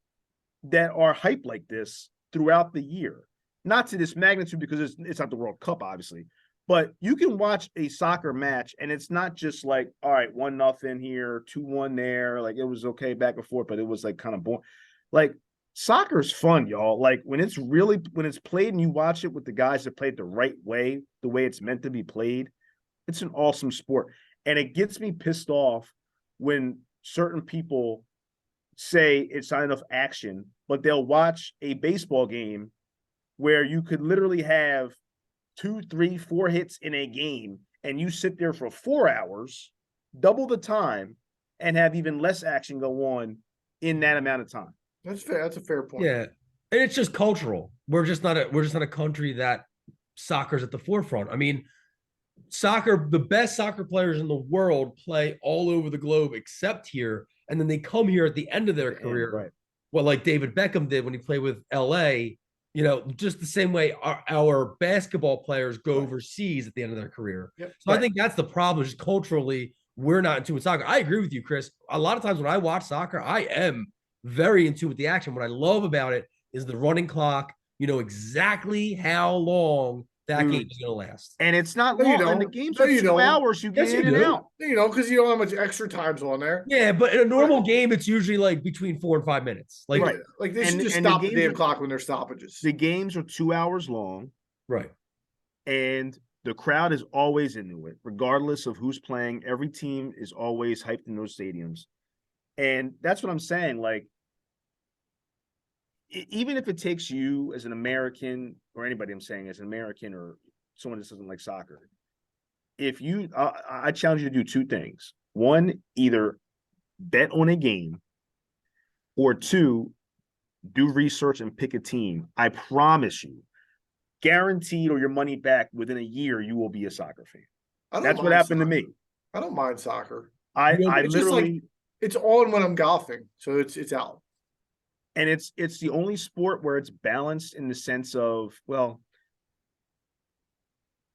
that are hyped like this throughout the year. Not to this magnitude because it's not the World Cup, obviously. But you can watch a soccer match, and it's not just like, all right, 1-0 here, 2-1 there. Like, it was okay back and forth, but it was like kind of boring. Like, soccer's fun, y'all. Like, when it's played and you watch it with the guys that play it the right way, the way it's meant to be played, it's an awesome sport. And it gets me pissed off when certain people say it's not enough action, but they'll watch a baseball game where you could literally have 2, 3, 4 hits in a game, and you sit there for 4 hours, double the time, and have even less action go on in that amount of time. That's fair. That's a fair point. Yeah, and it's just cultural. We're just not a country that soccer's at the forefront. I mean, soccer, the best soccer players in the world play all over the globe except here, and then they come here at the end of their career. Right. Well, like David Beckham did when he played with LA. Just the same way our basketball players go overseas at the end of their career. Yep. So I think that's the problem. Just culturally, we're not in tune with soccer. I agree with you, Chris. A lot of times when I watch soccer, I am very in tune with the action. What I love about it is the running clock. You know exactly how long that game is going to last. And it's not long. And the games are 2 hours. You get in and out. Because you don't have much extra times on there. Yeah, but in a normal game, it's usually like between 4 and 5 minutes. Like, right. Like they should just stop the damn clock when there's stoppages. The games are 2 hours long. Right. And the crowd is always into it, regardless of who's playing. Every team is always hyped in those stadiums. And that's what I'm saying. Like, even if it takes you as an American, or anybody I'm saying as an American or someone that doesn't like soccer, if you, I challenge you to do 2 things. 1, either bet on a game, or 2, do research and pick a team. I promise you, guaranteed or your money back within a year, you will be a soccer fan. I don't That's what mind happened to soccer. me. I don't mind soccer. I It's just like literally, it's on when I'm golfing, so it's out. and it's the only sport where it's balanced in the sense of, well,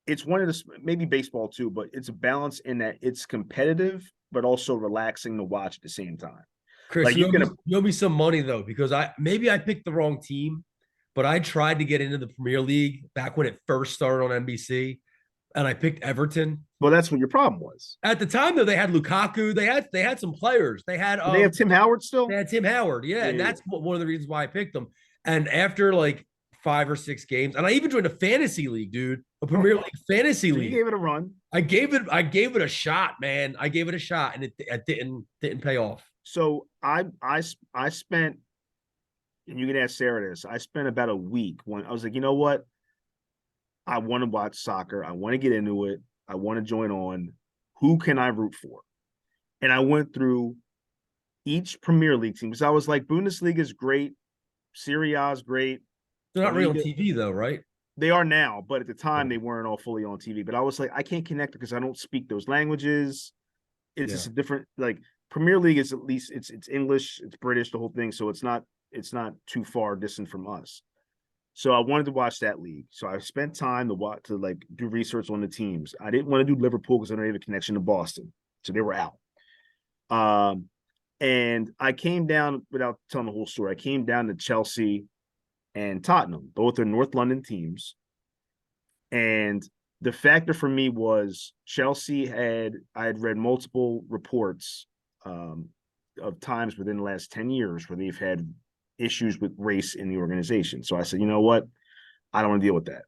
it's one of the, maybe baseball too, but it's a balance in that it's competitive, but also relaxing to watch at the same time. Chris, Like you owe me some money though, because I picked the wrong team, but I tried to get into the Premier League back when it first started on NBC, and I picked Everton. Well, that's what your problem was. At the time, though, they had Lukaku. They had some players. They had They have Tim Howard still. They had Tim Howard, yeah, and that's one of the reasons why I picked them. And after like 5 or 6 games, and I even joined a fantasy league, dude, a Premier League fantasy league. You gave it a run. I gave it a shot, man. I gave it a shot, and it didn't pay off. So I spent, and you can ask Sarah this. I spent about a week when I was like, you know what? I want to watch soccer. I want to get into it. I want to join on. Who can I root for? And I went through each Premier League team because I was like, Bundesliga is great. Serie A is great. They're not really on TV though, right? They are now, but at the time they weren't all fully on TV. But I was like, I can't connect because I don't speak those languages. It's just a different, like, Premier League is at least it's English, it's British, the whole thing. So it's not too far distant from us. So I wanted to watch that league. So I spent time to like do research on the teams. I didn't want to do Liverpool because I don't have a connection to Boston. So they were out. And I came down, without telling the whole story, I came down to Chelsea and Tottenham. Both are North London teams. And the factor for me was Chelsea I had read multiple reports of times within the last 10 years where they've had issues with race in the organization. So I said, you know what? I don't want to deal with that.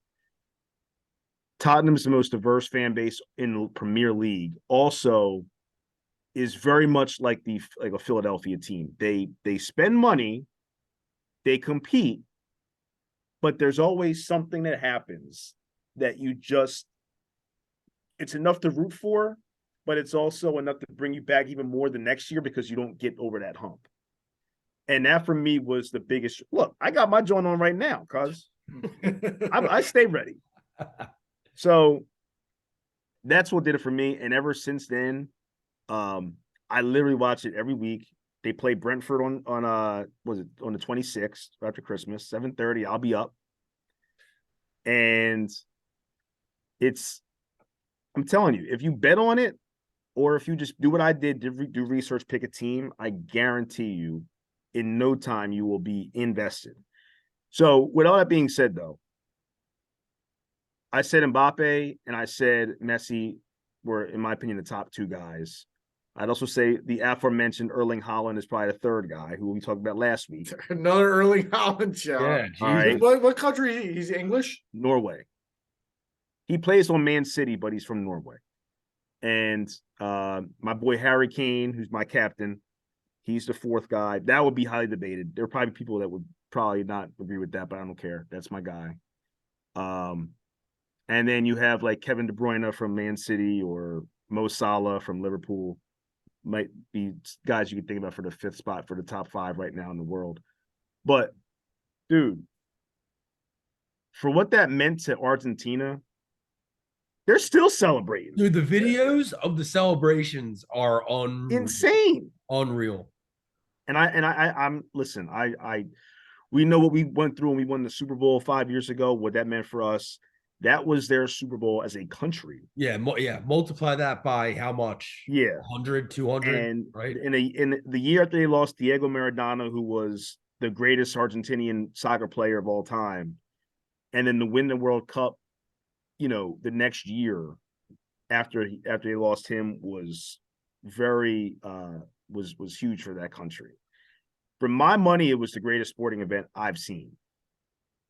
Tottenham is the most diverse fan base in the Premier League. Also is very much like a Philadelphia team. They spend money, they compete, but there's always something that happens that it's enough to root for, but it's also enough to bring you back even more the next year because you don't get over that hump. And that for me was the biggest. Look, I got my joint on right now, cuz I stay ready. So that's what did it for me. And ever since then, I literally watch it every week. They play Brentford on the 26th after Christmas, 7:30. I'll be up. And I'm telling you, if you bet on it, or if you just do what I did, do research, pick a team, I guarantee you, in no time, you will be invested. So with all that being said, though, I said Mbappe and I said Messi were, in my opinion, the top 2 guys. I'd also say the aforementioned Erling Haaland is probably the 3rd guy who we talked about last week. Another Erling Haaland show. Yeah, all right. What country is he? He's English? Norway. He plays on Man City, but he's from Norway. And my boy Harry Kane, who's my captain, he's the 4th guy. That would be highly debated. There are probably people that would probably not agree with that, but I don't care. That's my guy. And then you have like Kevin De Bruyne from Man City or Mo Salah from Liverpool. Might be guys you could think about for the 5th spot for the top 5 right now in the world. But, dude, for what that meant to Argentina, they're still celebrating. Dude, the videos of the celebrations are insane. Unreal. And I'm listen, we know what we went through when we won the Super Bowl 5 years ago, what that meant for us. That was their Super Bowl as a country. Yeah, multiply that by how much? Yeah. 100, 200, and right? In the year after they lost Diego Maradona, who was the greatest Argentinian soccer player of all time, and then to win the World Cup, the next year after they lost him was very was huge for that country. For my money, it was the greatest sporting event I've seen.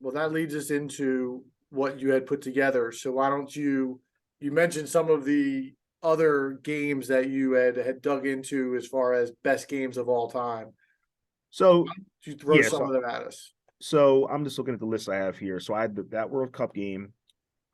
Well, that leads us into what you had put together. So why don't you mentioned some of the other games that you had dug into as far as best games of all time. So you throw some of them at us. So I'm just looking at the list I have here. So I had that World Cup game.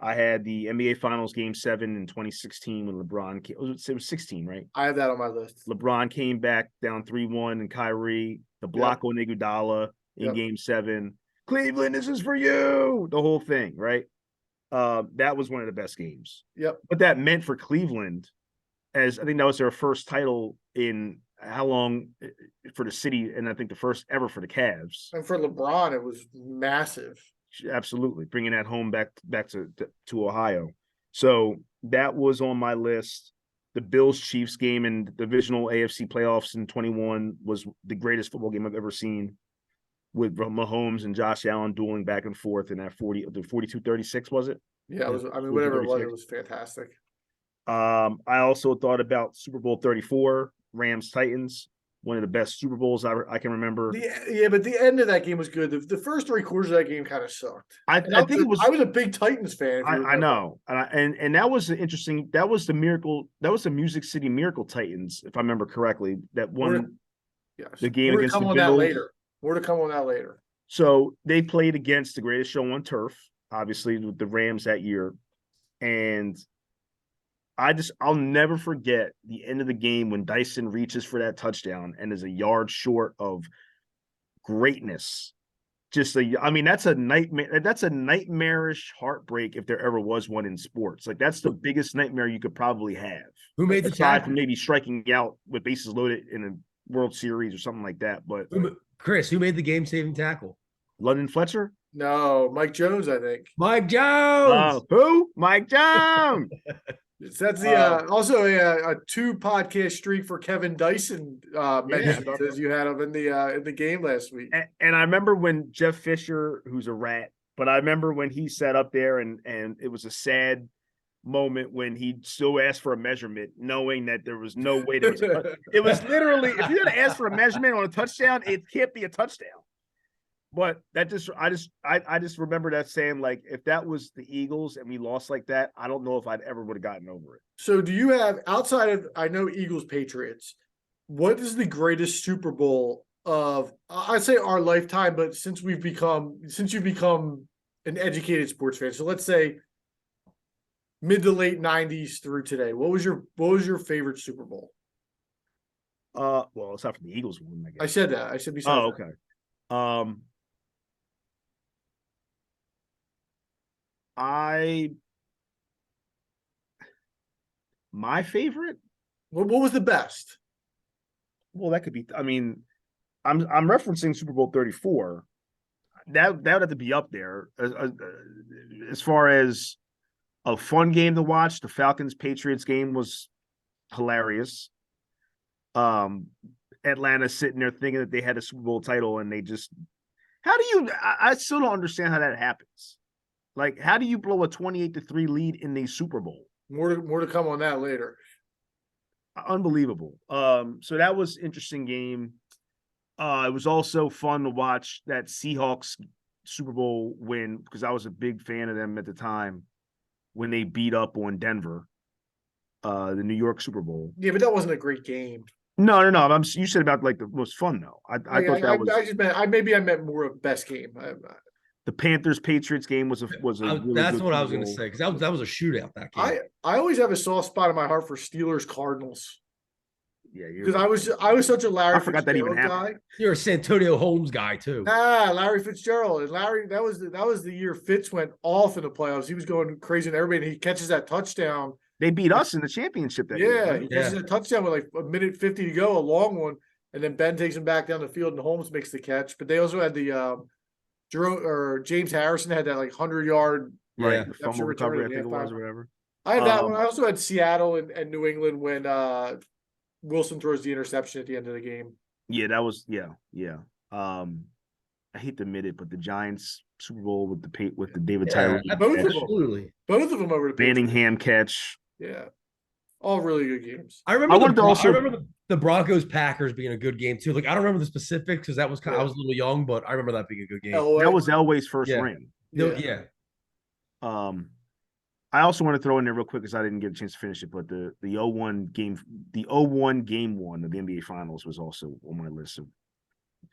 I had the NBA Finals Game 7 in 2016 when LeBron came. It was 16, right? I have that on my list. LeBron came back down 3-1 and Kyrie, the block on Iguodala in Game 7. Cleveland, this is for you. The whole thing, right? That was one of the best games. Yep. What that meant for Cleveland, as I think that was their first title in how long for the city, and I think the first ever for the Cavs. And for LeBron, it was massive. Absolutely, bringing that home back to Ohio. So that was on my list. The Bills Chiefs game in the divisional AFC playoffs in 21 was the greatest football game I've ever seen, with Mahomes and Josh Allen dueling back and forth in that 42-36, was it? Yeah, it was. I mean, whatever it was fantastic. I also thought about Super Bowl 34, Rams Titans, one of the best Super Bowls I can remember. But the end of that game was good. The first 3 quarters of that game kind of sucked. I think it was. I was a big Titans fan. I know, and that was interesting. That was the miracle. That was the Music City Miracle Titans, if I remember correctly. That won the game against the Bills. More to come on that later. So they played against the greatest show on turf, obviously with the Rams that year, and I'll never forget the end of the game when Dyson reaches for that touchdown and is a yard short of greatness. That's a nightmare. That's a nightmarish heartbreak if there ever was one in sports. Like, that's the biggest nightmare you could probably have. Who made the aside tackle? from maybe striking out with bases loaded in a World Series or something like that. But Chris, who made the game-saving tackle? London Fletcher? No, Mike Jones, I think. Mike Jones. Who? Mike Jones. That's the also a 2 podcast streak for Kevin Dyson mentioned as you had him in the game last week. And I remember when Jeff Fisher, who's a rat, but I remember when he sat up there and it was a sad moment when he still asked for a measurement, knowing that there was no way it was literally, if you're gonna ask for a measurement on a touchdown, it can't be a touchdown. But that I just remember that saying, like, if that was the Eagles and we lost like that, I don't know if I'd ever would have gotten over it. So do you have, outside of, I know Eagles Patriots, what is the greatest Super Bowl of, I'd say our lifetime, but since you've become an educated sports fan, so let's say mid to late 90s through today, what was your favorite Super Bowl? Well, aside from the Eagles one, I guess. I said that. I said besides. Oh, okay. My favorite? What was the best? Well, that could be, I mean, I'm referencing Super Bowl 34. That would have to be up there as far as a fun game to watch. The Falcons Patriots game was hilarious. Atlanta sitting there thinking that they had a Super Bowl title, and they just, I still don't understand how that happens. Like, how do you blow a 28-3 lead in the Super Bowl? More to come on that later. Unbelievable. So that was an interesting game. It was also fun to watch that Seahawks Super Bowl win, because I was a big fan of them at the time when they beat up on Denver, the New York Super Bowl. Yeah, but that wasn't a great game. No. You said about like the most fun though. I thought that was. I meant more of best game. The Panthers Patriots game was a really that's good what I was Super going to Bowl. say, because that was a shootout, that game. I always have a soft spot in my heart for Steelers Cardinals. Yeah, because I was such a Larry. I forgot that even happened. Guy. You're a Santonio Holmes guy too. Larry Fitzgerald, and Larry. That was the year Fitz went off in the playoffs. He was going crazy, and everybody. And he catches that touchdown. They beat us in the championship that year. Right? He catches a touchdown with like a minute 50 to go, a long one, and then Ben takes him back down the field, and Holmes makes the catch. But they also had the James Harrison had that like 100-yard fumble recovery, I think it was, or whatever. I had that one. I also had Seattle and New England when Wilson throws the interception at the end of the game. Yeah, that was I hate to admit it, but the Giants Super Bowl with the David Tyree, both of them over the Banningham catch. Yeah, all really good games. I remember the Broncos Packers being a good game too. Like, I don't remember the specifics because that was I was a little young, but I remember that being a good game. That was Elway's first ring. Yeah. I also want to throw in there real quick because I didn't get a chance to finish it, but the 0-1 game, the 0-1 game 1 of the NBA Finals was also on my list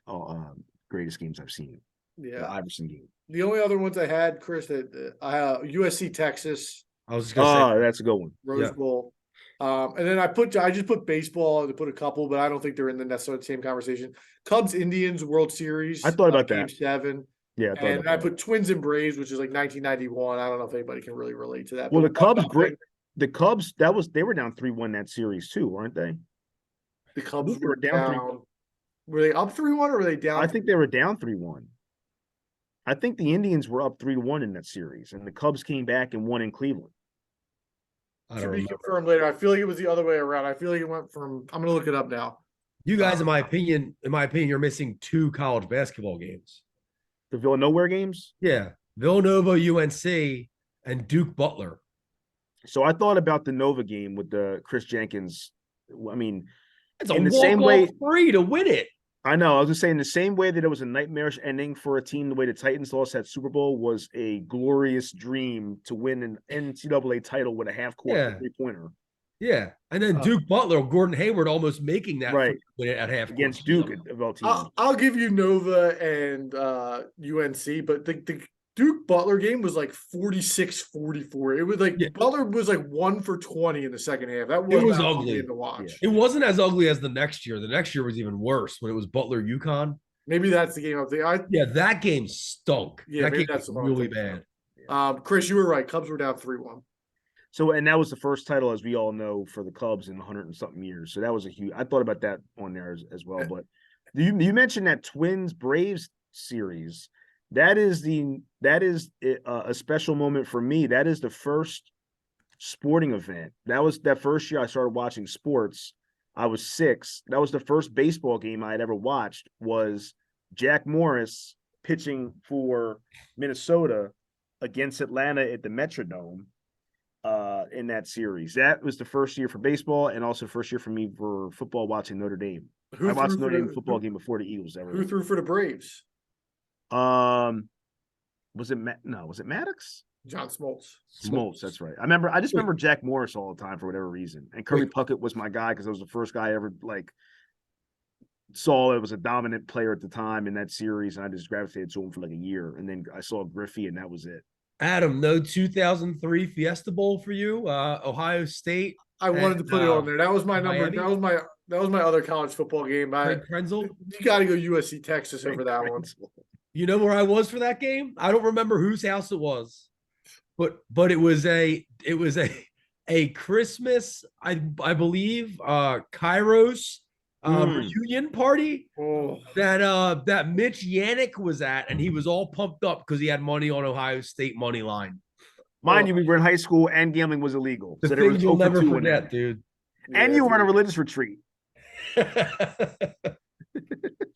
of greatest games I've seen. Yeah, the Iverson game. The only other ones I had, Chris, that USC Texas. I was just gonna say that's a good one. Rose Bowl. And then I just put baseball to put a couple, but I don't think they're in the necessarily same conversation. Cubs Indians World Series. I thought about that. Game 7. Yeah, I thought And about I that. put Twins and Braves, which is like 1991. I don't know if anybody can really relate to that. Well, but the Cubs, they were down 3-1 that series too, weren't they? the I Cubs think they were were down 3. down. Were they up 3-1 or were they down? I think they were down 3-1. I think the Indians were up 3-1 in that series, and the Cubs came back and won in Cleveland. I To don't be remember. confirmed later. I feel like it was the other way around. I feel like it went from. I'm gonna look it up now. You guys, in my opinion, you're missing 2 college basketball games. The Villanova games. Yeah, Villanova, UNC, and Duke Butler. So I thought about the Nova game with the Chris Jenkins. I mean, It's a in the same way, walk-off free to win it. I know. I was just saying the same way that it was a nightmarish ending for a team, the way the Titans lost that Super Bowl was a glorious dream to win an NCAA title with a half-court Yeah. three-pointer. Yeah, and then Duke Butler, Gordon Hayward almost making that Right. win it at half Against Duke of all teams. I'll give you Nova and UNC, but the Duke Butler game was like 46-44. It was like Butler was like 1 for 20 in the second half. That was not ugly to watch. It wasn't as ugly as the next year. The next year was even worse when it was Butler UConn. Maybe that's the game of the. Yeah, that game stunk. Yeah, that maybe game that's was the one I'm really thinking bad. Chris, you were right. Cubs were down 3-1. So, and that was the first title, as we all know, for the Cubs in 100 and something years. So that was a huge. I thought about that on there as well. But you mentioned that Twins Braves series. That is a special moment for me. That is the first sporting event. That was that first year I started watching sports. I was 6. That was the first baseball game I had ever watched. Was Jack Morris pitching for Minnesota against Atlanta at the Metrodome. In that series. That was the first year for baseball and also first year for me for football watching Notre Dame. I watched Notre Dame football game before the Eagles ever. Who threw for the Braves? Was it Maddox? John Smoltz. Smoltz, that's right. I just remember Jack Morris all the time for whatever reason. And Kirby Puckett was my guy because I was the first guy I ever saw that was a dominant player at the time in that series, and I just gravitated to him for like a year. And then I saw Griffey, and that was it. Adam, no 2003 Fiesta Bowl for you, Ohio State. I wanted to put it on there. That was my number. Miami? That was my other college football game. Craig Krenzel. You got to go USC Texas over that one. You know where I was for that game? I don't remember whose house it was, but it was a Christmas, I believe, Kairos reunion party that Mitch Yannick was at, and he was all pumped up because he had money on Ohio State money line. Mind you, we were in high school and gambling was illegal. The so thing you'll never forget, dude. And you were on a religious retreat.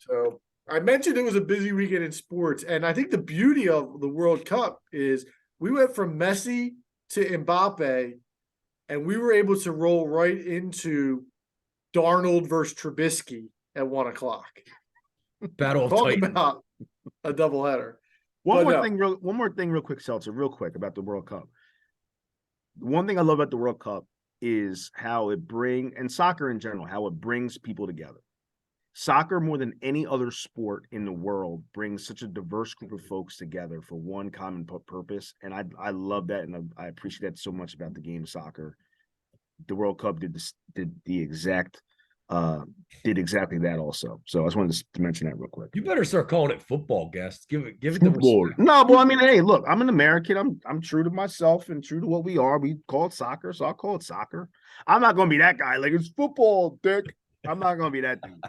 So I mentioned it was a busy weekend in sports, and I think the beauty of the World Cup is we went from Messi to Mbappe, and we were able to roll right into Darnold versus Trubisky at 1:00. Battle of Talk Titans. about a doubleheader. One more thing, real quick, Seltzer, real quick about the World Cup. One thing I love about the World Cup is how it and soccer in general, how it brings people together. Soccer, more than any other sport in the world, brings such a diverse group of folks together for one common purpose. And I love that, and I appreciate that so much about the game of soccer. The World Cup did exactly that also. So I just wanted to mention that real quick. You better start calling it football, guest. Give it the football. No, well, I mean, hey, look, I'm an American. I'm true to myself and true to what we are. We call it soccer, so I'll call it soccer. I'm not gonna be that guy. Like, it's football, Dick. I'm not gonna be that dude.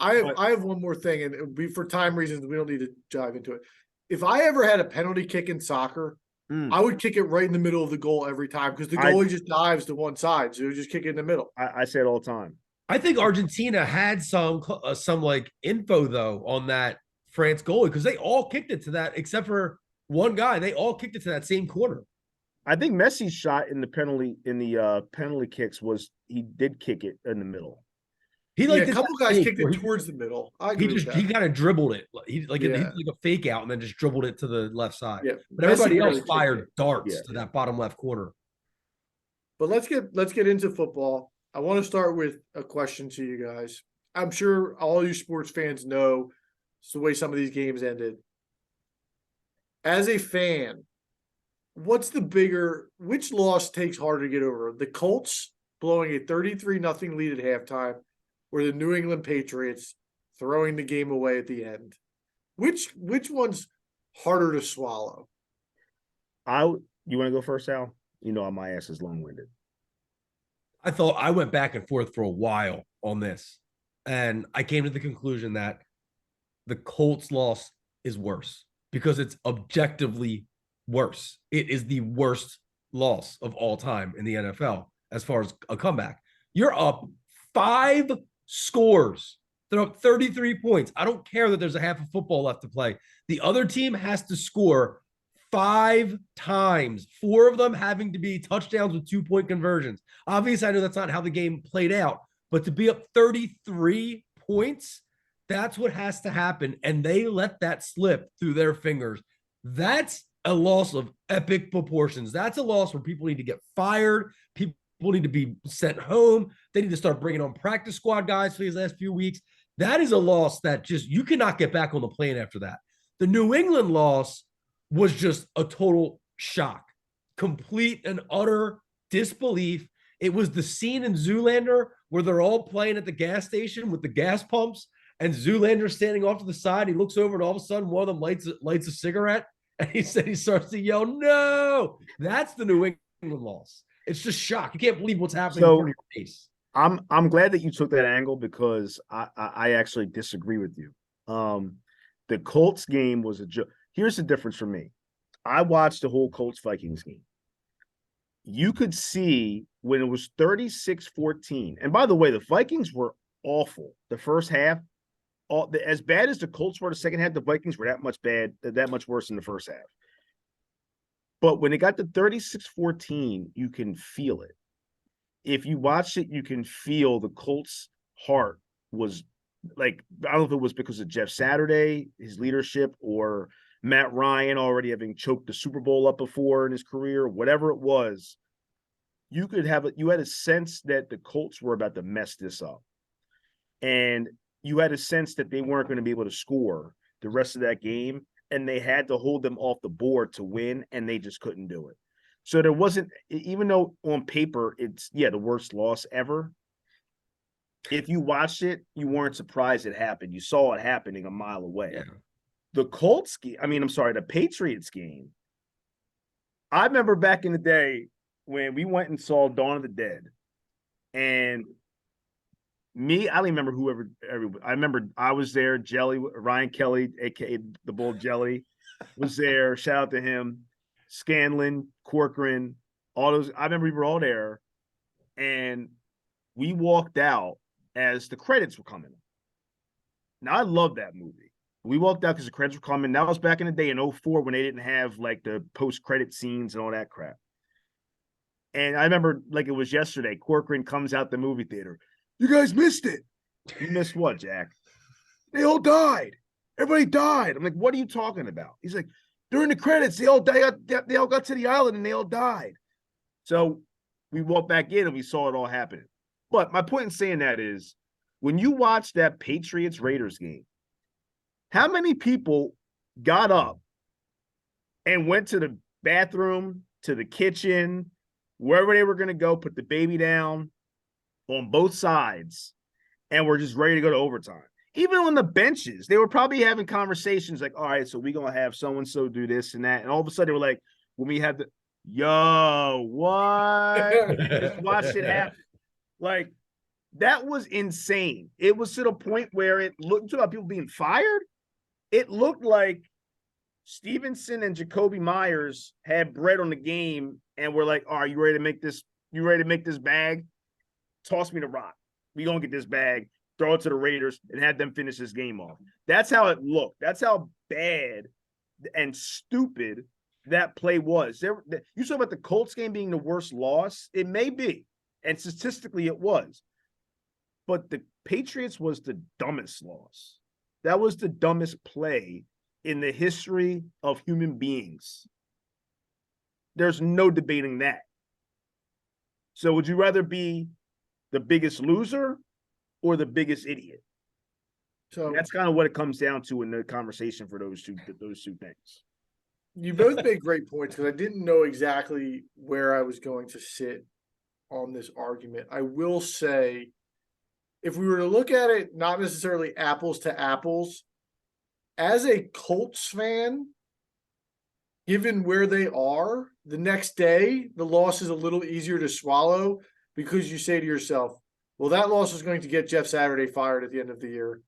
I have one more thing, and it would be for time reasons, we don't need to dive into it. If I ever had a penalty kick in soccer, I would kick it right in the middle of the goal every time because the goalie just dives to one side. So you just kick it in the middle. I say it all the time. I think Argentina had some like info though on that France goalie because they all kicked it to that except for one guy. They all kicked it to that same corner. I think Messi's shot in the penalty kicks was he did kick it in the middle. He a couple guys kicked it towards the middle. He kind of dribbled it. He like a fake out and then just dribbled it to the left side. Yeah. But everybody else fired darts to that bottom left corner. But let's get into football. I want to start with a question to you guys. I'm sure all you sports fans know it's the way some of these games ended. As a fan, which loss takes harder to get over? The Colts blowing a 33-0 lead at halftime, or the New England Patriots throwing the game away at the end? Which one's harder to swallow. You want to go first, Al? You know my ass is long-winded. I thought I went back and forth for a while on this, and I came to the conclusion that the Colts loss is worse because it's objectively worse. It is the worst loss of all time in the NFL as far as a comeback. You're up 5 scores. They're up 33 points. I don't care that there's a half of football left to play. The other team has to score 5 times, 4 of them having to be touchdowns with 2-point conversions. Obviously, I know that's not how the game played out, but to be up 33 points, that's what has to happen. And they let that slip through their fingers. That's a loss of epic proportions. That's a loss where people need to get fired. People need to be sent home. They need to start bringing on practice squad guys for these last few weeks. That is a loss that just, you cannot get back on the plane after that. The New England loss was just a total shock, complete and utter disbelief. It was the scene in Zoolander where they're all playing at the gas station with the gas pumps, and Zoolander's standing off to the side. He looks over, and all of a sudden, one of them lights a cigarette, and he starts to yell, "No!" That's the New England loss. It's just shock. You can't believe what's happening in front of your face. I'm glad that you took that angle because I actually disagree with you. The Colts game was a joke. Here's the difference for me. I watched the whole Colts-Vikings game. You could see when it was 36-14. And by the way, the Vikings were awful the first half. As bad as the Colts were the second half, the Vikings were that much worse in the first half. But when it got to 36-14, you can feel it. If you watch it, you can feel the Colts' heart was like, I don't know if it was because of Jeff Saturday, his leadership, or Matt Ryan already having choked the Super Bowl up before in his career, whatever it was. You had a sense that the Colts were about to mess this up. And you had a sense that they weren't going to be able to score the rest of that game, and they had to hold them off the board to win, and they just couldn't do it. So there wasn't, even though on paper it's the worst loss ever, if you watched it, you weren't surprised it happened. You saw it happening a mile away. Yeah. The Patriots game. I remember back in the day when we went and saw Dawn of the Dead, and I don't remember I remember I was there. Ryan Kelly, aka the Bull Jelly, was there. Shout out to him. Scanlon, Corcoran, all those. I remember we were all there, and we walked out as the credits were coming. Now I love that movie. We walked out because the credits were coming. That was back in the day in 2004 when they didn't have like the post-credit scenes and all that crap. And I remember like it was yesterday, Corcoran comes out the movie theater. You guys missed it. You missed what, Jack? They all died. Everybody died. I'm like, what are you talking about? He's like, during the credits, they all got to the island and they all died. So we walked back in and we saw it all happening. But my point in saying that is, when you watch that Patriots-Raiders game, how many people got up and went to the bathroom, to the kitchen, wherever they were going to go, put the baby down on both sides, and were just ready to go to overtime? Even on the benches, they were probably having conversations like, all right, so we're going to have so-and-so do this and that. And all of a sudden, they were like, when we had what? Just watch it happen. Like, that was insane. It was to the point where it looked about people being fired. It looked like Stevenson and Jacoby Myers had bread on the game and were like, all right, you ready to make this? You ready to make this bag? Toss me the rock. We gonna get this bag, throw it to the Raiders, and have them finish this game off. That's how it looked. That's how bad and stupid that play was. You talk about the Colts game being the worst loss. It may be, and statistically it was. But the Patriots was the dumbest loss. That was the dumbest play in the history of human beings. There's no debating that. So would you rather be the biggest loser or the biggest idiot? So that's kind of what it comes down to in the conversation for those two things. You both made great points because I didn't know exactly where I was going to sit on this argument. I will say, if we were to look at it, not necessarily apples to apples, as a Colts fan, given where they are, the next day, the loss is a little easier to swallow because you say to yourself, well, that loss is going to get Jeff Saturday fired at the end of the year.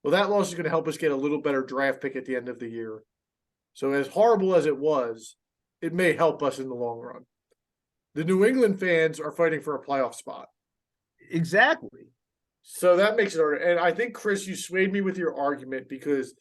Well, that loss is going to help us get a little better draft pick at the end of the year. So as horrible as it was, it may help us in the long run. The New England fans are fighting for a playoff spot. Exactly. So that makes it harder. And I think, Chris, you swayed me with your argument because,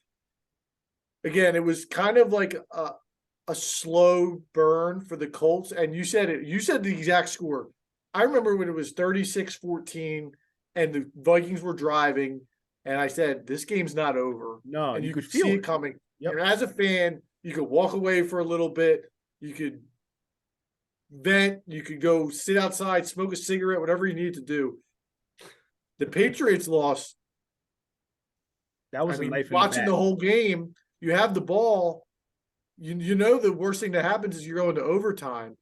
again, it was kind of like a slow burn for the Colts. And you said it. You said the exact score. I remember when it was 36-14 and the Vikings were driving, and I said, this game's not over. No, and you could see feel it it coming. Yep. And as a fan, you could walk away for a little bit. You could vent. You could go sit outside, smoke a cigarette, whatever you need to do. The Patriots lost. That was a knife in watching the back. the whole game, you have the ball. You know the worst thing that happens is you go into overtime,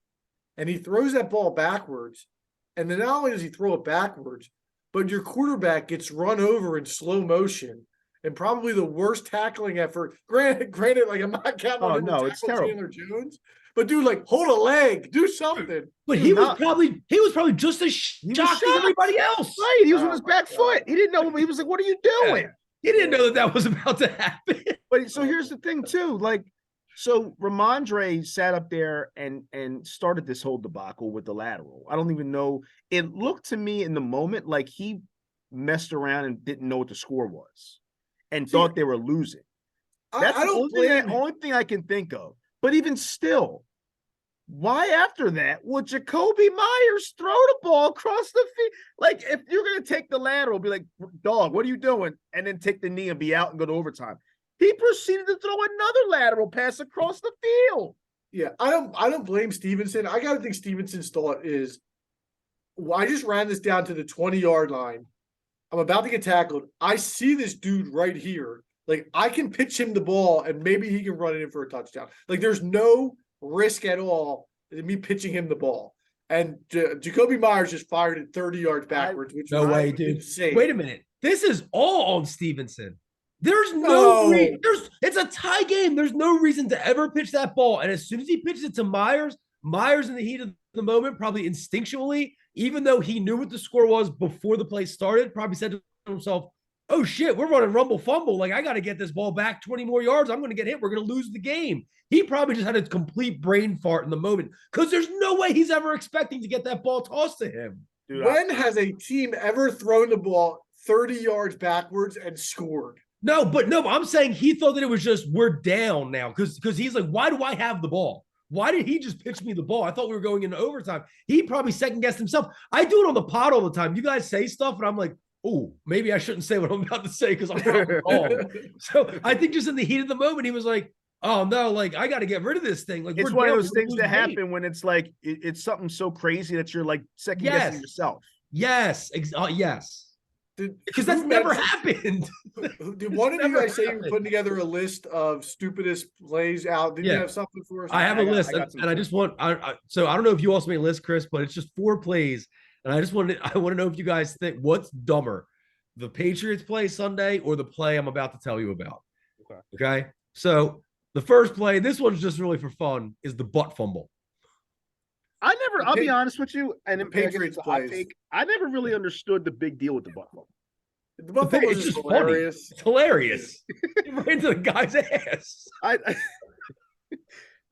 and he throws that ball backwards. And then not only does he throw it backwards, but your quarterback gets run over in slow motion, and probably the worst tackling effort. Granted, like I'm not counting on him to it's tackle terrible. Chandler Jones, but dude, like hold a leg, do something. But Dude, he was probably just as was shocked as everybody else. Right, he was on Oh his my back God. foot. He didn't know. He was like, "What are you doing?" Yeah. He didn't know that was about to happen. But so here's the thing, too. Like, so Ramondre sat up there and started this whole debacle with the lateral. I don't even know. It looked to me in the moment like he messed around and didn't know what the score was, and thought they were losing. That's I the don't blame. only thing I can think of. But even still, why after that would Jacoby Myers throw the ball across the field? Like, if you're gonna take the lateral, be like, dog, what are you doing? And then take the knee and be out and go to overtime. He proceeded to throw another lateral pass across the field. Yeah, I don't blame Stevenson. I gotta think Stevenson's thought is, well, I just ran this down to the 20-yard line. I'm about to get tackled. I see this dude right here. Like, I can pitch him the ball and maybe he can run it in for a touchdown. Like, there's no risk at all in me pitching him the ball. And Jacoby Myers just fired it 30 yards backwards, which No was way, dude. insane. Wait a minute. This is all on Stevenson. There's No. it's a tie game. There's no reason to ever pitch that ball. And as soon as he pitches it to Myers in the heat of the moment, probably instinctually, even though he knew what the score was before the play started, probably said to himself, oh shit, we're running rumble fumble. Like, I got to get this ball back 20 more yards. I'm going to get hit. We're going to lose the game. He probably just had a complete brain fart in the moment because there's no way he's ever expecting to get that ball tossed to him. Dude, When has a team ever thrown the ball 30 yards backwards and scored? No, I'm saying he thought that it was just we're down now because he's like, why do I have the ball? Why did he just pitch me the ball? I thought we were going into overtime. He probably second guessed himself. I do it on the pod all the time. You guys say stuff and I'm like, oh, maybe I shouldn't say what I'm about to say because I'm probably wrong. So I think just in the heat of the moment, he was like, oh no, like I got to get rid of this thing. Like, it's one of those things that happen when it's like it's something so crazy that you're like second guessing yourself. Yes, yes. Because that's never happened. Did one of you guys say you were putting together a list of stupidest plays out? Did you have something for us? I have a list, and I just want. So I don't know if you also made a list, Chris, but it's just 4 plays, and I want to know if you guys think what's dumber, the Patriots play Sunday or the play I'm about to tell you about. Okay. So the first play, this one's just really for fun, is the butt fumble. I'll be honest with you, and the Patriots plays. I never really understood the big deal with the butt fumble. The butt fumble is just hilarious. Funny. It's hilarious. It ran into the guy's ass.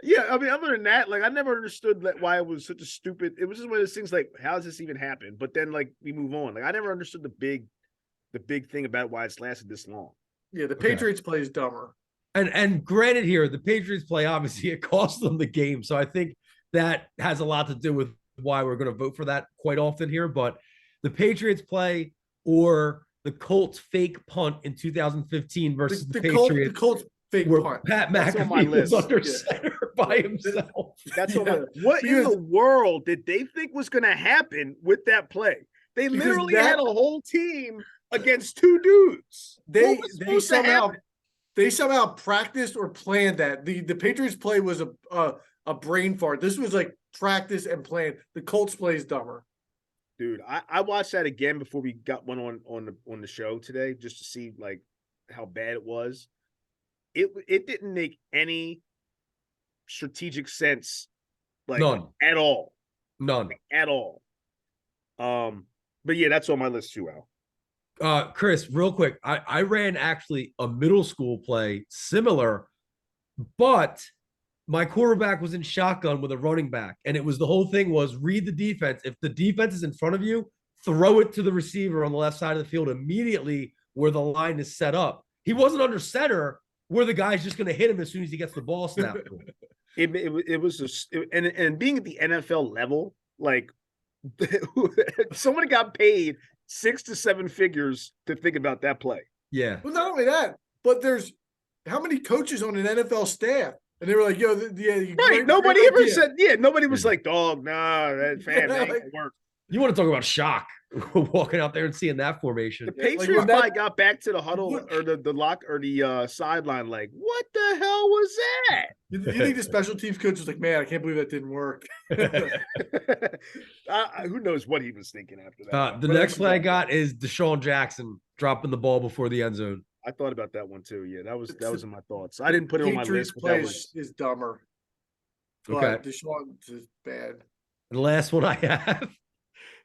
Yeah, I mean, other than that, like I never understood why it was such a stupid. It was just one of those things like, how does this even happen? But then, like, we move on. Like I never understood the big thing about why it's lasted this long. Yeah, the Patriots play is dumber. And granted, here the Patriots play obviously it cost them the game, so I think that has a lot to do with why we're going to vote for that quite often here. But the Patriots play or the Colts fake punt in 2015 versus the Patriots. The Colts fake punt. Pat McAfee was under center by himself. That's what in the world did they think was going to happen with that play? They literally had a whole team against 2 dudes. They somehow practiced or planned that. The Patriots play was a brain fart. This was like practice and planned. The Colts play is dumber. Dude, I watched that again before we got one on the show today just to see like how bad it was. It didn't make any strategic sense, like None. at all. None. At all. But yeah, that's on my list too, Al. Chris, real quick, I ran actually a middle school play similar, but my quarterback was in shotgun with a running back, and it was the whole thing was read the defense. If the defense is in front of you, throw it to the receiver on the left side of the field immediately where the line is set up. He wasn't under center where the guy's just going to hit him as soon as he gets the ball snapped to him. It was just, and being at the NFL level, like somebody got paid 6 to 7 figures to think about that play. Yeah. Well, not only that, but there's how many coaches on an NFL staff? And they were like, yo, right. Nobody ever said, nobody was like, dog, nah, that fam, that ain't gonna work. You want to talk about shock walking out there and seeing that formation. The Patriots probably got back to the huddle or the lock or the sideline like, what the hell was that? You think the special teams coach was like, man, I can't believe that didn't work. Who knows what he was thinking after that. The next play I got is Deshaun Jackson dropping the ball before the end zone. I thought about that one too. Yeah, that was in my thoughts. I didn't put it on my list. But play that was is dumber. Okay. But Deshaun is bad. The last one I have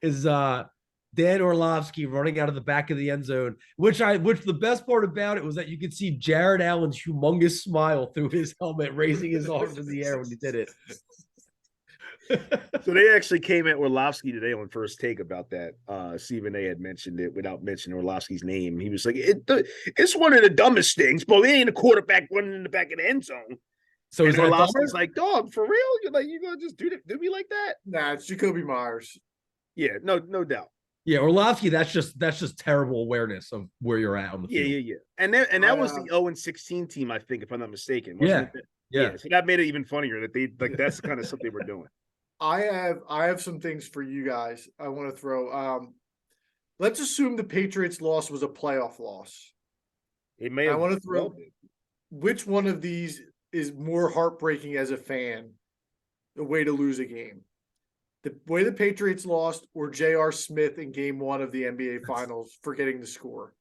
is Dan Orlovsky running out of the back of the end zone, which the best part about it was that you could see Jared Allen's humongous smile through his helmet, raising his arms in the air when he did it. So they actually came at Orlovsky today on First Take about that. Stephen A had mentioned it without mentioning Orlovsky's name. He was like, it's one of the dumbest things, but it ain't a quarterback running in the back of the end zone. So is Orlovsky's like, dog, for real? You're gonna just do me like that? Nah, it's Jacoby Myers. Yeah, no doubt. Yeah, Orlovsky, that's just terrible awareness of where you're at on the field. Yeah. And that was the 0-16 team, I think, if I'm not mistaken. Yeah. So that made it even funnier that they that's the kind of stuff they were doing. I have some things for you guys I want to throw. Let's assume the Patriots loss was a playoff loss. It may have. I want to throw which one of these is more heartbreaking as a fan, the way to lose a game. The way the Patriots lost or J.R. Smith in game 1 of the NBA Finals forgetting the score.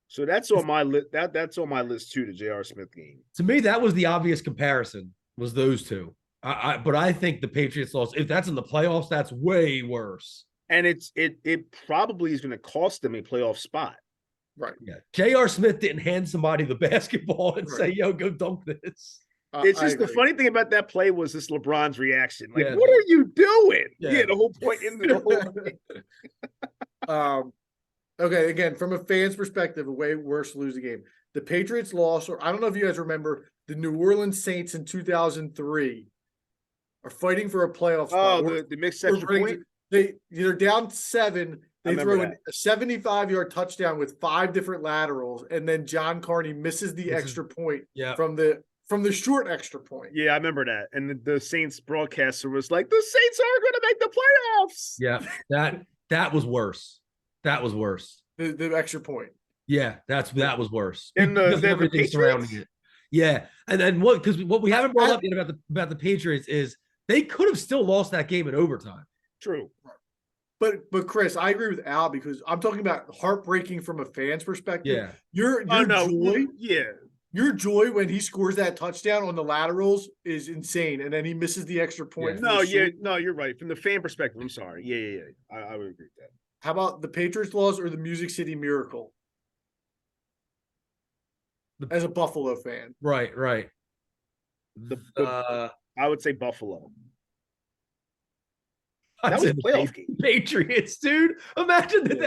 So that's on my list. That's on my list too, the J.R. Smith game. To me, that was the obvious comparison, was those two. But I think the Patriots loss, if that's in the playoffs, that's way worse. And it probably is going to cost them a playoff spot. Right. Yeah. J.R. Smith didn't hand somebody the basketball and say, yo, go dunk this. It's just the funny thing about that play was this LeBron's reaction. Like, what are you doing? Yeah, the whole point in the whole okay, again, from a fan's perspective, a way worse to lose the game. The Patriots lost, or I don't know if you guys remember, the New Orleans Saints in 2003 are fighting for a playoff spot. The mixed extra point? They're down 7. They throw a 75-yard touchdown with 5 different laterals, and then John Carney misses the extra point from the short extra point. Yeah, I remember that. And the Saints broadcaster was like, the Saints aren't going to make the playoffs. Yeah, that was worse. That was worse. The extra point. Yeah, that was worse. And everything surrounding it. Yeah, and then what we haven't brought up yet about the Patriots is they could have still lost that game in overtime. True. But Chris, I agree with Al because I'm talking about heartbreaking from a fan's perspective. Yeah. Your joy when he scores that touchdown on the laterals is insane, and then he misses the extra point. You're right. From the fan perspective, I'm sorry. Yeah. I would agree with that. How about the Patriots loss or the Music City Miracle? As a Buffalo fan. Right. I would say Buffalo. That was a playoff game. Patriots, dude. Imagine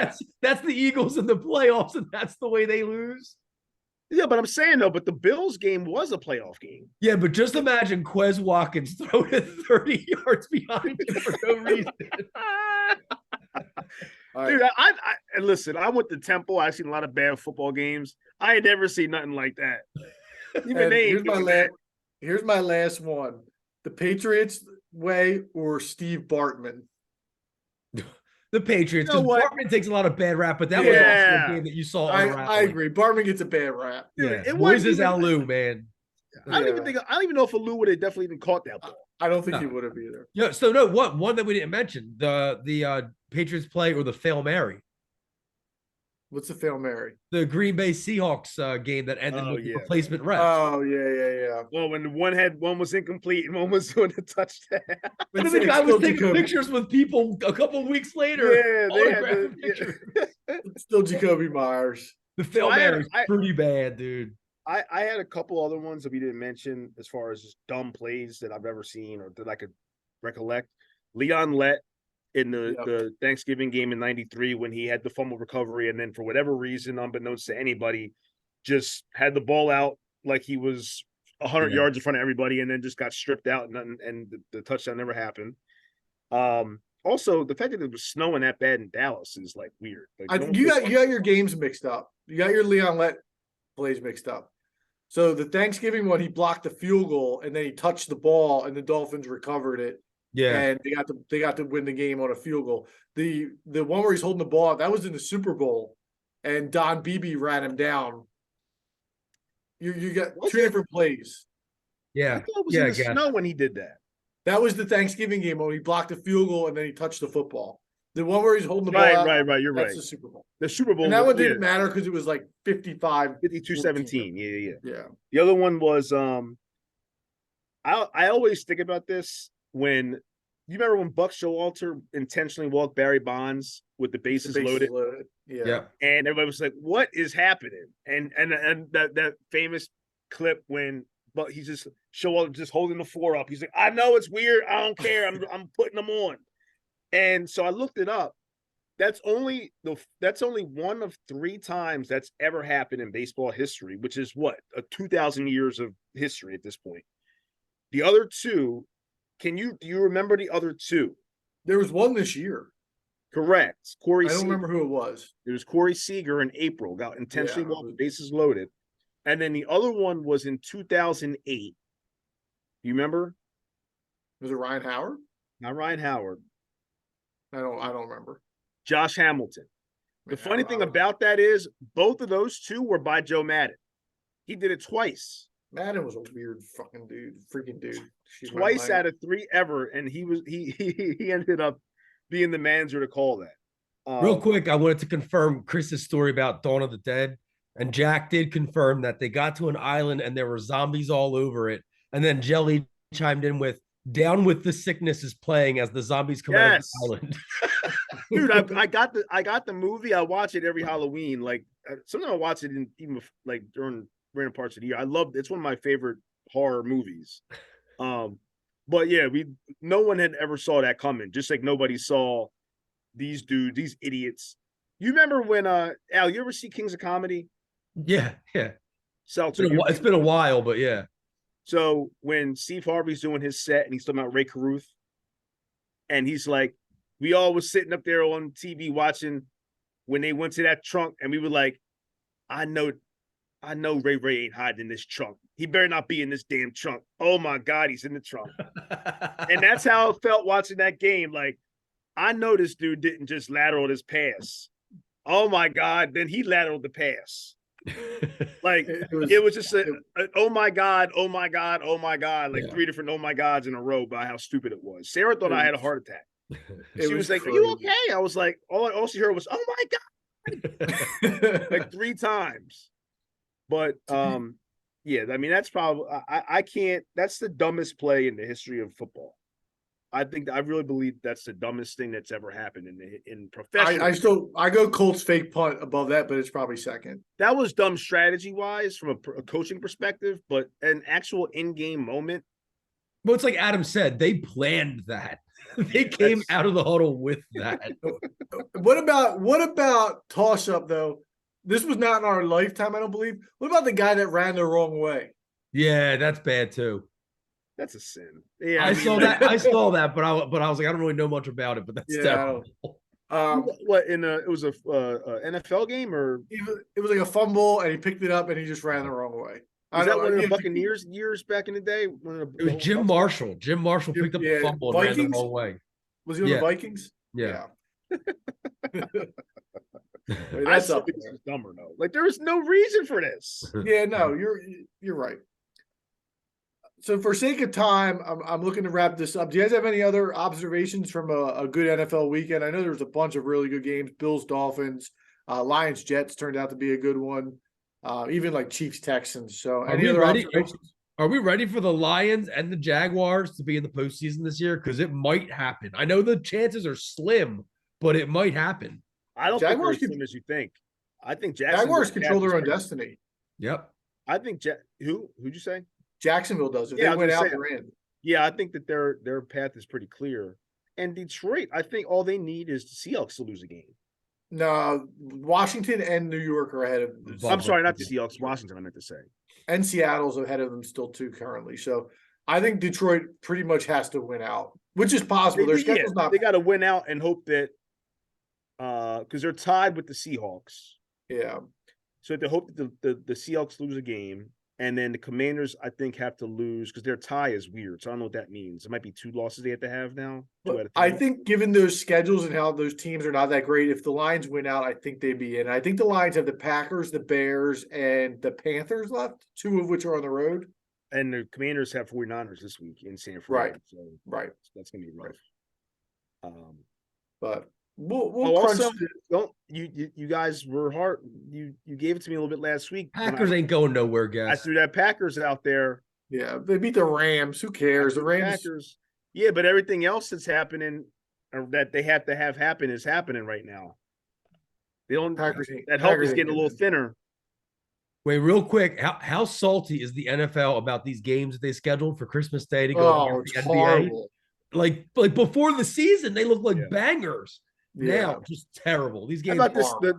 that's the Eagles in the playoffs, and that's the way they lose. Yeah, but I'm saying though, but the Bills game was a playoff game. Yeah, but just imagine Quez Watkins throwing it 30 yards behind you for no reason. Dude, I listen, I went to Temple. I've seen a lot of bad football games. I ain't never seen nothing like that. Here's my last one. The Patriots way or Steve Bartman? The Patriots. Bartman takes a lot of bad rap, but that was also a game that you saw. I agree. Bartman gets a bad rap. Yeah, Moises Alou, man. I don't even know if Alou would have definitely even caught that ball. I don't think he would have either. Yeah. So no, one that we didn't mention, the Patriots play or the Fail Mary. What's the Fail Mary? The Green Bay Seahawks game that ended Oh, with the yeah. replacement refs. Oh yeah. Well, when one was incomplete and one was doing a touchdown. And It's, then the guy it's was still taking Jacoby. pictures with people a couple weeks later. Yeah, they had autographing to. pictures. It's still Jacoby Myers. The Fail I had- Mary is pretty bad, dude. I had a couple other ones that we didn't mention as far as just dumb plays that I've ever seen or that I could recollect. Leon Lett in the Thanksgiving game in '93 when he had the fumble recovery and then for whatever reason, unbeknownst to anybody, just had the ball out like he was 100 yards in front of everybody and then just got stripped out and the touchdown never happened. Also, the fact that it was snowing that bad in Dallas is like weird. Like, You got your games mixed up. You got your Leon Lett plays mixed up. So the Thanksgiving one, he blocked the field goal and then he touched the ball and the Dolphins recovered it. Yeah. And they got to win the game on a field goal. The one where he's holding the ball, that was in the Super Bowl, and Don Beebe ran him down. You got two different plays. Yeah. I thought it was in the snow when he did that. That was the Thanksgiving game when he blocked the field goal and then he touched the football. The one where he's holding the ball out, Right. You're that's right. the Super Bowl. The Super Bowl. And that one didn't matter because it was like 52-17. Yeah. The other one was I always think about this when you remember when Buck Showalter intentionally walked Barry Bonds with the bases loaded. Yeah. And everybody was like, "What is happening?" And that famous clip when he's just Showalter just holding the floor up. He's like, "I know it's weird. I don't care. I'm putting them on." And so I looked it up. That's only one of 3 times that's ever happened in baseball history, which is what, 2,000 years of history at this point. The other 2, do you remember the other 2? There was one this year. Correct. I don't remember who it was. It was Corey Seager in April, got intentionally walked the bases loaded. And then the other one was in 2008. You remember? Was it Ryan Howard? Not Ryan Howard. I don't remember. Josh Hamilton. The funny thing about that is both of those 2 were by Joe Madden. He did it twice. Madden was a weird freaking dude. Twice out of 3 ever, and he ended up being the manager to call that. Real quick, I wanted to confirm Chris's story about Dawn of the Dead, and Jack did confirm that they got to an island and there were zombies all over it, and then Jelly chimed in with "Down with the Sickness" is playing as the zombies come out of the island. Dude, I got the movie. I watch it every Halloween. Like sometimes I watch it even like during random parts of the year. I love it's one of my favorite horror movies. But yeah, no one had ever saw that coming. Just like nobody saw these dudes, these idiots. You remember when Al? You ever see Kings of Comedy? Yeah. Seltzer. It's been a while, but yeah. So when Steve Harvey's doing his set and he's talking about Ray Caruth, and he's like, we all was sitting up there on TV watching when they went to that trunk, and we were like, I know Ray ain't hiding in this trunk. He better not be in this damn trunk. Oh my God, he's in the trunk. And that's how it felt watching that game. Like, I know this dude didn't just lateral his pass. Oh my God, then he lateraled the pass. Like it was just oh my God, like 3 different oh my gods in a row by how stupid it was. Sarah thought I had a heart attack. She was like, crazy. Are you okay? I was like, all she heard was, oh my God. Like 3 times. But yeah, I mean, that's probably I can't, that's the dumbest play in the history of football. I really believe that's the dumbest thing that's ever happened in professional. I go Colts fake punt above that, but it's probably second. That was dumb strategy wise from a coaching perspective, but an actual in-game moment. Well, it's like Adam said, they planned that. They came out of the huddle with that. What about toss up though? This was not in our lifetime, I don't believe. What about the guy that ran the wrong way? Yeah, that's bad too. That's a sin. Yeah, I saw that, but I was like, I don't really know much about it, but that's terrible. It was a NFL game, or it was like a fumble, and he picked it up and he just ran the wrong way. Was that one of the Buccaneers years back in the day? It was Jim Marshall. Jim Marshall picked up the fumble and ran the wrong way. Was he on the Vikings? Yeah. That's dumber though. Like there is no reason for this. Yeah, no, you're right. So for sake of time, I'm looking to wrap this up. Do you guys have any other observations from a good NFL weekend? I know there was a bunch of really good games. Bills, Dolphins. Lions Jets turned out to be a good one. Even like Chiefs Texans. So Are any we other ready? observations? Are we ready for the Lions and the Jaguars to be in the postseason this year? Because it might happen. I know the chances are slim, but it might happen. I don't think they're Jaguars as could- slim as you think. I think Jaguars control their own pretty- destiny. Yep. I think who'd you say? Jacksonville does. If Yeah, I they was went gonna out, say- they're in. Yeah, I think that their path is pretty clear. And Detroit, I think all they need is the Seahawks to lose a game. No, Washington and New York are ahead of them. I'm sorry, not the Seahawks, Washington, I meant to say. And Seattle's ahead of them still too currently. So I think Detroit pretty much has to win out, which is possible. Their schedule's not. They got to win out and hope that because they're tied with the Seahawks. Yeah, So they hope that the Seahawks lose a game, and then the Commanders, I think, have to lose because their tie is weird. So I don't know what that means. It might be 2 losses they have to have now. 2 out of 3. I think given those schedules and how those teams are not that great, if the Lions win out, I think they'd be in. I think the Lions have the Packers, the Bears, and the Panthers left, 2 of which are on the road. And the Commanders have 49ers this week in San Fran. Right. So Right. that's gonna be rough. But we'll crunch Also, it. don't you guys were hard. You gave it to me a little bit last week. when Packers ain't going nowhere, I guys. threw that Packers out there. Yeah, they beat the Rams. Who cares? The Rams. Packers. Yeah, but everything else that's happening or that they have to have happen is happening right now. They don't. Packers ain't- That help Packers is ain't getting a little good. thinner. Wait, real quick. How salty is the NFL about these games that they scheduled for Christmas Day to go Oh, against it's the NBA? horrible. Like before the season, they look like Yeah. bangers. Yeah. Now, just terrible. These How games. about this? horrible.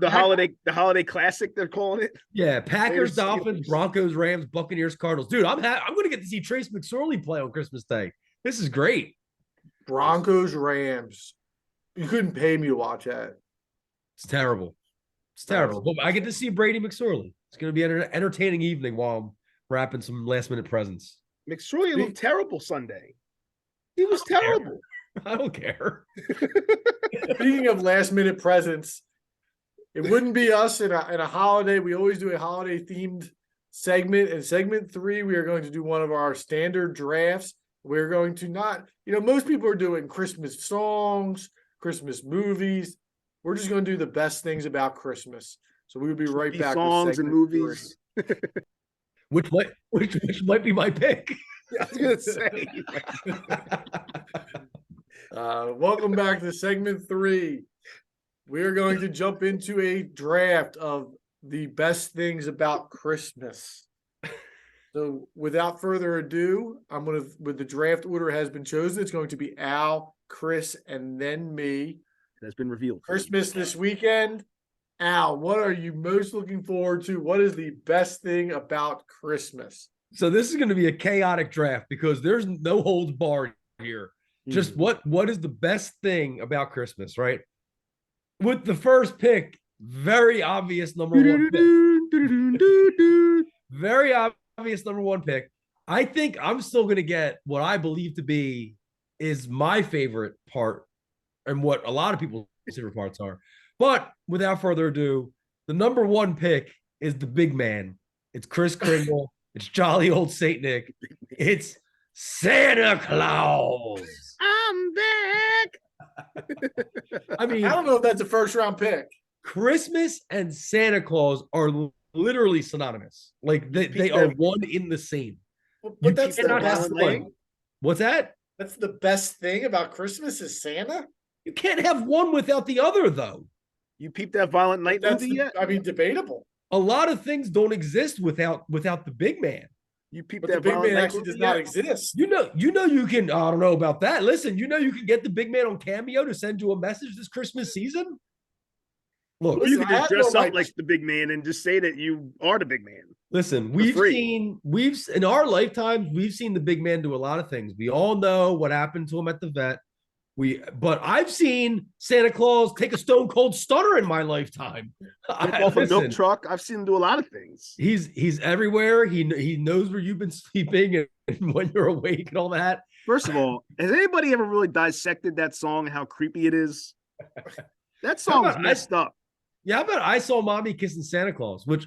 The holiday classic they're calling it. Yeah, Packers, Steelers. Dolphins, Broncos, Rams, Buccaneers, Cardinals. Dude, I'm going to get to see Trace McSorley play on Christmas Day. This is great. Broncos, Rams. You couldn't pay me to watch that. It's terrible. It's terrible. But I get to see Brady McSorley. It's going to be an entertaining evening while I'm wrapping some last minute presents. McSorley looked terrible Sunday. He was terrible. I don't care. Speaking of last minute presents, it wouldn't be us in a holiday. We always do a holiday themed segment. In segment 3, we are going to do one of our standard drafts. We're going to not, most people are doing Christmas songs, Christmas movies. We're just going to do the best things about Christmas. So we will be right back. Songs with and segment movies. 3. Which might be my pick. I was gonna say. Welcome back to segment 3. We are going to jump into a draft of the best things about Christmas. So without further ado, with the draft order has been chosen. It's going to be Al, Chris, and then me. That's been revealed. Christmas this weekend. Al, what are you most looking forward to? What is the best thing about Christmas? So this is going to be a chaotic draft because there's no holds barred here. Just what is the best thing about Christmas, right? With the first pick, very obvious number 1 pick. Very obvious number 1 pick. I think I'm still going to get what I believe to be is my favorite part and what a lot of people's favorite parts are. But without further ado, the number 1 pick is the big man. It's Kris Kringle. It's jolly old Saint Nick. It's Santa Claus. I'm back. I mean, I don't know if that's a first round pick. Christmas and Santa Claus are literally synonymous. Like they are one in the same. But that's the cannot best have thing. one. What's that? That's the best thing about Christmas is Santa. You can't have one without the other, though. You peeped that Violent Night That's movie yet? debatable. A lot of things don't exist without the big man. You peeped But the that big Violent man Night actually movie does not yet? exist. You know you can. I don't know about that. Listen, you can get the big man on Cameo to send you a message this Christmas season. Look, Or you Listen, can I just have dress no up like- like the big man and just say that you are the big man. listen. free. We've in our lifetimes we've seen the big man do a lot of things. We all know what happened to him at the vet. But I've seen Santa Claus take a stone cold stunner in my lifetime. Jump off a milk truck. I've seen him do a lot of things. He's everywhere. He knows where you've been sleeping and when you're awake and all that. First of all, has anybody ever really dissected that song and how creepy it is? That song is messed up. Yeah, how about I Saw Mommy Kissing Santa Claus, which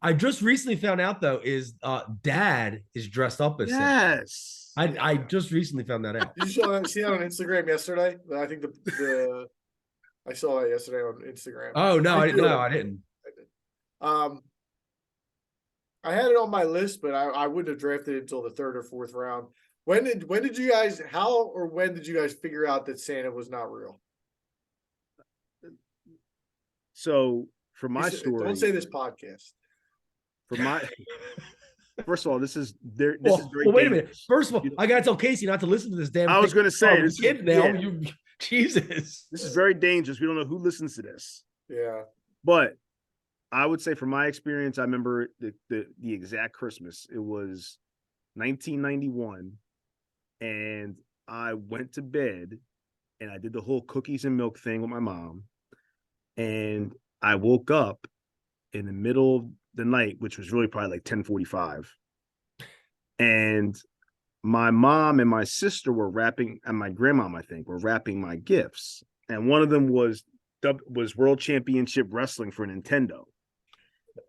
I just recently found out though is Dad is dressed up as Santa. Yes. I just recently found that out. Did you see that on Instagram yesterday? I think I saw that yesterday on Instagram. Oh no, I didn't. do. No, I didn't. I had it on my list, but I wouldn't have drafted it until the third or fourth round. When did you guys when did you guys figure out that Santa was not real? So for my story, don't say this podcast. For my first of all, this is very wait a minute. First of all, I gotta tell Casey not to listen to this damn. I was going to say this kid now. Jesus, this is very dangerous. We don't know who listens to this. Yeah, but I would say from my experience, I remember the exact Christmas. It was 1991, and I went to bed, and I did the whole cookies and milk thing with my mom, and I woke up in the middle of the night, which was really probably like 10:45, and my mom and my sister were wrapping, and my grandmom, I think, were wrapping my gifts, and one of them was World Championship Wrestling for Nintendo.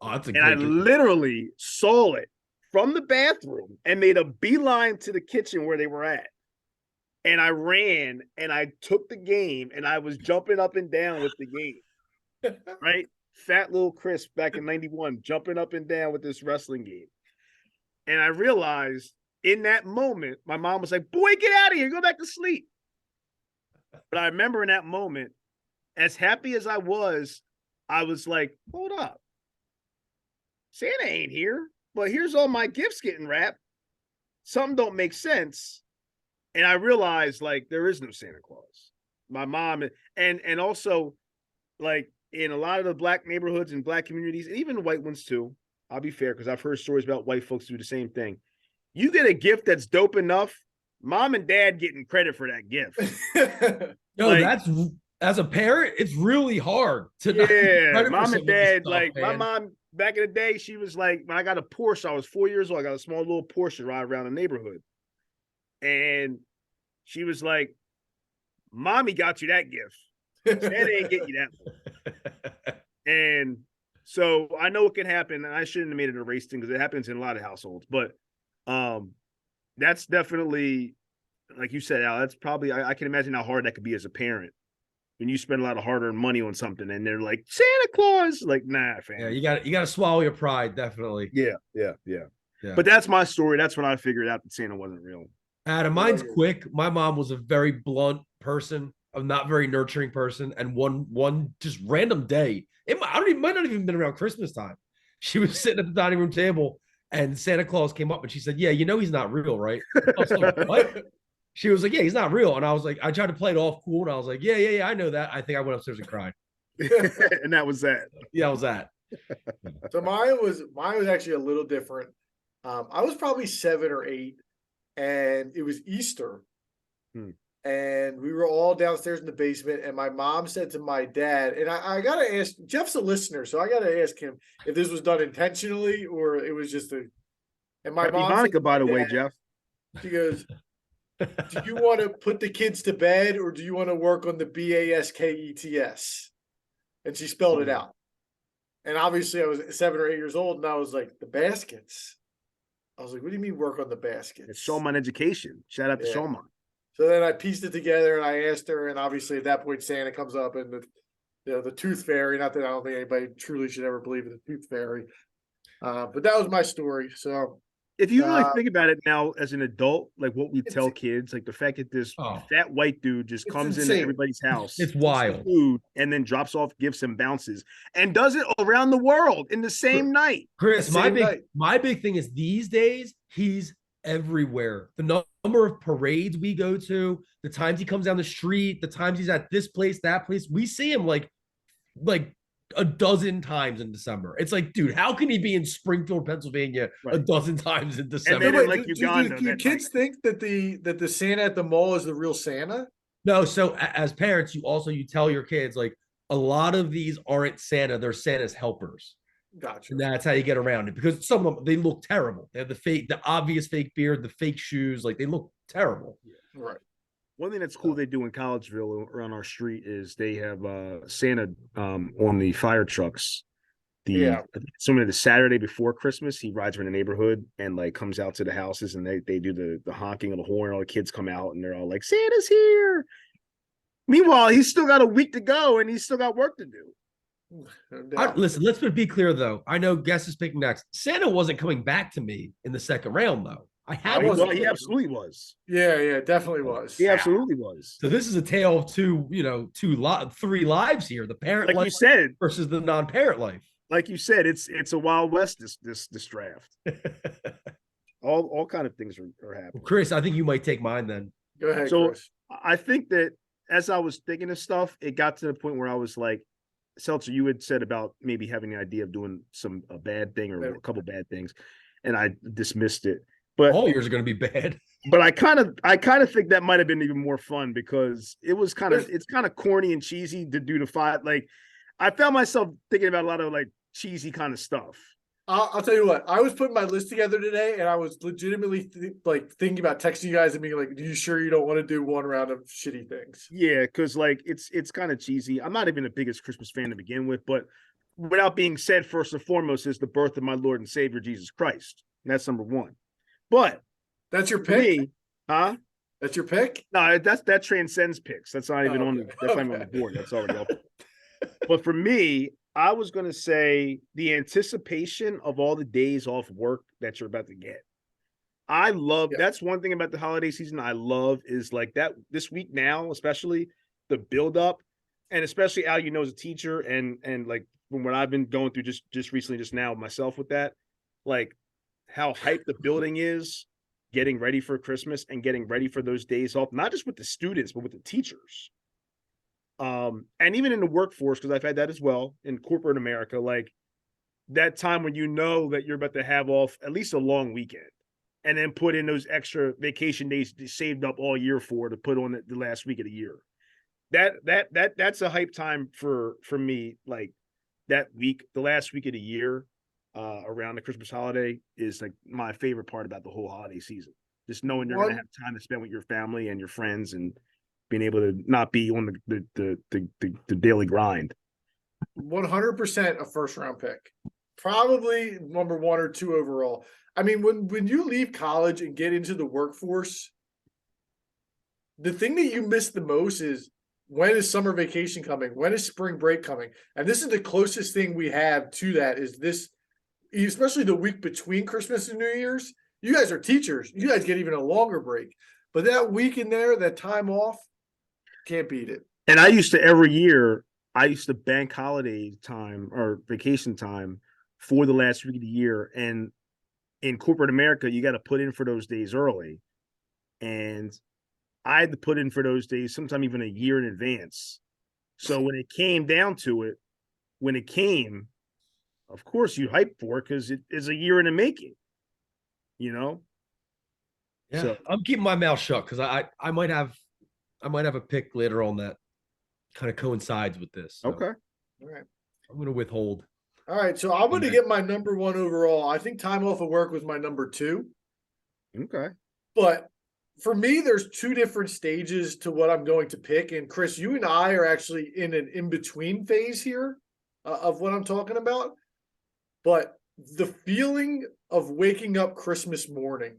And I literally saw it from the bathroom and made a beeline to the kitchen where they were at. And I ran and I took the game and I was jumping up and down with the game. Right? Fat little Chris back in 91, jumping up and down with this wrestling game. And I realized in that moment, my mom was like, boy, get out of here. Go back to sleep. But I remember in that moment, as happy as I was like, hold up. Santa ain't here, but here's all my gifts getting wrapped. Something don't make sense. And I realized, like, there is no Santa Claus. My mom, and also, like, in a lot of the black neighborhoods and black communities, and even white ones too, I'll be fair, because I've heard stories about white folks do the same thing. You get a gift that's dope enough, mom and dad getting credit for that gift. No, like, that's, as a parent, it's really hard to mom and dad, stuff, like, man. My mom, back in the day, she was like, when I got a Porsche, I was 4 years old. I got a small little Porsche to ride around the neighborhood. And she was like, mommy got you that gift. Santa ain't get you that one. And so I know it can happen. And I shouldn't have made it a race thing because it happens in a lot of households. But that's definitely, like you said, Al, that's probably, I can imagine how hard that could be as a parent. When you spend a lot of hard-earned money on something and they're like, Santa Claus, like, nah, fam. Yeah, you got to swallow your pride, definitely. Yeah. But that's my story. That's when I figured out that Santa wasn't real. Adam, mine's quick. My mom was a very blunt person, a not very nurturing person, and one just random day, might not even been around Christmas time. She was sitting at the dining room table, and Santa Claus came up, and she said, "Yeah, you know he's not real, right?" I was like, "What?" She was like, "Yeah, he's not real." And I was like, I tried to play it off cool, and I was like, "Yeah, I know that." I think I went upstairs and cried. And that was that. Yeah, that was that. So mine was actually a little different. I was probably 7 or 8, and it was Easter. And we were all downstairs in the basement, and my mom said to my dad, and I gotta ask, Jeff's a listener, so I gotta ask him if this was done intentionally or it was just and my Happy mom Hanukkah, by the way, Jeff. She goes, do you want to put the kids to bed or do you want to work on the BASKETS? And she spelled it out. And obviously I was 7 or 8 years old, and I was like, the baskets. I was like, what do you mean work on the baskets? It's Shulman Education. Shout out to Shulman. So then I pieced it together and I asked her, and obviously at that point Santa comes up and the tooth fairy. Not that I don't think anybody truly should ever believe in the tooth fairy. But that was my story. So if you really think about it now as an adult, like what we tell kids, like the fact that this fat white dude just comes into everybody's house, it's wild, food, and then drops off gifts and bounces, and does it around the world in the same night. Chris, my big thing is these days he's everywhere. The number of parades we go to, the times he comes down the street, the times he's at this place, that place, we see him like a dozen times in December. It's like, dude, how can he be in Springfield, Pennsylvania a dozen times in December? And then do kids think that the Santa at the mall is the real Santa? No. So as parents, you tell your kids, like, a lot of these aren't Santa, they're Santa's helpers. Gotcha. And that's how you get around it, because some of them, they look terrible. They have the obvious fake beard, the fake shoes, like they look terrible. Right. One thing that's cool they do in Collegeville around our street is they have Santa on the fire trucks. Somewhere the Saturday before Christmas, he rides around the neighborhood and like comes out to the houses, and they do the honking of the horn. All the kids come out and they're all like, Santa's here. Meanwhile, he's still got a week to go, and he's still got work to do. No doubt. Listen, let's be clear though. I know Guess is picking next. Santa wasn't coming back to me in the second round though. I had He absolutely was. Yeah, definitely was. He absolutely was. So this is a tale of three lives here. The parent Like life you said, versus the non-parent life. like you said, it's a Wild West this draft. All kind of things are happening. Chris, I think you might take mine then. Go ahead, So Chris. I think that as I was thinking of stuff, it got to the point where I was like, Seltzer, you had said about maybe having the idea of doing a bad thing or a couple bad things, and I dismissed it. But all yours are going to be bad. But I kind of think that might have been even more fun because it's kind of corny and cheesy to do the five. Like I found myself thinking about a lot of like cheesy kind of stuff. I'll tell you what, I was putting my list together today and I was legitimately thinking about texting you guys and being like, are you sure you don't want to do one round of shitty things? Yeah, because like it's kind of cheesy. I'm not even the biggest Christmas fan to begin with, but without being said, first and foremost is the birth of my Lord and Savior Jesus Christ. And that's number one. But that's your pick? Me, huh? That's your pick? No, that transcends picks. That's not even not even on the board. That's already up. But for me, I was going to say the anticipation of all the days off work that you're about to get. I love that's one thing about the holiday season I love is like that this week now, especially the build up, and especially Al, as a teacher and like from what I've been going through just recently, just now myself with that, like how hyped the building is, getting ready for Christmas and getting ready for those days off, not just with the students, but with the teachers. And even in the workforce, because I've had that as well in corporate America, like that time when you know that you're about to have off at least a long weekend and then put in those extra vacation days saved up all year for to put on the last week of the year. That's a hype time for me. Like that week, the last week of the year, around the Christmas holiday is like my favorite part about the whole holiday season. Just knowing you're going to have time to spend with your family and your friends and being able to not be on the daily grind. 100% a first round pick. Probably number 1 or 2 overall. I mean, when you leave college and get into the workforce, the thing that you miss the most is when is summer vacation coming? When is spring break coming? And this is the closest thing we have to that is this, especially the week between Christmas and New Year's. You guys are teachers. You guys get even a longer break. But that week in there, that time off, can't beat it. And I used to every year, bank holiday time or vacation time for the last week of the year. And in corporate America, you got to put in for those days early. And I had to put in for those days sometime even a year in advance. So when it came down to it, of course you hype for it because it is a year in the making, Yeah, So I'm keeping my mouth shut because I might have a pick later on that kind of coincides with this. So okay. All right. I'm going to withhold. All right. So I'm going to get my number 1 overall. I think time off of work was my number 2. Okay. But for me, there's 2 different stages to what I'm going to pick. And Chris, you and I are actually in an in-between phase here of what I'm talking about. But the feeling of waking up Christmas morning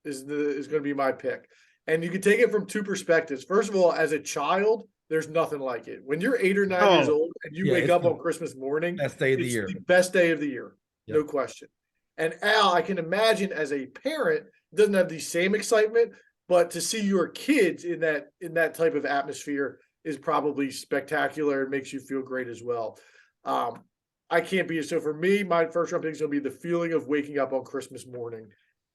is going to be my pick. And you can take it from 2 perspectives. First of all, as a child, there's nothing like it. When you're 8 or 9 years old and you wake up on Christmas morning, best day of the year. The best day of the year. Yep. No question. And Al, I can imagine as a parent, doesn't have the same excitement, but to see your kids in that type of atmosphere is probably spectacular and makes you feel great as well. I can't be so for me, my first round pick is going to be the feeling of waking up on Christmas morning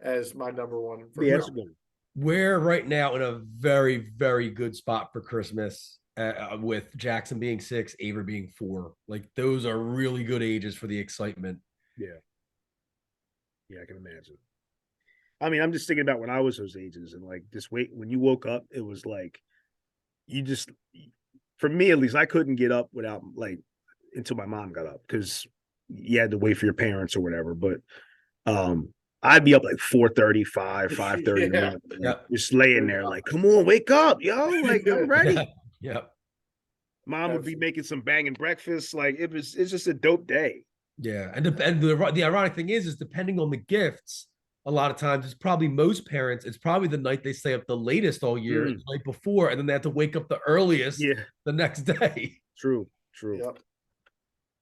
as my number 1. That's good. We're right now in a very, very good spot for Christmas with Jackson being 6, Aver being 4. Like those are really good ages for the excitement. Yeah, I can imagine. I mean, I'm just thinking about when I was those ages and like just when you woke up, it was like for me at least, I couldn't get up without like until my mom got up because you had to wait for your parents or whatever. But I'd be up like 4:35, 5:30, just laying there like, come on, wake up, yo, like I'm ready. Yeah. Mom would be making some banging breakfast. Like it's just a dope day. Yeah. And the ironic thing is depending on the gifts, a lot of times it's probably most parents, it's probably the night they stay up the latest all year, the night before, and then they have to wake up the earliest the next day. True. Yep.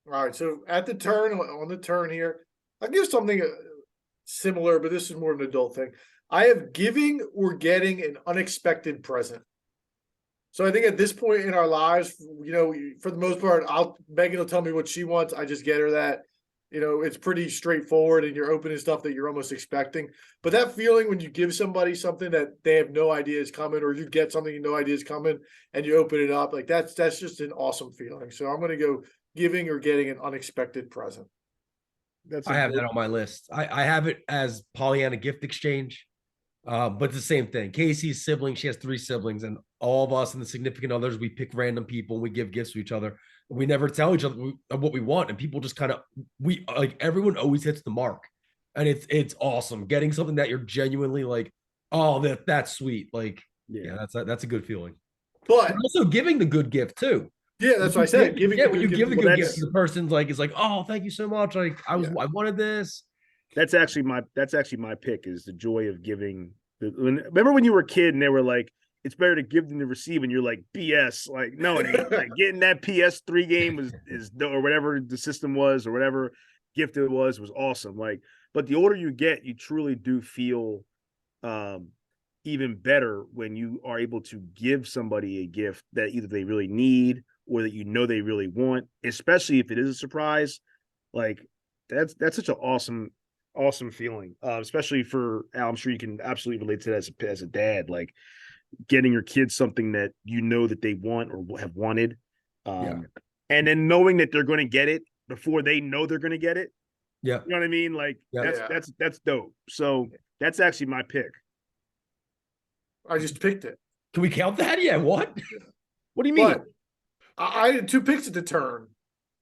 All right. So on the turn here, I'll give something similar, but this is more of an adult thing. I have giving or getting an unexpected present. So I think at this point in our lives, for the most part, Megan will tell me what she wants. I just get her that. It's pretty straightforward, and you're opening stuff that you're almost expecting. But that feeling when you give somebody something that they have no idea is coming, or you get something you no idea is coming, and you open it up, like that's just an awesome feeling. So I'm going to go giving or getting an unexpected present. I have that on my list. I have it as Pollyanna gift exchange, but it's the same thing. Casey's sibling, she has 3 siblings, and all of us and the significant others, we pick random people and we give gifts to each other. We never tell each other what we want, and people just kind of everyone always hits the mark, and it's awesome getting something that you're genuinely like, oh, that's sweet. Like, yeah, that's a good feeling. But also giving the good gift too. Yeah, that's what I said. When you give the good gift, the person's like, is like, oh, thank you so much. Like I wanted this. That's actually my pick, is the joy of giving. Remember when you were a kid and they were like, it's better to give than to receive, and you're like, BS. Like, no, it ain't. Like, getting that PS3 game is or whatever the system was, or whatever gift it was awesome. Like, but the older you get, you truly do feel even better when you are able to give somebody a gift that either they really need or that they really want, especially if it is a surprise. Like, that's such an awesome feeling, especially for Al. I'm sure you can absolutely relate to that as a dad. Like, getting your kids something that that they want or have wanted, and then knowing that they're going to get it before they know they're going to get it. Yeah, you know what I mean. Like, that's dope. So that's actually my pick. I just picked it. Can we count that? Yeah. What? What do you mean? But I had 2 picks at the turn.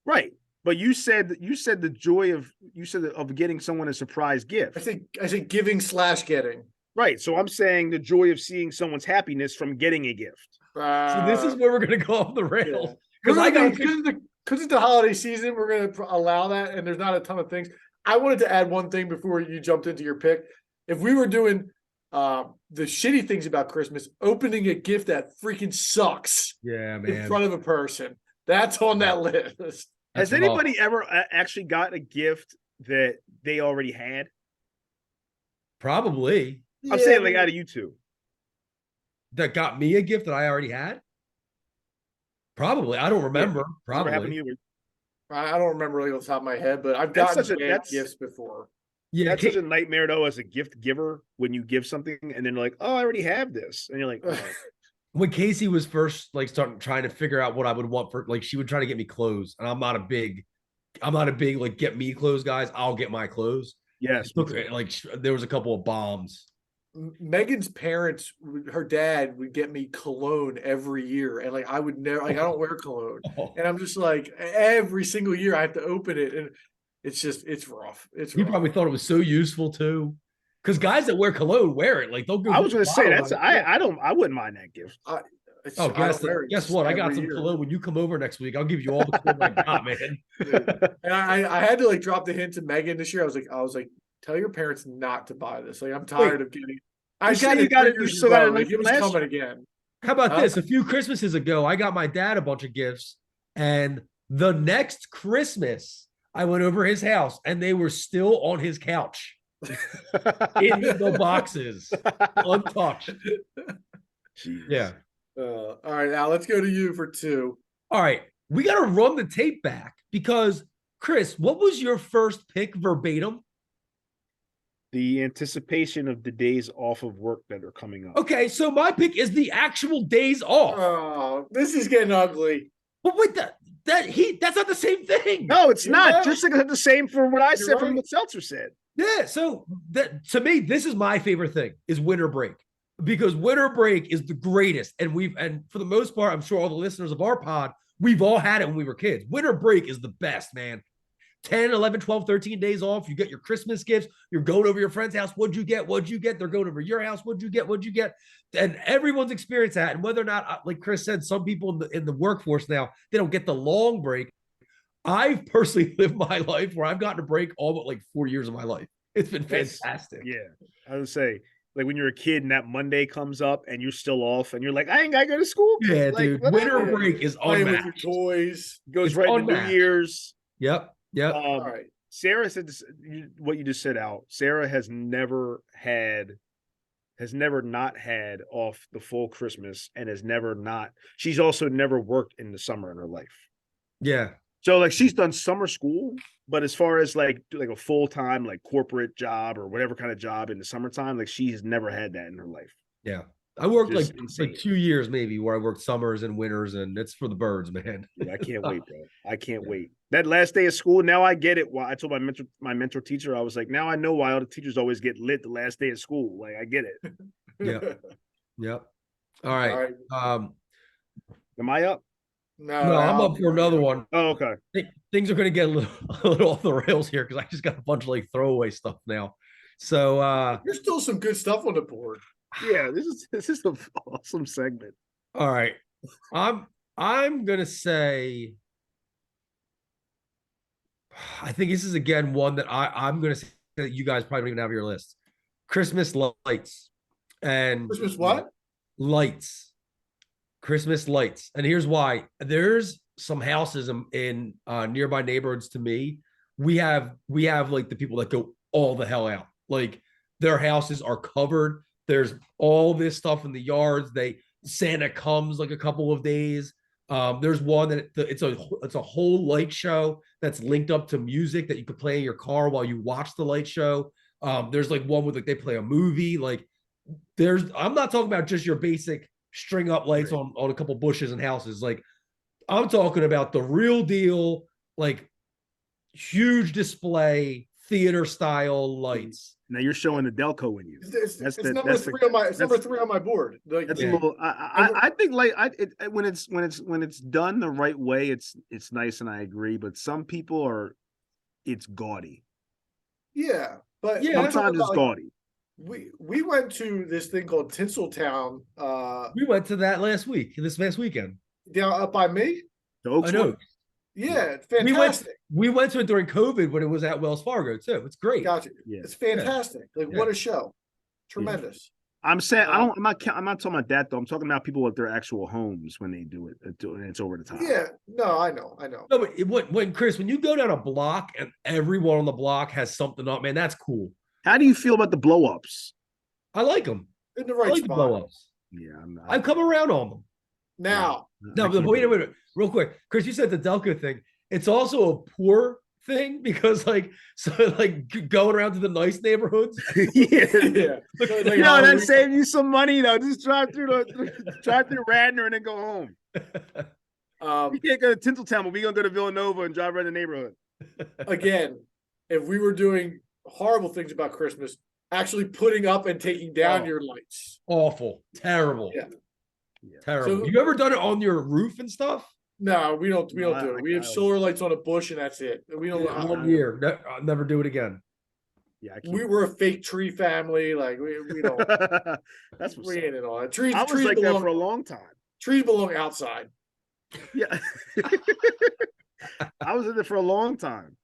Right. But you said the joy of getting someone a surprise gift. I think giving / getting. Right. So I'm saying the joy of seeing someone's happiness from getting a gift. So this is where we're going to go off the rails. Because it's the holiday season, we're going to allow that, and there's not a ton of things. I wanted to add one thing before you jumped into your pick. If we were doing the shitty things about Christmas, opening a gift that freaking sucks in front of a person, that's on that list. Has anybody ever actually got a gift that they already had? Probably. I'm saying like out of you two. That got me a gift that I already had? Probably. I don't remember. Probably. Happened to you? I don't remember really off the top of my head, but I've gotten gifts before. Yeah, that's such a nightmare though, as a gift giver, when you give something and then they're like, oh, I already have this. And you're like, oh. When Casey was first trying to figure out what I would want for, she would try to get me clothes, and I'm not a big like get me clothes guys. I'll get my clothes. Yes. There was a couple of bombs. Megan's parents, her dad would get me cologne every year, and I would never, I don't wear cologne, and I'm just like, every single year I have to open it, and it's rough. He probably thought it was so useful too, because guys that wear cologne wear it. Like, they'll go. I was going to say I wouldn't mind that gift. Guess what? I got some cologne. When you come over next week, I'll give you all the cologne I got, man. And I had to drop the hint to Megan this year. I was like, tell your parents not to buy this. Like, I'm tired of getting. You still got it. It was coming again. How about this? A few Christmases ago, I got my dad a bunch of gifts, and the next Christmas, I went over his house, and they were still on his couch in the boxes, untouched. Jeez. Yeah. All right, now let's go to you for 2. All right, we got to run the tape back, because Chris, what was your first pick verbatim? The anticipation of the days off of work that are coming up. Okay, so my pick is the actual days off. Oh, this is getting ugly. But wait, that's not the same thing. No, it's not. Just like the same for what I said from what Seltzer said. Yeah, so that, to me, this is my favorite thing, is winter break, because winter break is the greatest, and for the most part, I'm sure all the listeners of our pod, we've all had it when we were kids. Winter break is the best, man. 10, 11, 12, 13 days off. You get your Christmas gifts. You're going over your friend's house. What'd you get? What'd you get? They're going over your house. What'd you get? What'd you get? And everyone's experienced that. And whether or not, like Chris said, some people in the workforce now, they don't get the long break. I've personally lived my life where I've gotten a break all but 4 years of my life. It's been Yes. fantastic. Yeah. I would say, like when you're a kid and that Monday comes up and you're still off and you're like, I ain't gotta go to school. Yeah, Like, dude. whatever. Winter break is Playing with your unmatched. toys. Goes It's right into New unmatched. Year's. Yep. All right. Sarah said what you just said out. Sarah has never not had off the full Christmas and she's also never worked in the summer in her life. Yeah. So like she's done summer school, but as far as like a full-time like corporate job or whatever kind of job in the summertime, like she has never had that in her life. Yeah. I worked Just like insane. 2 years maybe where I worked summers and winters, and it's for the birds, man. Dude, I can't wait, bro. I can't wait. That last day of school, now I get it. Why I told my mentor teacher, I was like, now I know why all the teachers always get lit the last day of school. Like I get it. Yep. Yep. All right. Am I up? No, I'm up for another one. Oh, okay. Things are going to get a little off the rails here because I just got a bunch of like throwaway stuff now. So there's still some good stuff on the board. Yeah, this is an awesome segment. All right. I'm gonna say I think this is again one that I'm gonna say that you guys probably don't even have your list. Christmas lights. And Christmas what? Lights. Christmas lights. And here's why. There's some houses in nearby neighborhoods to me. We have like the people that go all the hell out. Like their houses are covered. There's all this stuff in the yards. Santa comes like a couple of days. There's one that it's a whole light show that's linked up to music that you could play in your car while you watch the light show. There's like one with like they play a movie. Like I'm not talking about just your basic string up lights on a couple bushes and houses. Like I'm talking about the real deal, like huge display theater style lights. Now you're showing the Delco in you. It's number three on my board. Like, that's a little. I think like when it's done the right way, it's nice, and I agree. But some people it's gaudy. Yeah, but sometimes it's gaudy. We went to this thing called Tinseltown. We went to that this past weekend. Down up by me. The Oaks one? Yeah, fantastic. We went to it during COVID when it was at Wells Fargo too. It's great. Gotcha. Yeah. It's fantastic. Like what a show. Tremendous. Yeah. I'm saying I'm not talking about that though. I'm talking about people at their actual homes when they do it. It's over the top. Yeah. No, I know. No, but when Chris, when you go down a block and everyone on the block has something up, man, that's cool. How do you feel about the blow ups? I like them. In the right spot. Blow ups. Yeah, I've come around on them. Now. No, but wait a minute, real quick, Chris. You said the Delco thing. It's also a poor thing because, like, going around to the nice neighborhoods. Yeah. Like, that saved you some money though. Just drive through Radnor and then go home. We can't go to Tinseltown, but we gonna go to Villanova and drive around the neighborhood. Again, if we were doing horrible things about Christmas, actually putting up and taking down your lights. Awful. Terrible. Yeah. Terrible. So, you ever done it on your roof and stuff? No, we don't do it. We have solar lights on a bush and that's it. We don't. 1 year. I'll never do it again. Yeah, we were a fake tree family. Like we don't. That's we ain't at all. Trees. I was like that for a long time. Trees belong outside. Yeah. I was in it for a long time.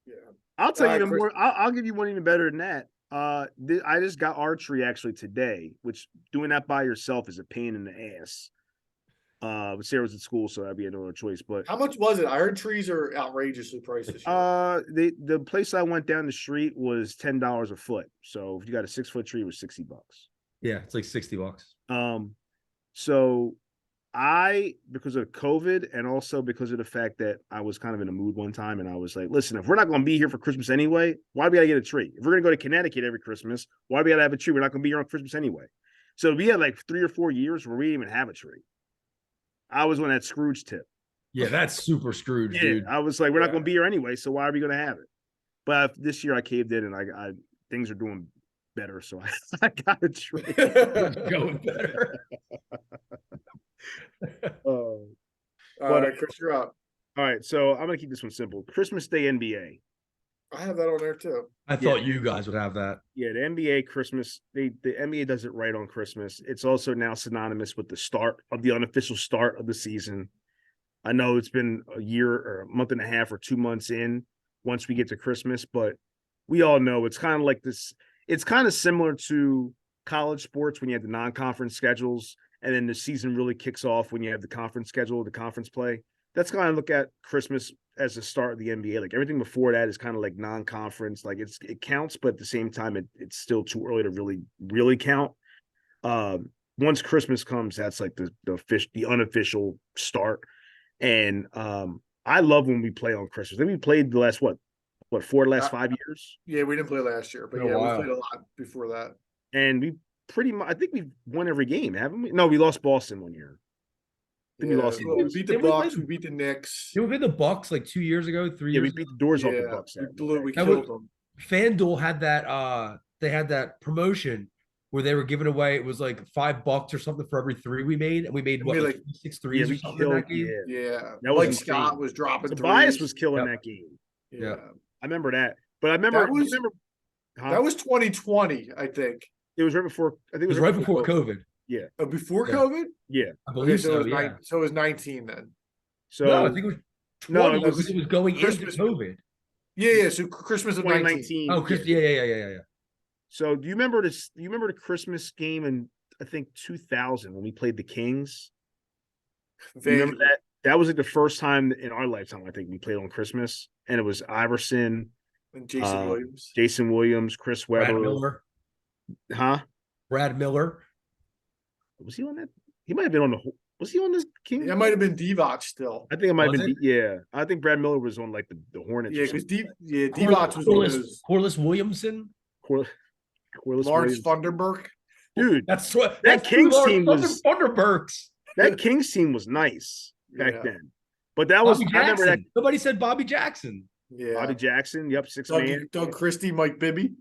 Yeah. I'll tell you even more. I'll give you one even better than that. I just got archery actually today, which doing that by yourself is a pain in the ass. But Sarah was at school, so that'd be another choice. But how much was it? I heard trees are outrageously priced this year. The place I went down the street was $10 a foot. So if you got a 6-foot tree, it was $60. Yeah, it's like $60. So because of COVID and also because of the fact that I was kind of in a mood one time and I was like, listen, if we're not going to be here for Christmas anyway, why do we got to get a tree? If we're going to go to Connecticut every Christmas, why do we got to have a tree? We're not going to be here on Christmas anyway. So we had like 3 or 4 years where we didn't even have a tree. I was on that Scrooge tip. Yeah, that's super Scrooge, dude. I was like, we're not going to be here anyway, so why are we going to have it? But this year I caved in and I things are doing better, so I got a tree. Going better. All right, Chris, you're up. All right, so I'm gonna keep this one simple. Christmas Day NBA. I have that on there too. I thought you guys would have that. Yeah, the NBA Christmas. The NBA does it right on Christmas. It's also now synonymous with the unofficial start of the season. I know it's been a year or a month and a half or 2 months in once we get to Christmas, but we all know it's kind of like this. It's kind of similar to college sports when you have the non-conference schedules, and then the season really kicks off when you have the conference schedule, the conference play. That's kind of look at Christmas as the start of the NBA. Like everything before that is kind of like non-conference. Like it counts, but at the same time, it's still too early to really count. Once Christmas comes, that's like the unofficial start. And I love when we play on Christmas. Then we played the last four last 5 years. Yeah, we didn't play last year, but Been a yeah, we while. played a lot before that. And we pretty much, I think we've won every game, haven't we? No, we lost Boston one year. I think we lost. Well, we beat the Didn't we play Bucks. the- We beat the Knicks. Did we play the Bucks like 2 years ago, 3 Yeah, years we beat ago? the doors off the Yeah, Bucks. we That killed was- them. FanDuel had that they had that promotion where they were giving away, it was like $5 or something for every three we made, and we made And what, we, like like- 6 threes or we something in that game. Yeah, That was Mike Scott insane. was dropping Tobias threes. was killing Yep. that game. Yeah, I remember that. But I remember that was 2020, I think. it was right before. I think It was right before COVID. Before Yeah. COVID. Yeah. I Okay, believe so it so. was Yeah. so it was 19 then. So No, I think it was 20 No, it because it was going Christmas. into COVID. Yeah. So Christmas of 19. 2019. Oh, Chris, yeah. So do you remember this? Do you remember the Christmas game in I think 2000 when we played the Kings? Do you remember that? That was like the first time in our lifetime I think we played on Christmas, and it was Iverson, And Jason Williams. Jason Williams, Chris Brad Webber. Miller. Huh? Brad Miller. Was he on that? He might have been on the. Was he on this King? That might have been Divac still. I think it might have Was been. Yeah, I think Brad Miller was on like the Hornets. Yeah, or because something. Divac was one of those. Corliss Williamson. Corliss Lawrence Williams. Funderburk. Dude, That's what That Kings team was- Thunderbergs. that Kings team was nice back Yeah. then. But that was Bobby I remember that Jackson. Nobody said Bobby Jackson. Yeah. Bobby Jackson. Yep, 6 man. Doug Christie, Mike Bibby.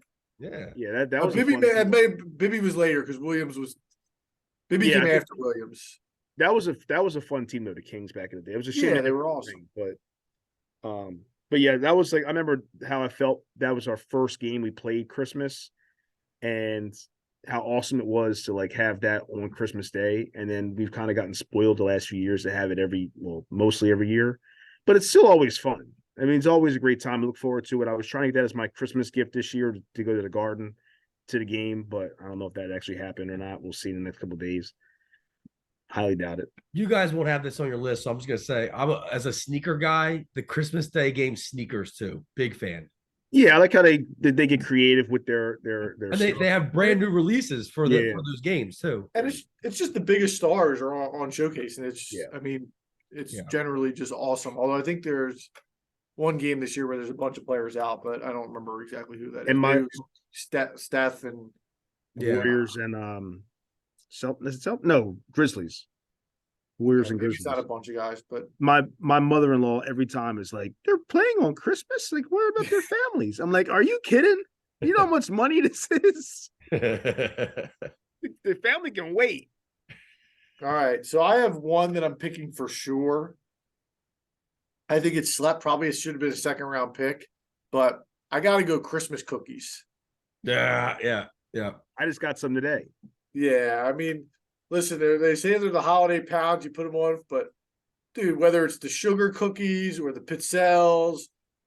Yeah. Yeah, that Oh, was Bibby, a fun team. Bibby was later because Williams was. Bibby Yeah, came I think- after Williams. That was a fun team though. The Kings back in the day. It was a shame Yeah, that they were didn't awesome. win, but yeah, that was like I remember how I felt. That was our first game we played Christmas, and how awesome it was to like have that on Christmas Day. And then we've kind of gotten spoiled the last few years to have it mostly every year, but it's still always fun. I mean, it's always a great time. I look forward to it. I was trying to get that as my Christmas gift this year to go to the Garden to the game, but I don't know if that actually happened or not. We'll see in the next couple of days. Highly doubt it. You guys won't have this on your list, so I'm just gonna say, as a sneaker guy, the Christmas Day game sneakers too. Big fan. Yeah, I like how they get creative with their And they have brand new releases for Yeah. for those games too. And it's just the biggest stars are on showcase, and it's Yeah. I mean it's Yeah. generally just awesome. Although I think there's one game this year where there's a bunch of players out, but I don't remember exactly who that is. And Maybe it was Steph and Yeah. Warriors and Grizzlies. Warriors and maybe Grizzlies. it's not a bunch of guys, but My mother-in-law every time is like, they're playing on Christmas. Like, what about their families? I'm like, are you kidding? You know how much money this is? The family can wait. all right. So I have one that I'm picking for sure. I think it's slept. Probably it should have been a second round pick, but I got to go Christmas cookies. yeah. I just got some today. Yeah, I mean, listen, they say they're the holiday pounds. You put them on, but dude, whether it's the sugar cookies or the pizzelles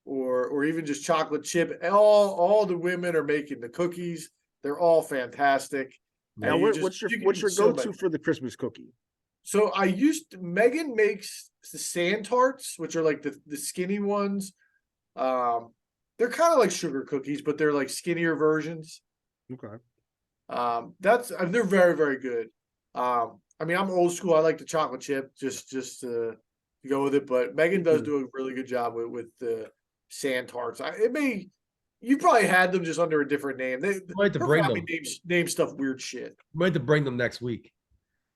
or even just chocolate chip, all the women are making the cookies. They're all fantastic. Now, And what's your you can eat so go-to many. for the Christmas cookie? So Megan makes the sand tarts, which are like the skinny ones. They're kind of like sugar cookies, but they're like skinnier versions. Okay. They're very, very good. I mean, I'm old school. I like the chocolate chip just to go with it, but Megan does do a really good job with the sand tarts. You probably had them just under a different name. Might have to Her bring family them. name stuff weird shit. Might have to bring them next week.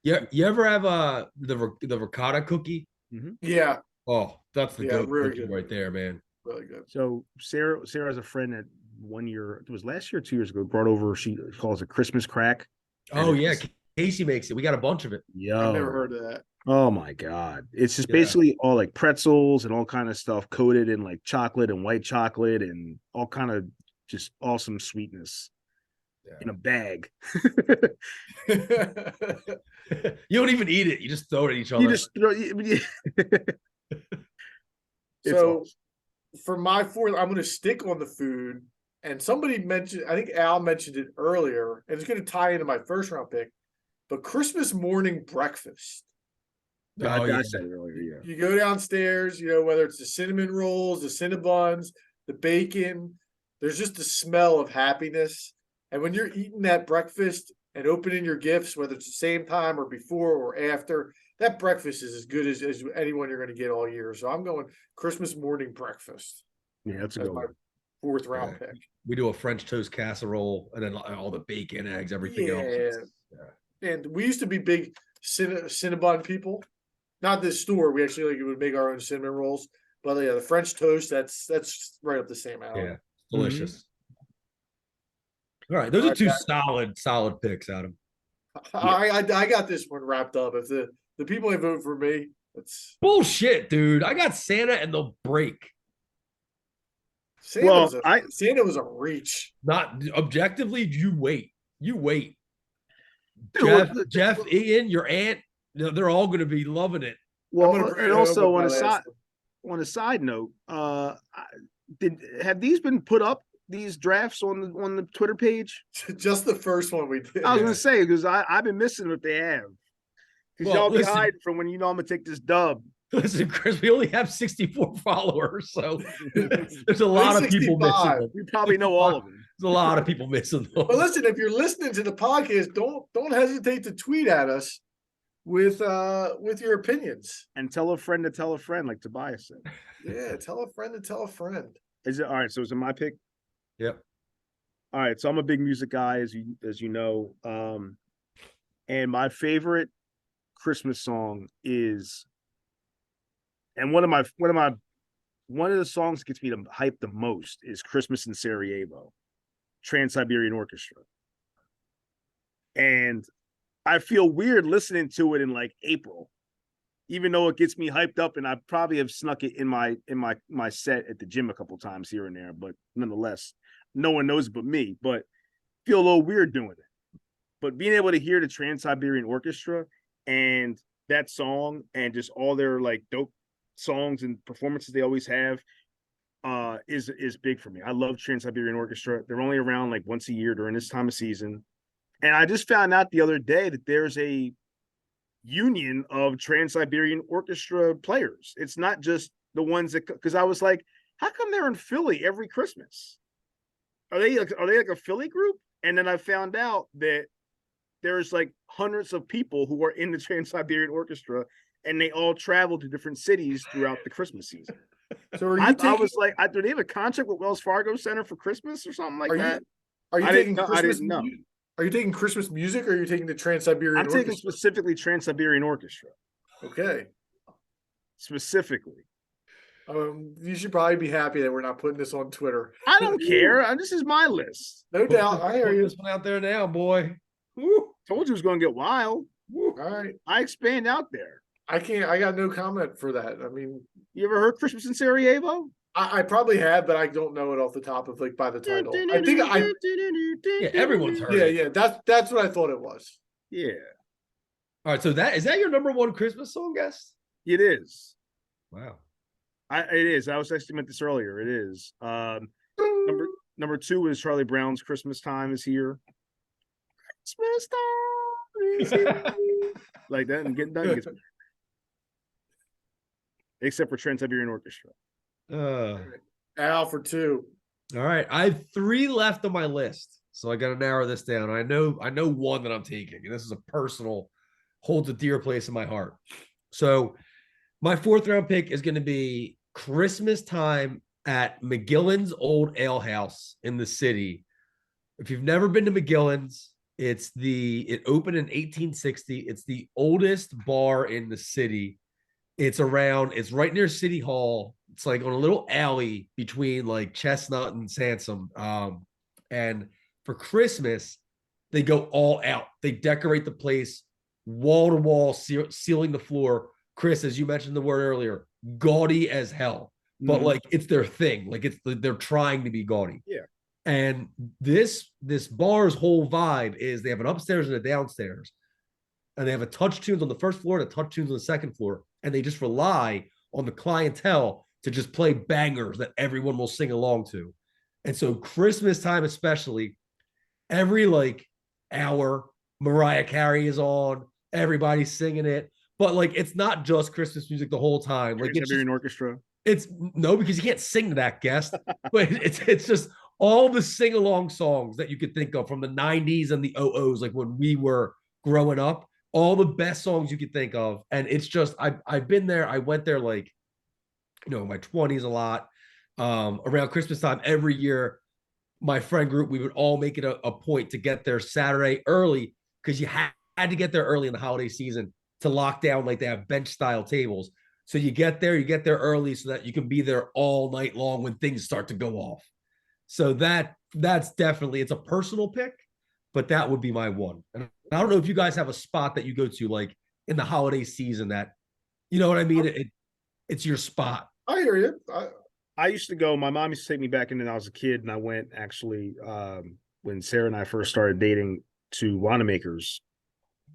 Yeah, you ever have the ricotta cookie? Yeah, Oh, that's the Yeah, goat really cookie good. right there, man. really good. So Sarah has a friend that 1 year, it was last year, 2 years ago, brought over. She calls it Christmas crack. Oh And yeah, it's- Casey makes it. We got a bunch of it. Yo, I've never heard of that. Oh my god! It's just Yeah. basically all like pretzels and all kind of stuff coated in like chocolate and white chocolate and all kind of just awesome sweetness in a bag. You don't even eat it. You just throw it at each other. You just throw. It's So awesome. for my fourth, I'm going to stick on the food, And somebody mentioned, I think Al mentioned it earlier, and it's going to tie into my first round pick, but Christmas morning breakfast. Oh, I yeah. said it earlier. Yeah. You go downstairs, whether it's the cinnamon rolls, the Cinnabons, the bacon, there's just the smell of happiness. And when you're eating that breakfast and opening your gifts, whether it's the same time or before or after, that breakfast is as good as anyone you're going to get all year. So I'm going Christmas morning breakfast. Yeah, that's a That's good my one. fourth round pick. We do a French toast casserole and then all the bacon, eggs, everything else. Yeah. And we used to be big Cinnabon people. Not this store. We actually would make our own cinnamon rolls. But yeah, the French toast, that's right up the same alley. Yeah. Delicious. All right. Those are two solid picks, Adam. I got this one wrapped up. If the people that vote for me, it's bullshit, dude. I got Santa and the break. Santa was a reach. Not objectively, you wait. Dude, Jeff, Ian, your aunt, they're all going to be loving it. Well, and also on a side note, have these been put up? These drafts on the Twitter page? Just the first one we did. I was gonna say because I've been missing what they have. Because y'all be hiding from when I'm gonna take this dub. Listen, Chris, we only have 64 followers, so there's a lot of people missing them. We probably know all of them. There's a lot of people missing them. But listen, if you're listening to the podcast, don't hesitate to tweet at us with your opinions. And tell a friend to tell a friend, like Tobias said. Yeah, tell a friend to tell a friend. Is it all right? So is it my pick? Yep. All right. So I'm a big music guy, as you know. And my favorite Christmas song is, and one of the songs that gets me to hype the most is Christmas in Sarajevo, Trans-Siberian Orchestra. And I feel weird listening to it in like April, even though it gets me hyped up, and I probably have snuck it in my set at the gym a couple times here and there, but nonetheless, no one knows but me. But feel a little weird doing it. But being able to hear the Trans-Siberian Orchestra and that song and just all their like dope songs and performances they always have is big for me. I love Trans-Siberian Orchestra. They're only around like once a year during this time of season. And I just found out the other day that there's a union of Trans-Siberian Orchestra players. It's not just the ones that, because I was like, how come they're in Philly every Christmas? Are they like a Philly group? And then I found out that there's like hundreds of people who are in the Trans-Siberian Orchestra, and they all travel to different cities throughout the Christmas season. So I was like, do they have a contract with Wells Fargo Center for Christmas or something like that? I didn't know. Are you taking Christmas music, or are you taking the Trans-Siberian Orchestra? I'm taking specifically Trans-Siberian Orchestra. Okay. Specifically. You should probably be happy that we're not putting this on Twitter. I don't care. This is my list. No doubt. I hear you. This one out there now, boy. Woo. Told you it was going to get wild. Woo. All right. I expand out there. I got no comment for that. I mean, you ever heard Christmas in Sarajevo? I probably have, but I don't know it off the top of by the title. I think everyone's heard it. Yeah. That's what I thought it was. Yeah. All right. So is that your number one Christmas song, guest? It is. Wow. It is. I was actually meant this earlier. It is. Number 2 is Charlie Brown's Christmas Time is Here. Christmas time is here. Like that, and getting done. Except for Trans-Siberian Orchestra. Al for 2. All right. I have 3 left on my list. So I got to narrow this down. I know one that I'm taking, and this is a personal, holds a dear place in my heart. So my 4th round pick is going to be Christmas Time at McGillen's Old Ale House in the city. If you've never been to McGillen's, it opened in 1860. It's the oldest bar in the city. It's right near City Hall. It's like on a little alley between like Chestnut and Sansom. And for Christmas, they go all out. They decorate the place wall to wall, sealing the floor. Chris, as you mentioned the word earlier, gaudy as hell. But like it's their thing. Like they're trying to be gaudy. Yeah. And this bar's whole vibe is they have an upstairs and a downstairs. And they have a touch tunes on the first floor and a touch tunes on the second floor. And they just rely on the clientele to just play bangers that everyone will sing along to. And so Christmas time, especially, every like hour, Mariah Carey is on, everybody's singing it. But like it's not just Christmas music the whole time. Like it's just, an orchestra. it's no, because you can't sing to that guest, but it's just all the sing-along songs that you could think of from the 90s and the 00s, like when we were growing up, all the best songs you could think of. And it's just I've been there, I went there like in my 20s a lot. Around Christmas time every year, my friend group, we would all make it a point to get there Saturday early because you had to get there early in the holiday season to lock down, like they have bench style tables. So you get there early so that you can be there all night long when things start to go off. So that's definitely, it's a personal pick, but that would be my one. And I don't know if you guys have a spot that you go to like in the holiday season that, you know what I mean? It's your spot. I hear you. I used to go. My mom used to take me back in when I was a kid, and I went actually when Sarah and I first started dating to Wanamaker's,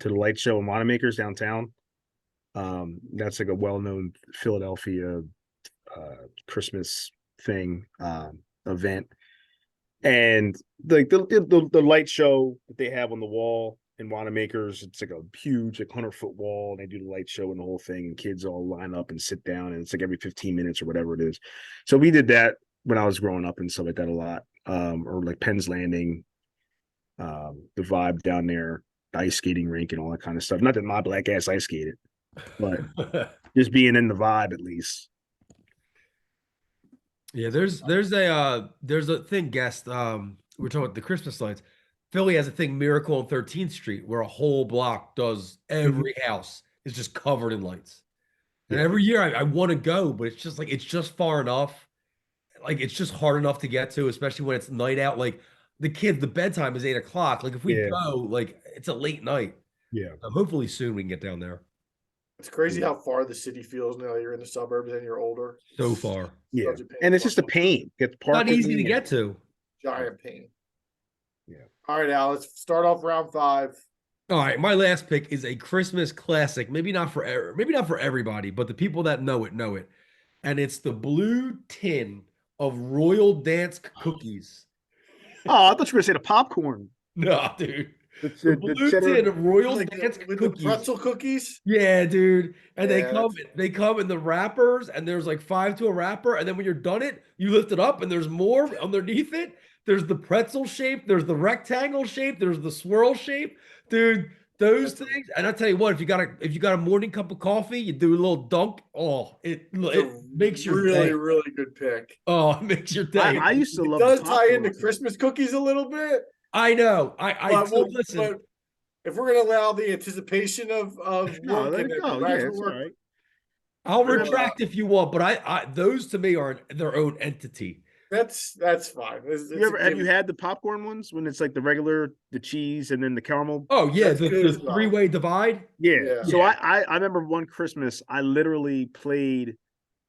to the light show in Wanamaker's downtown. That's like a well-known Philadelphia Christmas thing event, and like the light show that they have on the wall in Wanamaker's, it's like a huge, like 100-foot wall, and they do the light show and the whole thing, and kids all line up and sit down, and it's like every 15 minutes or whatever it is. So we did that when I was growing up and stuff like that a lot. Or like Penn's Landing, the vibe down there, the ice skating rink and all that kind of stuff. Not that my black ass ice skated, but just being in the vibe at least. Yeah, there's a thing, guest. We're talking about the Christmas lights. Philly has a thing, Miracle on 13th Street, where a whole block does every house is just covered in lights. And Yeah. every year I want to go, but it's just like it's just far enough. Like it's just hard enough to get to, especially when it's night out. Like the kids, the bedtime is 8 o'clock. Like if we Yeah. go, like it's a late night. Yeah. Hopefully soon we can get down there. It's crazy how far the city feels now. You're in the suburbs and you're older. So far. Yeah. Such a pain And in it's the just a butt. pain. Get Not easy to get to. Giant pain. Yeah. All right, Al, let's start off round 5. All right, my last pick is a Christmas classic. Maybe not for everybody, but the people that know it. And it's the blue tin of Royal Dance cookies. Oh, I thought you were gonna say the popcorn. No, dude. The The blue tin of Royal Like Dance with the cookies. pretzel cookies. Yeah, dude. And Yeah, they come in the wrappers, and there's like 5 to a wrapper, and then when you're done it, you lift it up and there's more underneath it. There's the pretzel shape, there's the rectangle shape, there's the swirl shape. Dude, those things. And I'll tell you what, if you got a morning cup of coffee, you do a little dunk. Oh, it makes your really, day. really good pick. Oh, it makes your day. I used to It love. does the tie into popcorn. Christmas cookies a little bit. I know. Listen. But if we're gonna allow the anticipation of No, work let and it the go. Yeah, actual it's all work, right. I'll We're retract if you want, but I those to me are their own entity. that's fine. Have you had the popcorn ones when it's like the cheese and then the caramel? Oh yeah, That's the good as well. 3-way divide. Yeah. So Yeah. I remember one Christmas I literally played.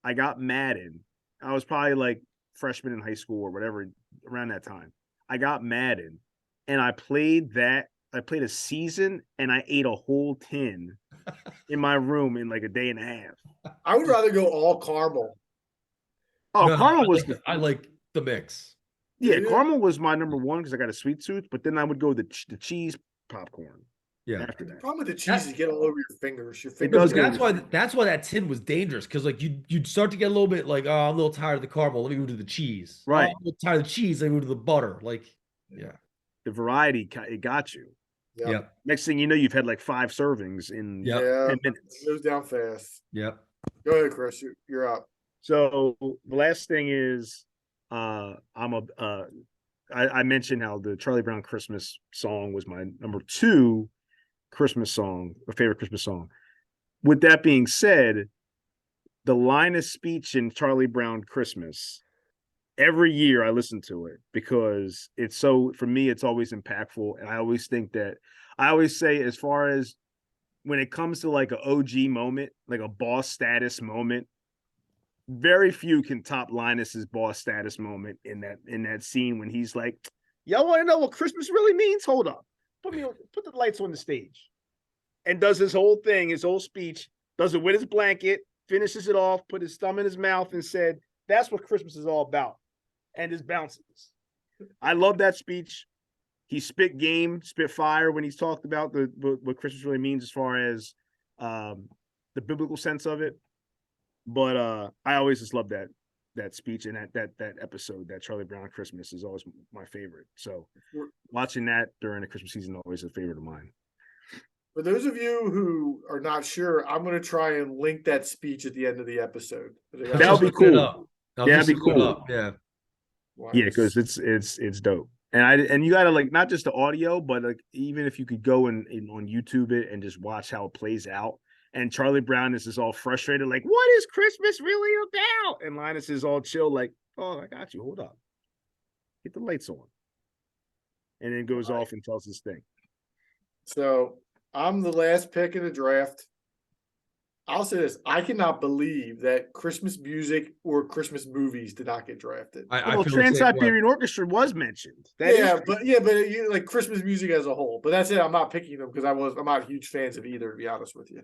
I got Madden. I was probably like freshman in high school or whatever around that time. I got Madden, and I played that. I played a season, and I ate a whole tin in my room in like a day and a half. I would rather go all caramel. Oh, No, caramel I was like I like the mix. yeah, Yeah. caramel was my number one because I got a sweet tooth. But then I would go the cheese popcorn Yeah. after The that. problem with the cheese is you get all over your fingers. Your It fingers. does get go That's why that tin was dangerous because like you'd start to get a little bit like, oh, I'm a little tired of the caramel. Let me move to the cheese. Right. Oh, I'm a little tired of the cheese. Let me move to the butter. Like, yeah. The variety, it got you. Yep. Yep. Next thing you know, you've had like 5 servings in Yep. Yeah, 10 it minutes. goes down fast. Yep. Go ahead, Chris. You're up. So the last thing is, I mentioned how the Charlie Brown Christmas song was my number 2 Christmas song, a favorite Christmas song. With that being said, the Linus speech in Charlie Brown Christmas, every year I listen to it because it's so, for me, it's always impactful. And I always say, as far as when it comes to like an OG moment, like a boss status moment, very few can top Linus's boss status moment in that scene when he's like, y'all want to know what Christmas really means? Hold up. Put the lights on the stage. And does his whole thing, his whole speech, does it with his blanket, finishes it off, put his thumb in his mouth and said, that's what Christmas is all about. and his bounces. I love that speech. He spit game, spit fire when he's talked about what Christmas really means as far as the biblical sense of it. But I always just love that speech and that episode, that Charlie Brown Christmas is always my favorite. So watching that during the Christmas season is always a favorite of mine. For those of you who are not sure, I'm going to try and link that speech at the end of the episode. That'll be cool. That'd be cool. Yeah. Yeah, because it's dope. And you gotta like not just the audio, but like even if you could go on YouTube it and just watch how it plays out. And Charlie Brown is just all frustrated, like, what is Christmas really about? And Linus is all chill, like, oh, I got you. Hold up. Get the lights on. And then goes off and tells his thing. So I'm the last pick in the draft. I'll say this. I cannot believe that Christmas music or Christmas movies did not get drafted. Well, Trans-Siberian Orchestra was mentioned. But you, like Christmas music as a whole. But that's it. I'm not picking them because I'm not huge fans of either, to be honest with you.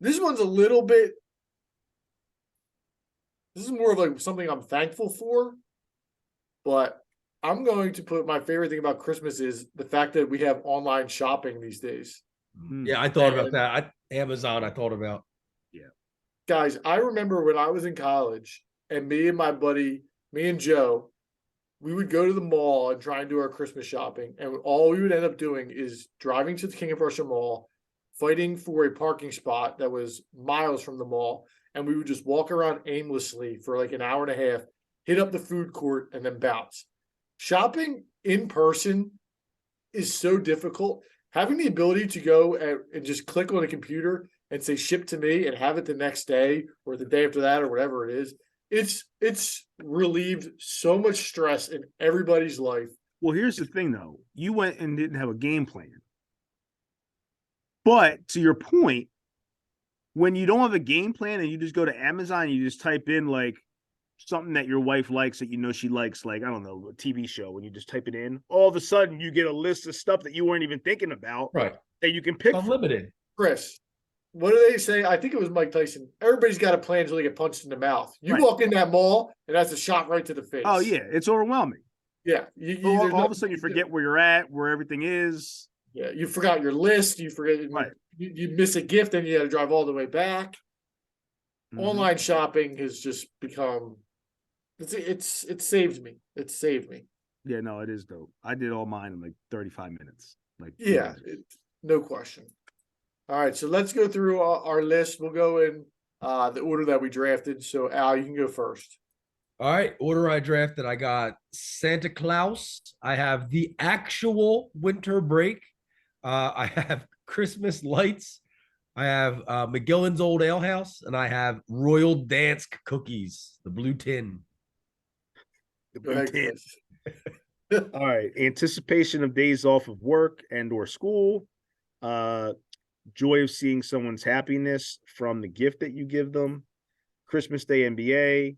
This one's a little bit. This is more of like something I'm thankful for, but I'm going to put my favorite thing about Christmas is the fact that we have online shopping these days. Yeah, I thought about that. Amazon, I thought about. Yeah. Guys, I remember when I was in college and me and Joe, we would go to the mall and try and do our Christmas shopping. And all we would end up doing is driving to the King of Prussia Mall, fighting for a parking spot that was miles from the mall. And we would just walk around aimlessly for like an hour and a half, hit up the food court, and then bounce. Shopping in person is so difficult. Having the ability to go and just click on a computer and say ship to me and have it the next day or the day after that or whatever it is, it's relieved so much stress in everybody's life. Well, here's the thing, though. You went and didn't have a game plan. But to your point, when you don't have a game plan and you just go to Amazon and you just type in like something that your wife likes that you know she likes, like, I don't know, a TV show, when you just type it in, all of a sudden you get a list of stuff that you weren't even thinking about. Right. That you can pick. Unlimited. Chris, what do they say? I think it was Mike Tyson. Everybody's got a plan until they get punched in the mouth. You walk in that mall and that's a shot right to the face. Oh, yeah. It's overwhelming. Yeah. All of a sudden you forget where you're at, where everything is. Yeah. You forgot your list. You forget. Right. You miss a gift and you got to drive all the way back. Mm-hmm. Online shopping has just become. It's saved me. It's saved me. Yeah, no, it is dope. I did all mine in like 35 minutes. Like, yeah, no question. All right, so let's go through our list. We'll go in the order that we drafted. So Al, you can go first. All right, order I drafted. I got Santa Claus. I have the actual winter break. I have Christmas lights. I have McGillen's Old Ale House, and I have Royal Dansk cookies, the blue tin. All right. Anticipation of days off of work and or school. Joy of seeing someone's happiness from the gift that you give them. Christmas Day NBA.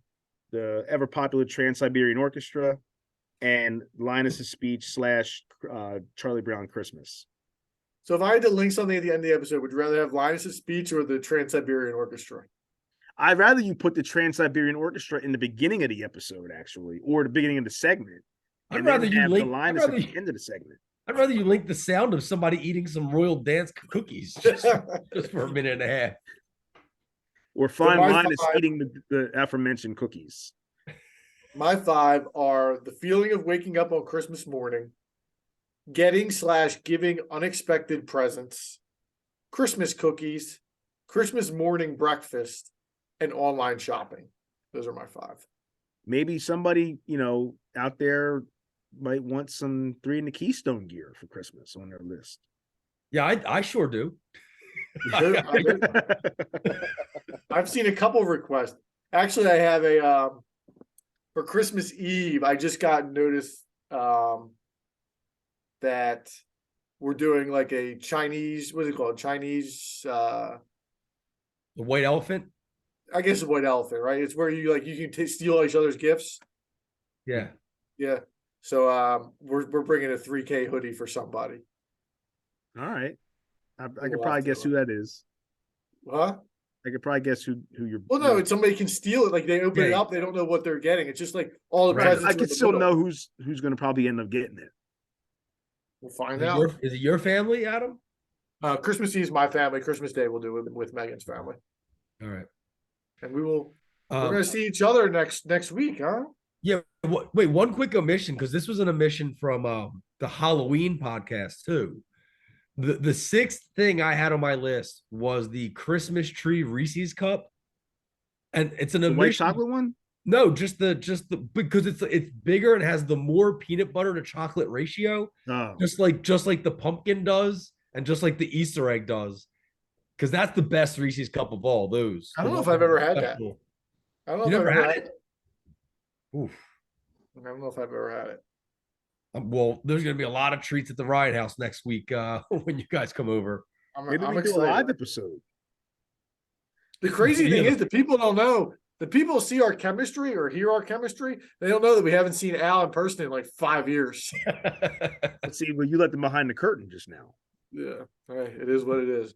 The ever popular Trans-Siberian Orchestra. And Linus's speech / Charlie Brown Christmas. So if I had to link something at the end of the episode, would you rather have Linus's speech or the Trans-Siberian Orchestra? I'd rather you put the Trans-Siberian Orchestra in the beginning of the episode, actually, or the beginning of the segment. I'd rather you link the line at the end of the segment. I'd rather you link the sound of somebody eating some Royal Dansk cookies just for a minute and a half. Or find Linus eating the aforementioned cookies. My 5 are the feeling of waking up on Christmas morning, getting / giving unexpected presents, Christmas cookies, Christmas morning breakfast, and online shopping. Those are my 5. Maybe somebody, out there might want some 3 in the Keystone gear for Christmas on their list. Yeah, I sure do. I've seen a couple of requests. Actually, I have a for Christmas Eve, I just got notice that we're doing like a Chinese, what is it called? Chinese the white elephant? I guess a white elephant, right? It's where you can steal each other's gifts. Yeah. Yeah. So we're bringing a 3K hoodie for somebody. All right. I could probably guess who that is. Huh? I could probably guess who you're. Well, no, it's somebody can steal it. Like they open it Yeah. up, they don't know what they're getting. It's just like all the Right. presents. I are in could the still middle. know who's going to probably end up getting it. We'll find Is it, out. is it your family, Adam? Christmas Eve is my family. Christmas Day we'll do it with Megan's family, All right. and we will. We're Um, gonna see each other next week, huh? yeah. Wait, one quick omission because this was an omission from the Halloween podcast too. The sixth thing I had on my list was the Christmas tree Reese's cup, and it's an The white omission. chocolate one? No, just the because it's bigger and has the more peanut butter to chocolate ratio, Oh, just like the pumpkin does, and just like the Easter egg does, because that's the best Reese's cup of all those. I don't The know if one I've ever that's had that. special. I don't know You if I've never ever had had it? it. Oof. I don't know if I've ever had it. Well, there's gonna be a lot of treats at the Riot House next week when you guys come over. maybe I'm we do a live excited. episode. The crazy thing Yeah. is, the people don't know. The people see our chemistry or hear our chemistry. They don't know that we haven't seen Al in person in like 5 years. Let's see, well, you let them behind the curtain just now. Yeah, hey, it is what it is.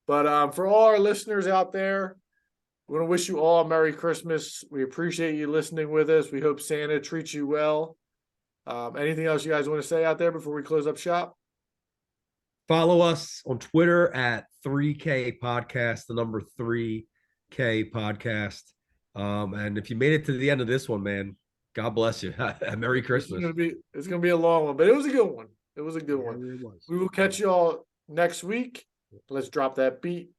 But for all our listeners out there, we want to wish you all a Merry Christmas. We appreciate you listening with us. We hope Santa treats you well. Anything else you guys want to say out there before we close up shop? Follow us on Twitter at 3K Podcast, the number 3K Podcast. And if you made it to the end of this one, man, God bless you. Merry Christmas. It's gonna be a long one, but it was a good one. It was a good one. Yeah, it was. We will catch you all next week. Let's drop that beat.